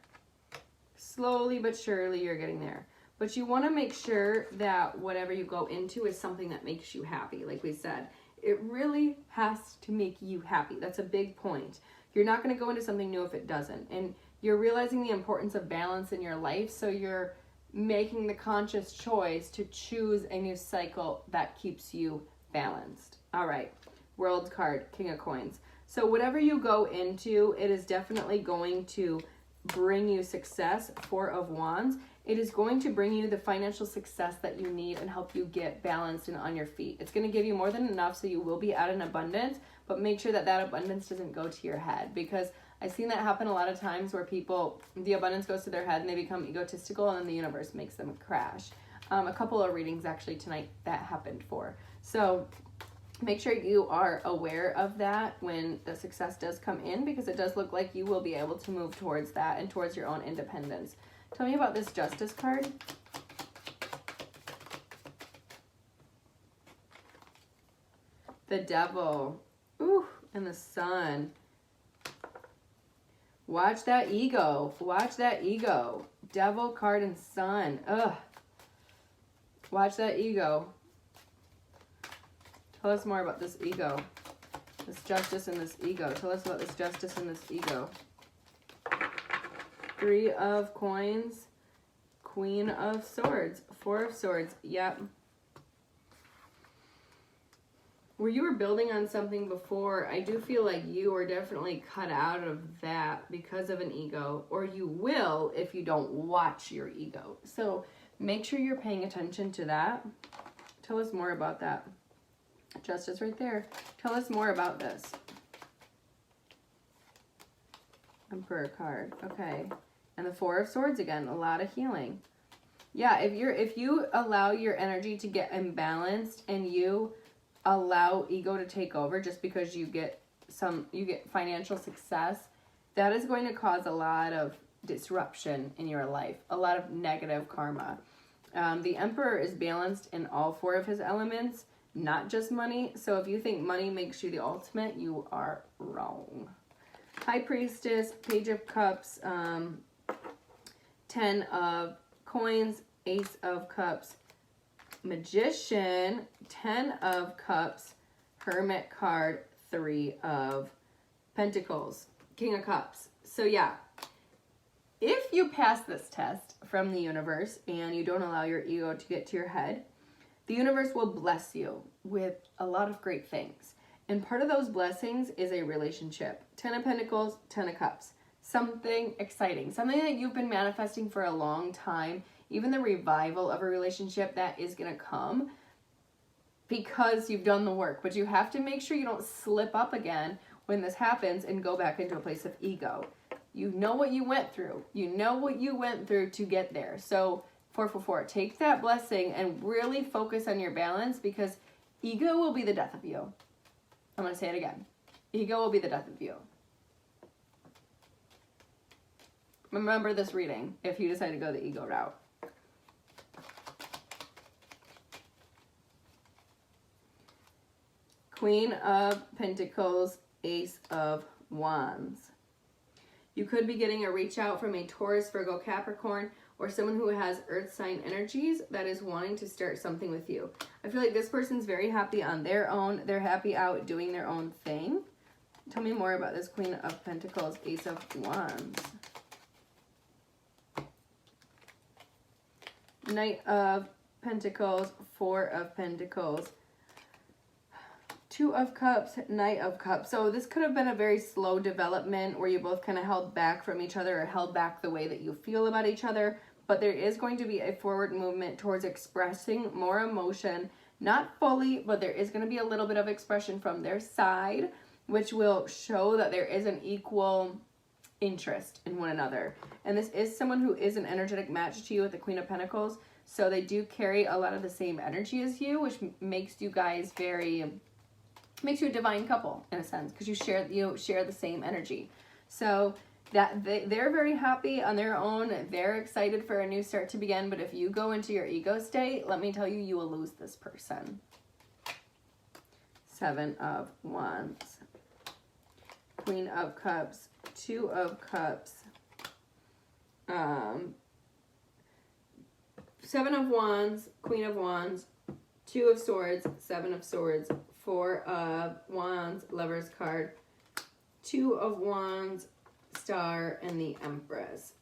S1: Slowly but surely, you're getting there. But you want to make sure that whatever you go into is something that makes you happy. Like we said, it really has to make you happy. That's a big point. You're not going to go into something new if it doesn't. And you're realizing the importance of balance in your life, so you're making the conscious choice to choose a new cycle that keeps you balanced. All right, World card, King of Coins. So whatever you go into, it is definitely going to bring you success. Four of Wands. It is going to bring you the financial success that you need and help you get balanced and on your feet. It's going to give you more than enough, so you will be at an abundance, but make sure that that abundance doesn't go to your head, because I've seen that happen a lot of times where people, the abundance goes to their head and they become egotistical, and then the universe makes them crash. A couple of readings actually tonight that happened for. So make sure you are aware of that when the success does come in, because it does look like you will be able to move towards that and towards your own independence. Tell me about this Justice card. The Devil. Ooh, and the Sun. Watch that ego. Watch that ego. Devil card and Sun. Ugh. Watch that ego. Tell us more about this ego. This Justice and this ego. Tell us about this Justice and this ego. Three of Coins. Queen of Swords. Four of Swords. Yep. Where you were building on something before, I do feel like you are definitely cut out of that because of an ego, or you will if you don't watch your ego. So make sure you're paying attention to that. Tell us more about that. Justice right there. Tell us more about this. Emperor card. Okay. And the Four of Swords again. A lot of healing. Yeah, if you allow your energy to get imbalanced and you allow ego to take over just because you get financial success, that is going to cause a lot of disruption in your life, a lot of negative karma. The Emperor is balanced in all four of his elements, not just money. So if you think money makes you the ultimate, you are wrong. High Priestess, Page of Cups, 10 of Coins, Ace of Cups, Magician, 10 of Cups, Hermit card, 3 of Pentacles, King of Cups. So yeah, if you pass this test from the universe and you don't allow your ego to get to your head, the universe will bless you with a lot of great things. And part of those blessings is a relationship. 10 of Pentacles, 10 of Cups. Something exciting, something that you've been manifesting for a long time. Even the revival of a relationship that is going to come because you've done the work. But you have to make sure you don't slip up again when this happens and go back into a place of ego. You know what you went through. You know what you went through to get there. So 444, take that blessing and really focus on your balance, because ego will be the death of you. I'm going to say it again. Ego will be the death of you. Remember this reading if you decide to go the ego route. Queen of Pentacles, Ace of Wands. You could be getting a reach out from a Taurus, Virgo, Capricorn, or someone who has earth sign energies that is wanting to start something with you. I feel like this person's very happy on their own. They're happy out doing their own thing. Tell me more about this Queen of Pentacles, Ace of Wands. Knight of Pentacles, Four of Pentacles, Two of Cups, Knight of Cups. So this could have been a very slow development where you both kind of held back from each other or held back the way that you feel about each other. But there is going to be a forward movement towards expressing more emotion. Not fully, but there is going to be a little bit of expression from their side, which will show that there is an equal interest in one another. And this is someone who is an energetic match to you with the Queen of Pentacles. So they do carry a lot of the same energy as you, which makes you guys makes you a divine couple in a sense, because you share the same energy. So that they're very happy on their own. They're excited for a new start to begin. But if you go into your ego state, let me tell you, you will lose this person. Seven of Wands, Queen of Cups, Two of Cups, Seven of Wands, Queen of Wands, Two of Swords, Seven of Swords, Four of Wands, Lover's card, Two of Wands, Star, and the Empress.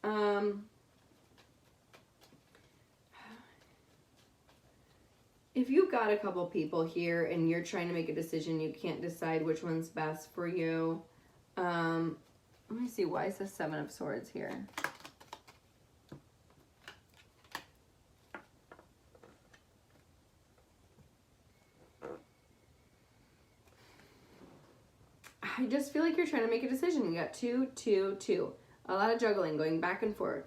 S1: If you've got a couple people here and you're trying to make a decision, you can't decide which one's best for you. Let me see, why is the Seven of Swords here? I just feel like you're trying to make a decision. You got two, two, two. A lot of juggling, going back and forth.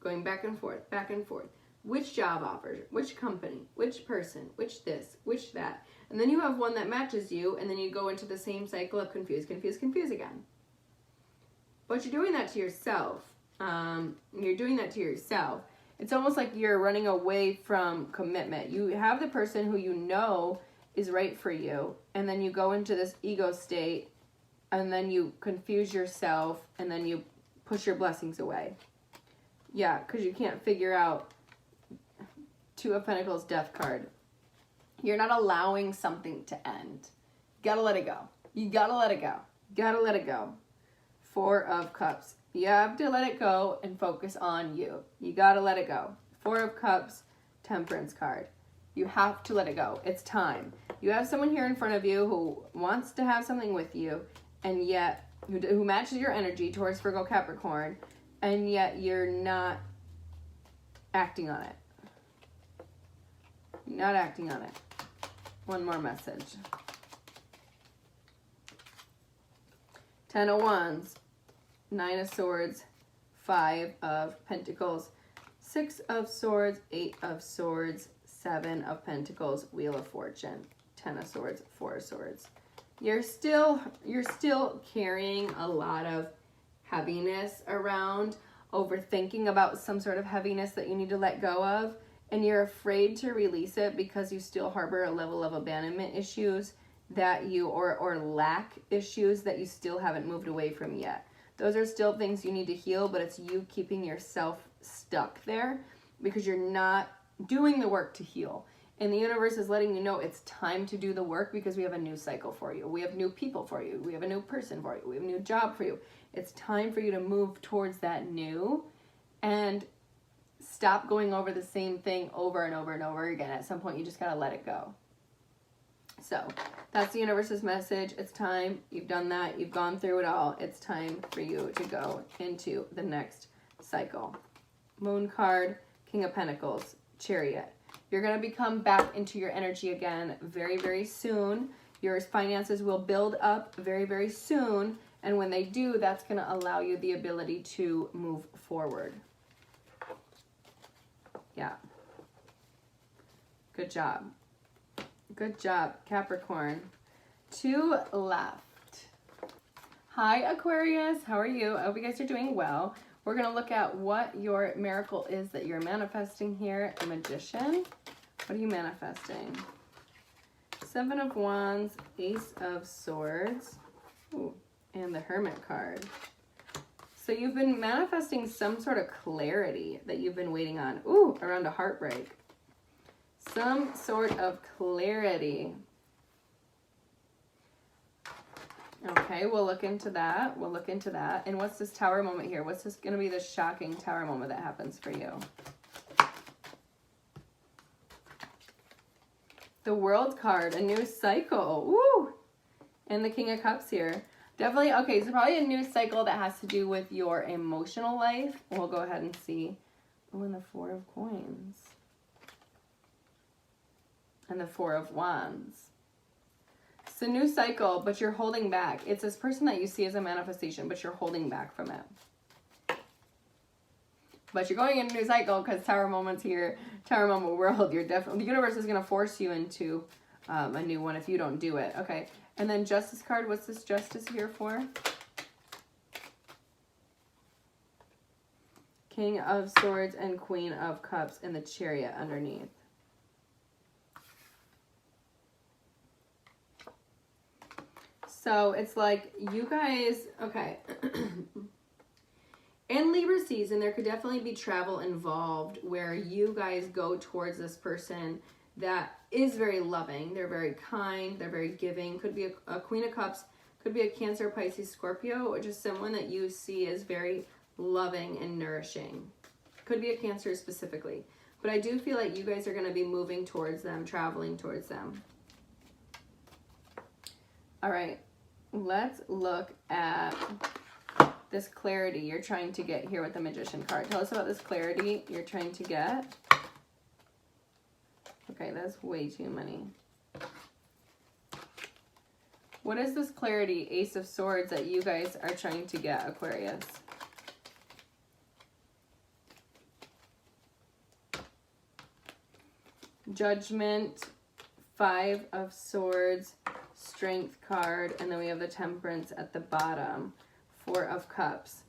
S1: Going back and forth, back and forth. Which job offer, which company, which person, which this, which that. And then you have one that matches you, and then you go into the same cycle of confuse, confuse, confuse again. But you're doing that to yourself. You're doing that to yourself. It's almost like you're running away from commitment. You have the person who you know is right for you, and then you go into this ego state, and then you confuse yourself, and then you push your blessings away. Yeah, because you can't figure out. Two of Pentacles, Death card. You're not allowing something to end. You gotta let it go. You gotta let it go. You gotta let it go. Four of Cups. You have to let it go and focus on you. You gotta let it go. Four of Cups, Temperance card. You have to let it go. It's time. You have someone here in front of you who wants to have something with you, and yet, who matches your energy, Taurus, Virgo, Capricorn, and yet you're not acting on it. You're not acting on it. One more message. Ten of Wands, Nine of Swords, Five of Pentacles, Six of Swords, Eight of Swords, Seven of Pentacles, Wheel of Fortune, Ten of Swords, Four of Swords. You're still carrying a lot of heaviness around, overthinking about some sort of heaviness that you need to let go of, and you're afraid to release it because you still harbor a level of abandonment issues that you, or lack issues that you still haven't moved away from yet. Those are still things you need to heal, but it's you keeping yourself stuck there because you're not doing the work to heal. And the universe is letting you know it's time to do the work because we have a new cycle for you. We have new people for you. We have a new person for you. We have a new job for you. It's time for you to move towards that new and stop going over the same thing over and over and over again. At some point, you just got to let it go. So that's the universe's message. It's time. You've done that. You've gone through it all. It's time for you to go into the next cycle. Moon card, King of Pentacles, Chariot. You're going to become back into your energy again very, very soon. Your finances will build up very, very soon. And when they do, that's going to allow you the ability to move forward. Yeah. Good job. Good job, Capricorn. Two left. Hi, Aquarius. How are you? I hope you guys are doing well. We're going to look at what your miracle is that you're manifesting here. The Magician. What are you manifesting? Seven of Wands, Ace of Swords, ooh, and the Hermit card. So you've been manifesting some sort of clarity that you've been waiting on. Ooh, around a heartbreak. Some sort of clarity. Okay, we'll look into that. We'll look into that. And what's this Tower moment here? What's this going to be the shocking Tower moment that happens for you? The World card, a new cycle. Woo! And the King of Cups here. Definitely, okay, so probably a new cycle that has to do with your emotional life. We'll go ahead and see. Oh, and the Four of Coins. And the Four of Wands. It's a new cycle, but you're holding back. It's this person that you see as a manifestation, but you're holding back from it. But you're going in a new cycle because Tower moment's here. Tower moment world, you're definitely, the universe is going to force you into a new one if you don't do it. Okay. And then Justice card, what's this Justice here for? King of Swords and Queen of Cups and the Chariot underneath. So it's like you guys, okay. In Libra season, there could definitely be travel involved where you guys go towards this person that is very loving. They're very kind. They're very giving. Could be a Queen of Cups. Could be a Cancer, Pisces, Scorpio, or just someone that you see as very loving and nourishing. Could be a Cancer specifically. But I do feel like you guys are going to be moving towards them, traveling towards them. All right. Let's look at this clarity you're trying to get here with the Magician card. Tell us about this clarity you're trying to get. Okay, that's way too many. What is this clarity, Ace of Swords, that you guys are trying to get, Aquarius? Judgment, Five of Swords, Strength card, and then we have the Temperance at the bottom, Four of Cups.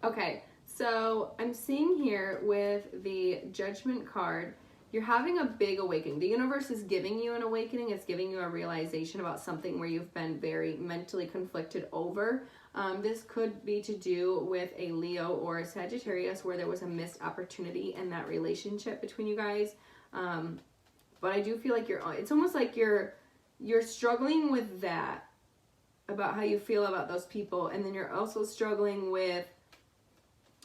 S1: Okay, so I'm seeing here with the Judgment card, you're having a big awakening. The universe is giving you an awakening. It's giving you a realization about something where you've been very mentally conflicted over. This could be to do with a Leo or a Sagittarius where there was a missed opportunity in that relationship between you guys. But I do feel like it's almost like you're struggling with that, about how you feel about those people, and then you're also struggling with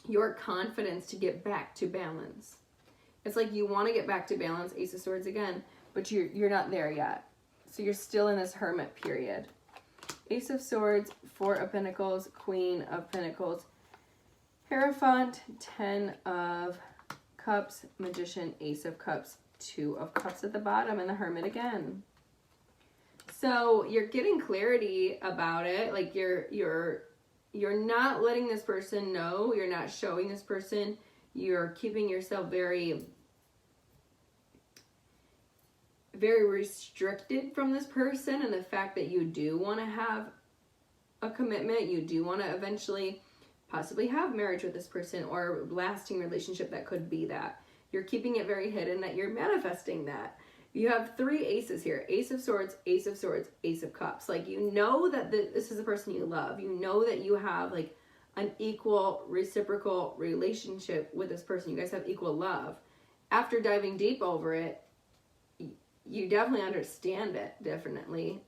S1: your confidence to get back to balance. It's like you want to get back to balance, Ace of Swords again, but you're not there yet. So you're still in this hermit period. Ace of Swords, Four of Pentacles, Queen of Pentacles, Hierophant, Ten of Cups, Magician, Ace of Cups, Two of Cups at the bottom, and the Hermit again. So you're getting clarity about it. Like you're not letting this person know. You're not showing this person. You're keeping yourself very, very restricted from this person, and the fact that you do want to have a commitment. You do want to eventually possibly have marriage with this person or lasting relationship that could be that. You're keeping it very hidden, that you're manifesting that. You have three aces here. Ace of Swords, Ace of Swords, Ace of Cups. Like, you know that this is the person you love. You know that you have, like, an equal, reciprocal relationship with this person. You guys have equal love. After diving deep over it, you definitely understand it, definitely.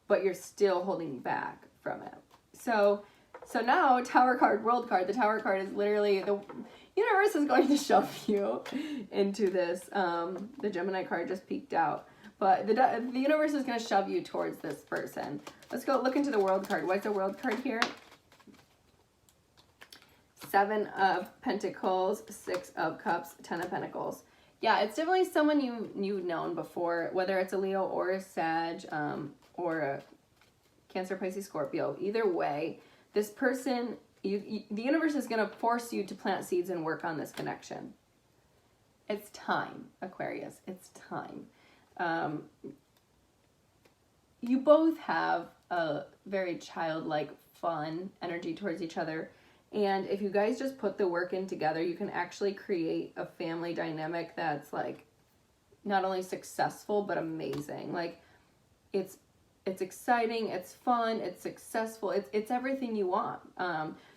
S1: But you're still holding back from it. So now, Tower card, World card. The Tower card is literally the universe is going to shove you into this. The Gemini card just peeked out. But the universe is going to shove you towards this person. Let's go look into the World card. What's the World card here? Seven of Pentacles, Six of Cups, Ten of Pentacles. Yeah, it's definitely someone you've known before, whether it's a Leo or a Sag, or a Cancer, Pisces, Scorpio. Either way, this person, the universe is going to force you to plant seeds and work on this connection. It's time, Aquarius. It's time. You both have a very childlike, fun energy towards each other. And if you guys just put the work in together, you can actually create a family dynamic that's, like, not only successful, but amazing. Like, it's It's exciting, it's fun, it's successful, it's everything you want.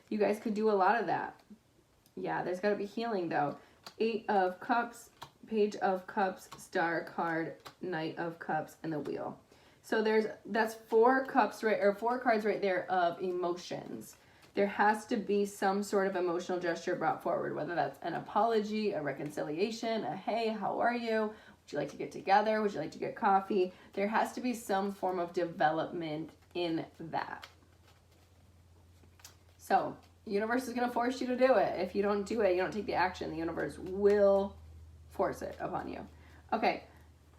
S1: You guys could do a lot of that. Yeah, there's got to be healing though. 8 of Cups, Page of Cups, Star card, Knight of Cups, and the Wheel. So that's 4 cups, right, or 4 cards right there of emotions. There has to be some sort of emotional gesture brought forward, whether that's an apology, a reconciliation, a hey, how are you? Would you like to get together? Would you like to get coffee? There has to be some form of development in that. So, the universe is going to force you to do it. If you don't do it, you don't take the action, the universe will force it upon you. Okay,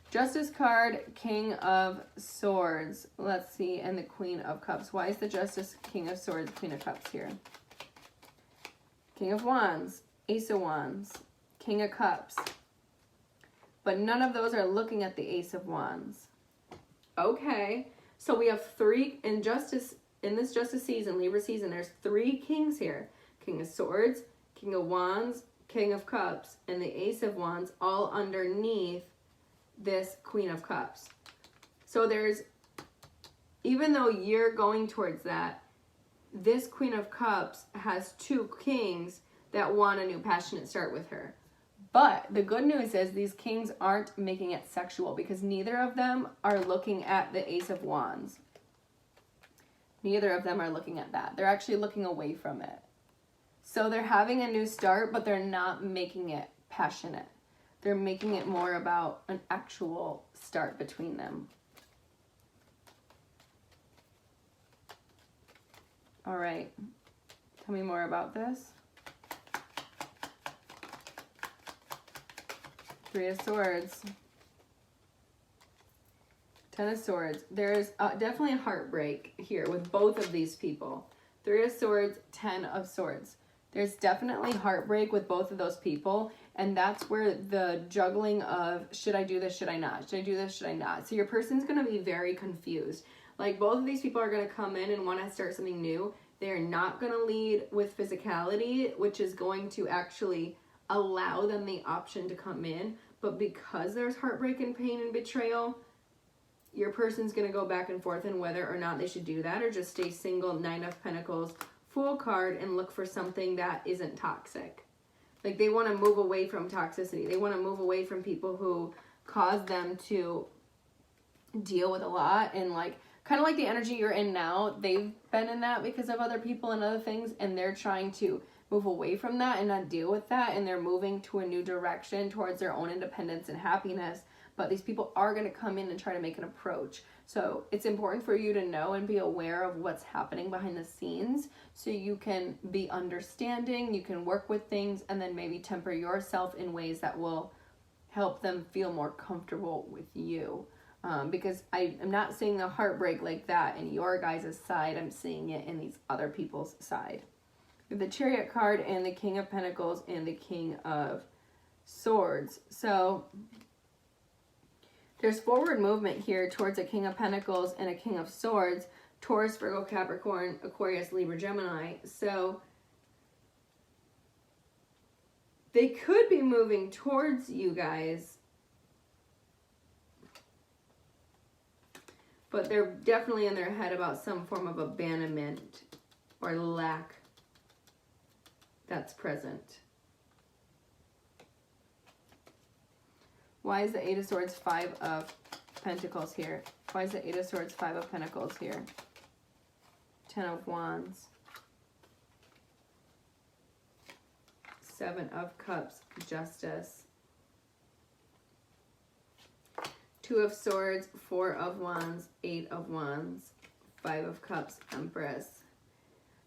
S1: Justice card, King of Swords. Let's see, and the Queen of Cups. Why is the Justice, King of Swords, Queen of Cups here? King of Wands, Ace of Wands, King of Cups. But none of those are looking at the Ace of Wands. Okay, so we have 3 in Justice. In this Justice season, Libra season, there's 3 kings here. King of Swords, King of Wands, King of Cups, and the Ace of Wands all underneath this Queen of Cups. So there's, even though you're going towards that, this Queen of Cups has 2 kings that want a new passionate start with her. But the good news is these kings aren't making it sexual because neither of them are looking at the Ace of Wands. Neither of them are looking at that. They're actually looking away from it. So they're having a new start, but they're not making it passionate. They're making it more about an actual start between them. All right. Tell me more about this. 3 of Swords. 10 of Swords. There's definitely a heartbreak here with both of these people. 3 of Swords, 10 of Swords. There's definitely heartbreak with both of those people. And that's where the juggling of, should I do this, should I not? Should I do this, should I not? So your person's going to be very confused. Like both of these people are going to come in and want to start something new. They're not going to lead with physicality, which is going to actually allow them the option to come in. But because there's heartbreak and pain and betrayal, your person's going to go back and forth on whether or not they should do that or just stay single. 9 of Pentacles, Fool card, and look for something that isn't toxic. Like they want to move away from toxicity. They want to move away from people who cause them to deal with a lot. And like, kind of like the energy you're in now, they've been in that because of other people and other things. And they're trying to move away from that and not deal with that. And they're moving to a new direction towards their own independence and happiness. But these people are going to come in and try to make an approach. So it's important for you to know and be aware of what's happening behind the scenes so you can be understanding, you can work with things, and then maybe temper yourself in ways that will help them feel more comfortable with you. Because I'm not seeing the heartbreak like that in your guys' side. I'm seeing it in these other people's side. The Chariot card and the King of Pentacles and the King of Swords. So there's forward movement here towards a King of Pentacles and a King of Swords. Taurus, Virgo, Capricorn, Aquarius, Libra, Gemini. So they could be moving towards you guys, but they're definitely in their head about some form of abandonment or lack that's present. Why is the 8 of Swords, 5 of Pentacles here? Why is the 8 of Swords, 5 of Pentacles here? 10 of Wands. 7 of Cups, Justice. 2 of Swords, 4 of Wands, 8 of Wands, 5 of Cups, Empress.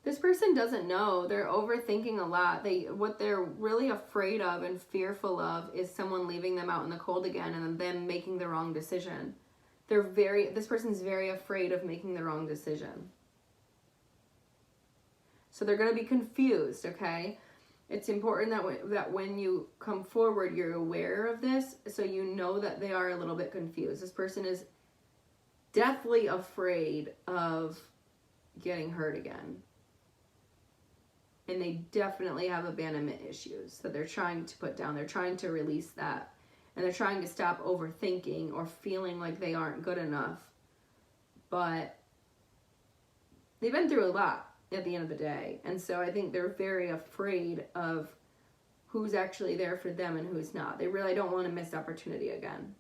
S1: This person doesn't know. They're overthinking a lot. What they're really afraid of and fearful of is someone leaving them out in the cold again and them making the wrong decision. This person's very afraid of making the wrong decision. So they're going to be confused, okay? It's important that when you come forward, you're aware of this so you know that they are a little bit confused. This person is deathly afraid of getting hurt again. And they definitely have abandonment issues that they're trying to put down. They're trying to release that. And they're trying to stop overthinking or feeling like they aren't good enough
S2: but they've been through a lot at the end of the day. And so I think they're very afraid of who's actually there for them and who's not. They really don't want to miss opportunity again.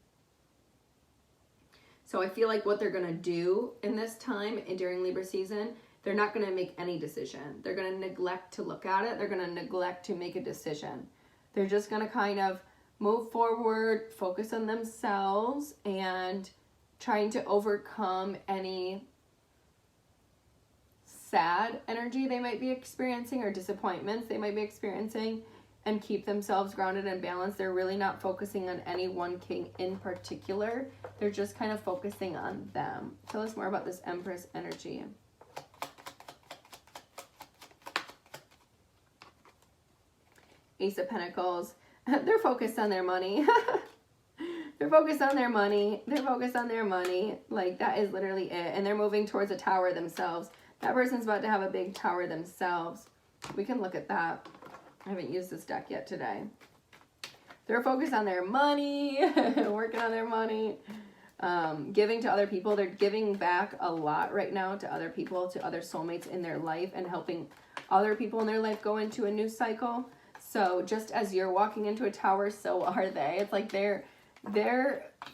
S2: So I feel like what they're going to do in this time and during Libra season, they're not going to make any decision. They're going to neglect to look at it. They're going to neglect to make a decision. They're just going to kind of move forward, focus on themselves, and trying to overcome any sad energy they might be experiencing or disappointments they might be experiencing, and keep themselves grounded and balanced. They're really not focusing on any one king in particular. They're just kind of focusing on them. Tell us more about this Empress energy. Ace of Pentacles. They're focused on their money. They're focused on their money. They're focused on their money. Like, that is literally it. And they're moving towards a tower themselves. That person's about to have a big tower themselves. We can look at that. I haven't used this deck yet today. They're focused on their money, working on their money, giving to other people. They're giving back a lot right now to other people, to other soulmates in their life, and helping other people in their life go into a new cycle. So just as you're walking into a tower, so are they. It's like they're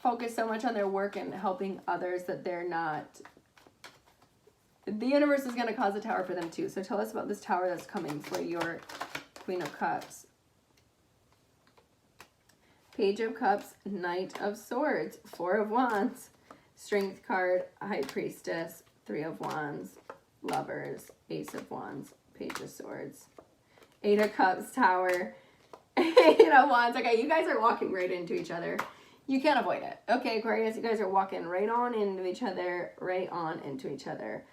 S2: focused so much on their work and helping others that they're not. The universe is going to cause a tower for them too. So tell us about this tower that's coming for your Queen of Cups. Page of Cups, Knight of Swords, Four of Wands, Strength card, High Priestess, Three of Wands, Lovers, Ace of Wands, Page of Swords, Eight of Cups, Tower, Eight of Wands. Okay, you guys are walking right into each other. You can't avoid it. Okay, Aquarius, you guys are walking right on into each other, right on into each other.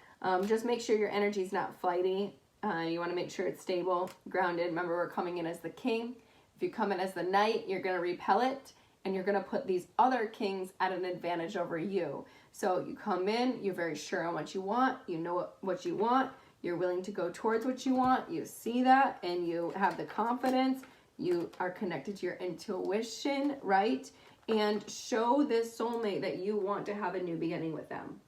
S2: Just make sure your energy is not flighty. You want to make sure it's stable, grounded. Remember, we're coming in as the king. If you come in as the knight, you're going to repel it, and you're going to put these other kings at an advantage over you. So you come in, you're very sure on what you want, you know what you want, you're willing to go towards what you want, you see that, and you have the confidence, you are connected to your intuition, right? And show this soulmate that you want to have a new beginning with them.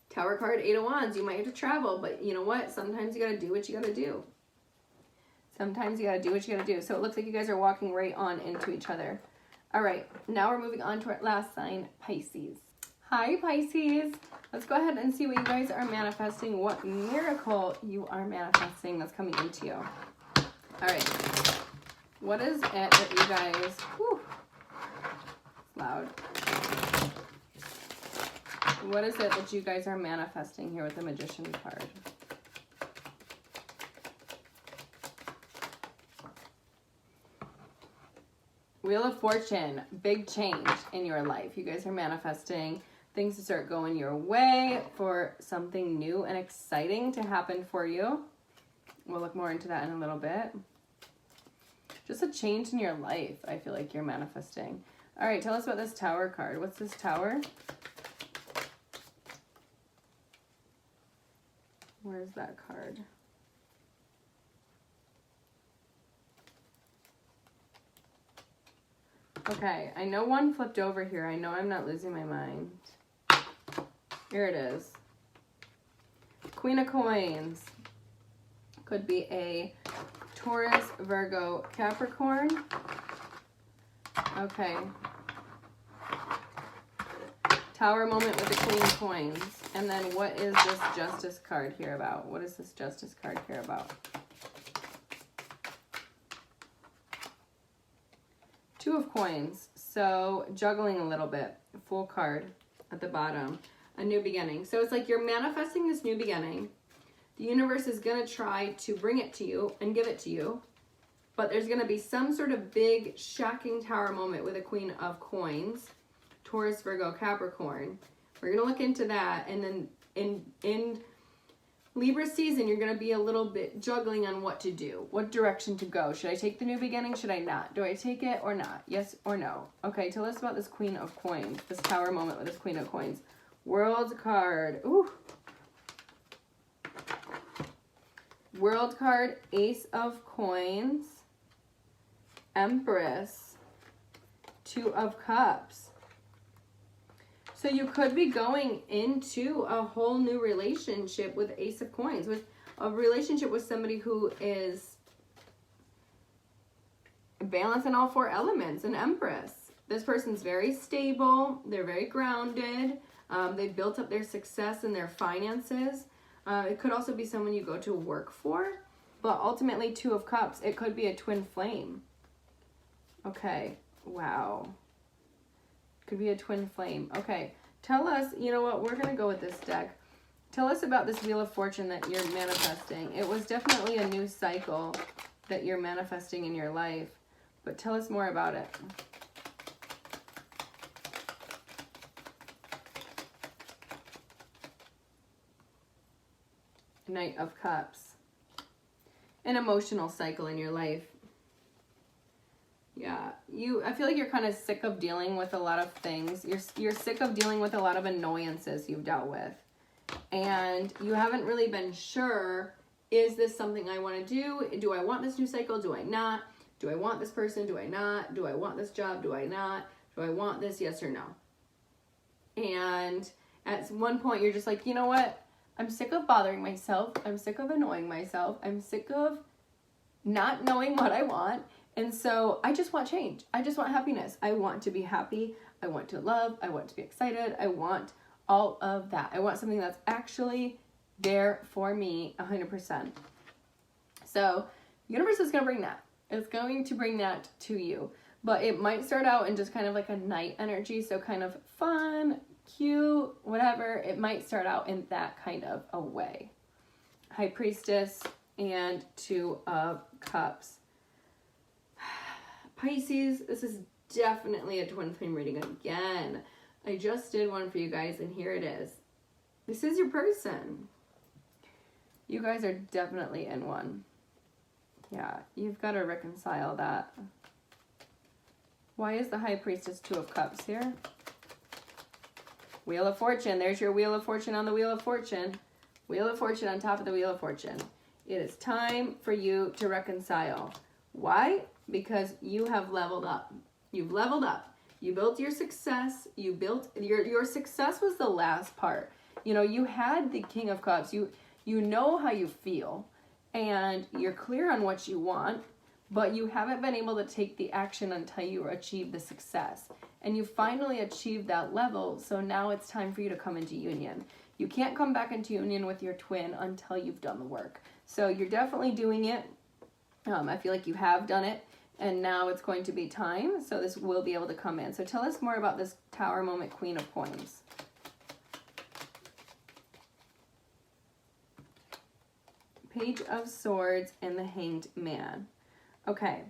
S2: Tower card, Eight of Wands. You might have to travel, but you know what? Sometimes you got to do what you got to do. Sometimes you got to do what you got to do. So it looks like you guys are walking right on into each other. All right, now we're moving on to our last sign, Pisces. Hi, Pisces. Let's go ahead and see what you guys are manifesting, what miracle you are manifesting that's coming into you. All right, what is it that you guys, whew, it's loud. What is it that you guys are manifesting here with the Magician card? Wheel of Fortune, big change in your life. You guys are manifesting things to start going your way, for something new and exciting to happen for you. We'll look more into that in a little bit. Just a change in your life, I feel like you're manifesting. All right, tell us about this Tower card. What's this Tower? Where's that card? Okay, I know one flipped over here. I know I'm not losing my mind. Here it is. Queen of Coins. Could be a Taurus, Virgo, Capricorn. Okay. Tower moment with the Queen of Coins. And then what is this Justice card here about? What is this Justice card here about? Two of Coins. So juggling a little bit. Full card at the bottom. A new beginning. So it's like you're manifesting this new beginning. The universe is going to try to bring it to you and give it to you. But there's going to be some sort of big, shocking tower moment with a Queen of Coins. Taurus, Virgo, Capricorn. We're going to look into that. And then in Libra season, you're going to be a little bit juggling on what to do. What direction to go. Should I take the new beginning? Should I not? Do I take it or not? Yes or no? Okay, tell us about this Queen of Coins. This tower moment with this Queen of Coins. World card. Ooh. World card, Ace of Coins, Empress, Two of Cups. So you could be going into a whole new relationship with Ace of Coins, with a relationship with somebody who is balancing all 4 elements, an Empress. This person's very stable. They're very grounded. They've built up their success and their finances. It could also be someone you go to work for, but ultimately 2 of Cups, it could be a twin flame. Okay, wow. Could be a twin flame. Okay, tell us, you know what, we're going to go with this deck. Tell us about this Wheel of Fortune that you're manifesting. It was definitely a new cycle that you're manifesting in your life, but tell us more about it. Knight of Cups. An emotional cycle in your life. Yeah, I feel like you're kind of sick of dealing with a lot of things. You're sick of dealing with a lot of annoyances you've dealt with. And you haven't really been sure, is this something I want to do? Do I want this new cycle? Do I not? Do I want this person? Do I not? Do I want this job? Do I not? Do I want this? Yes or no? And at one point you're just like, you know what? I'm sick of bothering myself. I'm sick of annoying myself. I'm sick of not knowing what I want. And so I just want change. I just want happiness. I want to be happy. I want to love. I want to be excited. I want all of that. I want something that's actually there for me 100%. So universe is going to bring that. It's going to bring that to you. But it might start out in just kind of like a night energy. So kind of fun, cute, whatever. It might start out in that kind of a way. High Priestess and 2 of Cups. Pisces, this is definitely a twin flame reading again. I just did one for you guys and here it is. This is your person. You guys are definitely in one. Yeah, you've got to reconcile that. Why is the High Priestess 2 of Cups here? Wheel of Fortune. There's your Wheel of Fortune on the Wheel of Fortune. Wheel of Fortune on top of the Wheel of Fortune. It is time for you to reconcile. Why? Because you have leveled up. You've leveled up. You built your success. You built your success was the last part. You know, you had the King of Cups. You know how you feel and you're clear on what you want, but you haven't been able to take the action until you achieve the success. And you finally achieved that level, so now it's time for you to come into union. You can't come back into union with your twin until you've done the work. So you're definitely doing it. I feel like you have done it, and now it's going to be time, so this will be able to come in. So tell us more about this Tower moment, Queen of Coins. Page of Swords and the Hanged Man. Okay.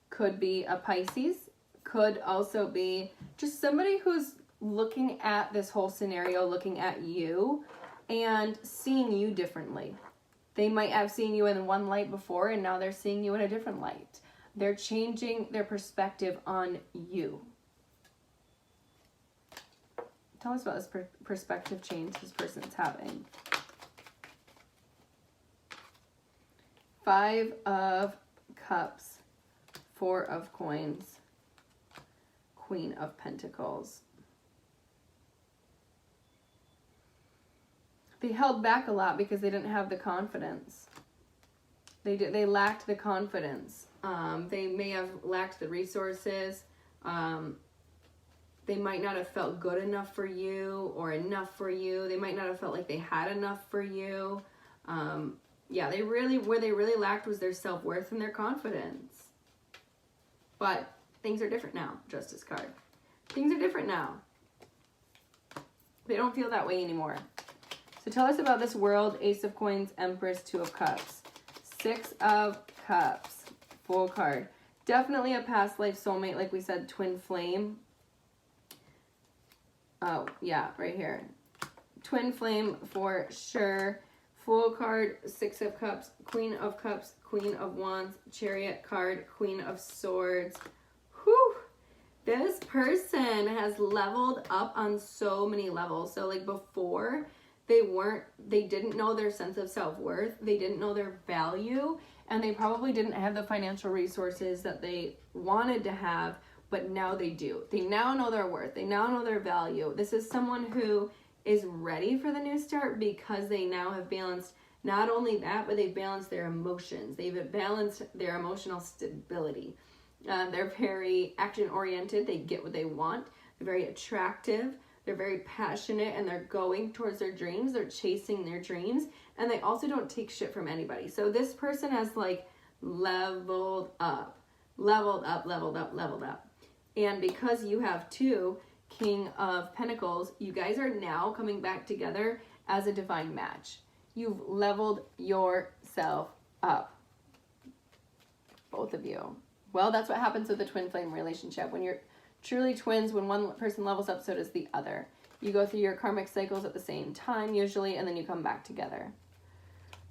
S2: Could be a Pisces. Could also be just somebody who's looking at this whole scenario, looking at you and seeing you differently. They might have seen you in one light before and now they're seeing you in a different light. They're changing their perspective on you. Tell us about this perspective change this person's having. 5 of Cups, 4 of Coins, Queen of Pentacles. They held back a lot because they didn't have the confidence. They lacked the confidence. They may have lacked the resources. They might not have felt good enough for you or enough for you. They might not have felt like they had enough for you. Yeah, where they really lacked was their self-worth and their confidence. But things are different now, Justice card. Things are different now. They don't feel that way anymore. So tell us about this World, Ace of Coins, Empress, 2 of Cups, 6 of Cups, full card. Definitely a past life soulmate, like we said, twin flame. Oh, yeah, right here. Twin flame for sure. Full card, 6 of Cups, Queen of Cups, Queen of Wands, Chariot card, Queen of Swords. Whew! This person has leveled up on so many levels. So like before, they didn't know their sense of self-worth. They didn't know their value. And they probably didn't have the financial resources that they wanted to have. but now they do. They now know their worth. They now know their value. This is someone who is ready for the new start because they now have balanced not only that, but they've balanced their emotions. They've balanced their emotional stability. They're very action-oriented. They get what they want. They're very attractive. They're very passionate, and they're going towards their dreams. They're chasing their dreams, and they also don't take shit from anybody. So this person has like leveled up. And because you have 2 King of Pentacles, you guys are now coming back together as a divine match. You've leveled yourself up. Both of you. Well, that's what happens with the twin flame relationship. When you're truly twins, when one person levels up, so does the other. You go through your karmic cycles at the same time, usually, and then you come back together.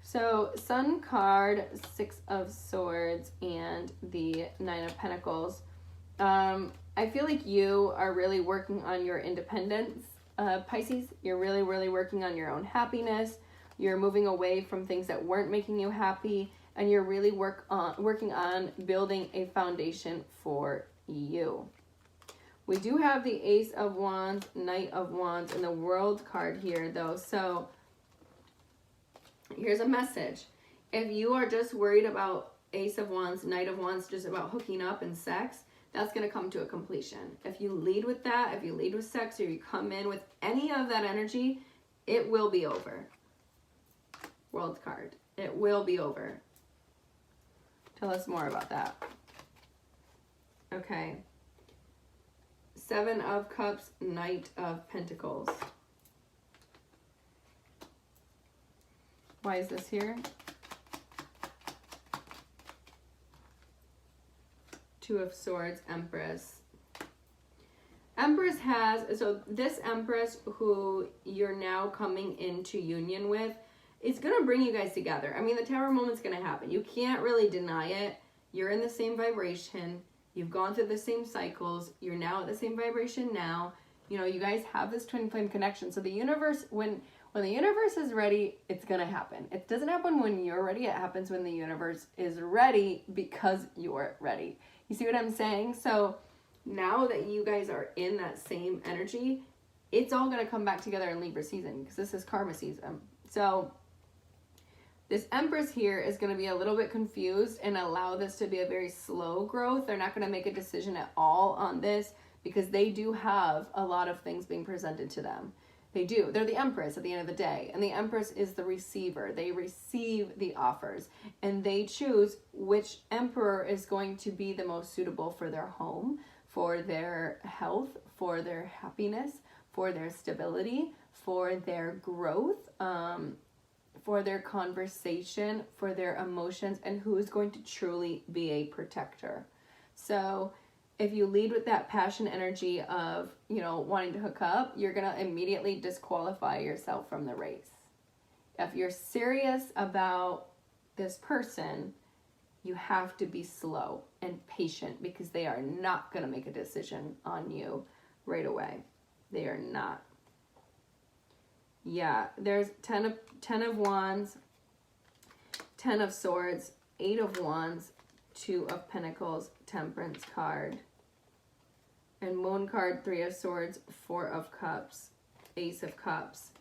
S2: So, Sun card, 6 of Swords, and the 9 of Pentacles. I feel like you are really working on your independence, Pisces. You're really, really working on your own happiness. You're moving away from things that weren't making you happy, and you're really working on building a foundation for you. We do have the Ace of Wands, Knight of Wands, and the World card here, though. So here's a message. If you are just worried about Ace of Wands, Knight of Wands, just about hooking up and sex, that's going to come to a completion. If you lead with that, if you lead with sex, or you come in with any of that energy, it will be over. World card. It will be over. Tell us more about that. Okay. 7 of Cups, Knight of Pentacles. Why is this here? 2 of Swords, Empress. Empress has, so this Empress who you're now coming into union with, it's going to bring you guys together. I mean, the Tower moment's going to happen. You can't really deny it. You're in the same vibration. You've gone through the same cycles. You're now at the same vibration now. You know, you guys have this twin flame connection. So the universe, when the universe is ready, it's going to happen. It doesn't happen when you're ready. It happens when the universe is ready because you're ready. You see what I'm saying? So now that you guys are in that same energy, it's all going to come back together in Libra season because this is karma season. So this Empress here is going to be a little bit confused and allow this to be a very slow growth. They're not going to make a decision at all on this because they do have a lot of things being presented to them. They do. They're the Empress at the end of the day. And the Empress is the receiver. They receive the offers. And they choose which Emperor is going to be the most suitable for their home, for their health, for their happiness, for their stability, for their growth, for their conversation, for their emotions, and who is going to truly be a protector. So if you lead with that passion energy of, you know, wanting to hook up, you're going to immediately disqualify yourself from the race. If you're serious about this person, you have to be slow and patient because they are not going to make a decision on you right away. They are not. Yeah, there's 10 of Wands, 10 of Swords, 8 of Wands, 2 of Pentacles, Temperance card, and Moon card, 3 of Swords, 4 of Cups, Ace of Cups.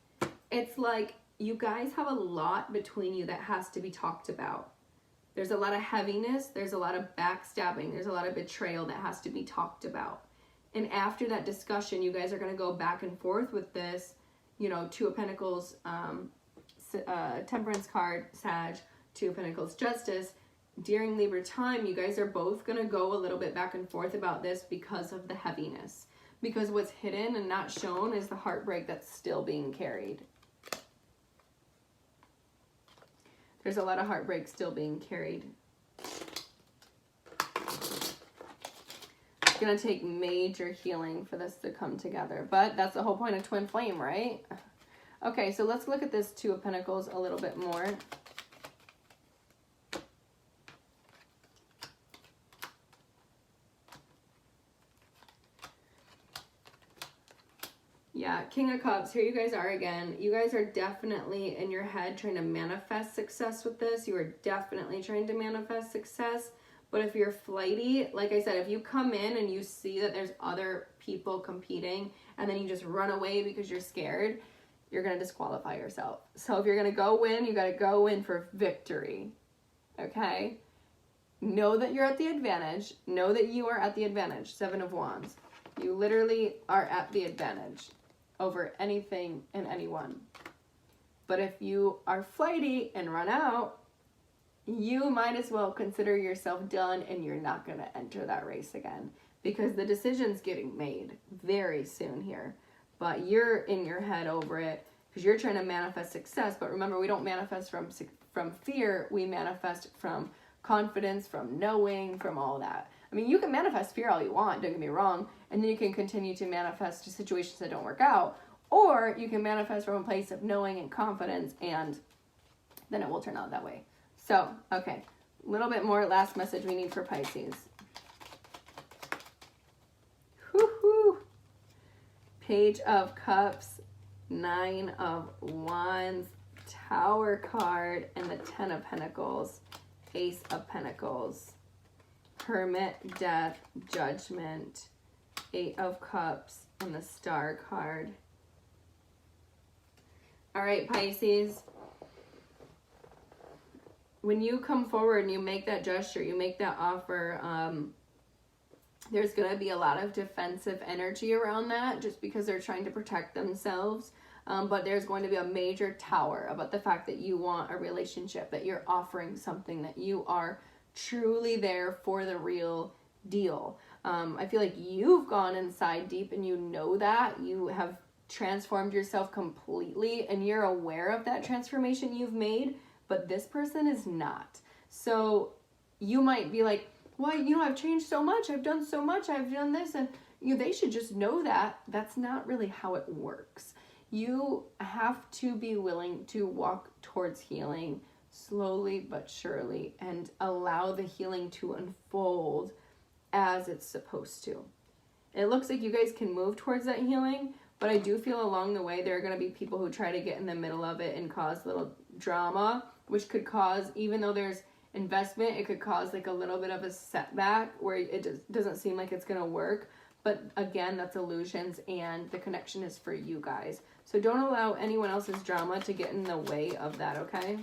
S2: It's like you guys have a lot between you that has to be talked about. There's a lot of heaviness, there's a lot of backstabbing, there's a lot of betrayal that has to be talked about. And after that discussion, you guys are going to go back and forth with this, you know, 2 of Pentacles, Temperance card, Sag, 2 of Pentacles, Justice. During Libra time, you guys are both going to go a little bit back and forth about this because of the heaviness. Because what's hidden and not shown is the heartbreak that's still being carried. There's a lot of heartbreak still being carried. It's going to take major healing for this to come together. But that's the whole point of twin flame, right? Okay, so let's look at this 2 of Pentacles a little bit more. Yeah, King of Cups, here you guys are again. You guys are definitely in your head trying to manifest success with this. You are definitely trying to manifest success, But if you're flighty, like I said, if you come in and you see that there's other people competing and then you just run away because you're scared, you're going to disqualify yourself. So if you're going to go win, you got to go in for victory. Okay? Know that you're at the advantage. Know that you are at the advantage. 7 of Wands. You literally are at the advantage over anything and anyone. But if you are flighty and run out, you might as well consider yourself done and you're not going to enter that race again, because the decision's getting made very soon here. But you're in your head over it because you're trying to manifest success. But remember, we don't manifest from fear. We manifest from confidence, from knowing, from all that. I mean, you can manifest fear all you want, don't get me wrong, and then you can continue to manifest situations that don't work out. Or you can manifest from a place of knowing and confidence, and then it will turn out that way. So, okay, a little bit more last message we need for Pisces. Whoo-hoo. Page of Cups, 9 of Wands, Tower card, and the 10 of Pentacles, Ace of Pentacles, Hermit, Death, Judgment, 8 of Cups, and the Star card. All right, Pisces. When you come forward and you make that gesture, you make that offer, there's going to be a lot of defensive energy around that just because they're trying to protect themselves. But there's going to be a major tower about the fact that you want a relationship, that you're offering something, that you are truly there for the real deal. I feel like you've gone inside deep and you know that. You have transformed yourself completely and you're aware of that transformation you've made, but this person is not. So you might be like, well, you know, I've changed so much, I've done so much, I've done this, and you know, they should just know that. That's not really how it works. You have to be willing to walk towards healing slowly but surely and allow the healing to unfold as it's supposed to. It looks like you guys can move towards that healing, but I do feel along the way there are going to be people who try to get in the middle of it and cause little drama, which could cause, even though there's investment, it could cause like a little bit of a setback where it just doesn't seem like it's going to work. But again, that's illusions and the connection is for you guys. So don't allow anyone else's drama to get in the way of that, okay?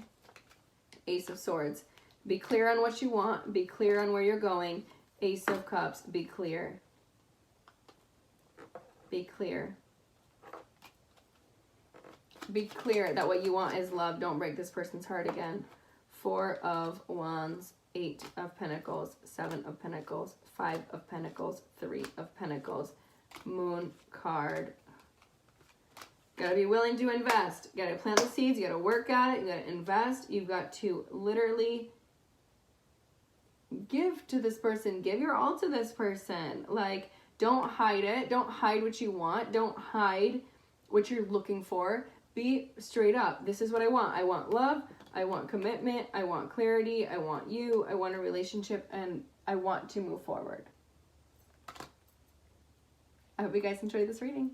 S2: Ace of Swords. Be clear on what you want. Be clear on where you're going. Ace of Cups. Be clear. Be clear. Be clear that what you want is love. Don't break this person's heart again. 4 of Wands. 8 of Pentacles. 7 of Pentacles. 5 of Pentacles. 3 of Pentacles. Moon card. Gotta be willing to invest. You gotta plant the seeds. You gotta work at it. You gotta invest. You've got to literally give to this person. Give your all to this person. Like, don't hide it. Don't hide what you want. Don't hide what you're looking for. Be straight up. This is what I want. I want love. I want commitment. I want clarity. I want you. I want a relationship. And I want to move forward. I hope you guys enjoyed this reading.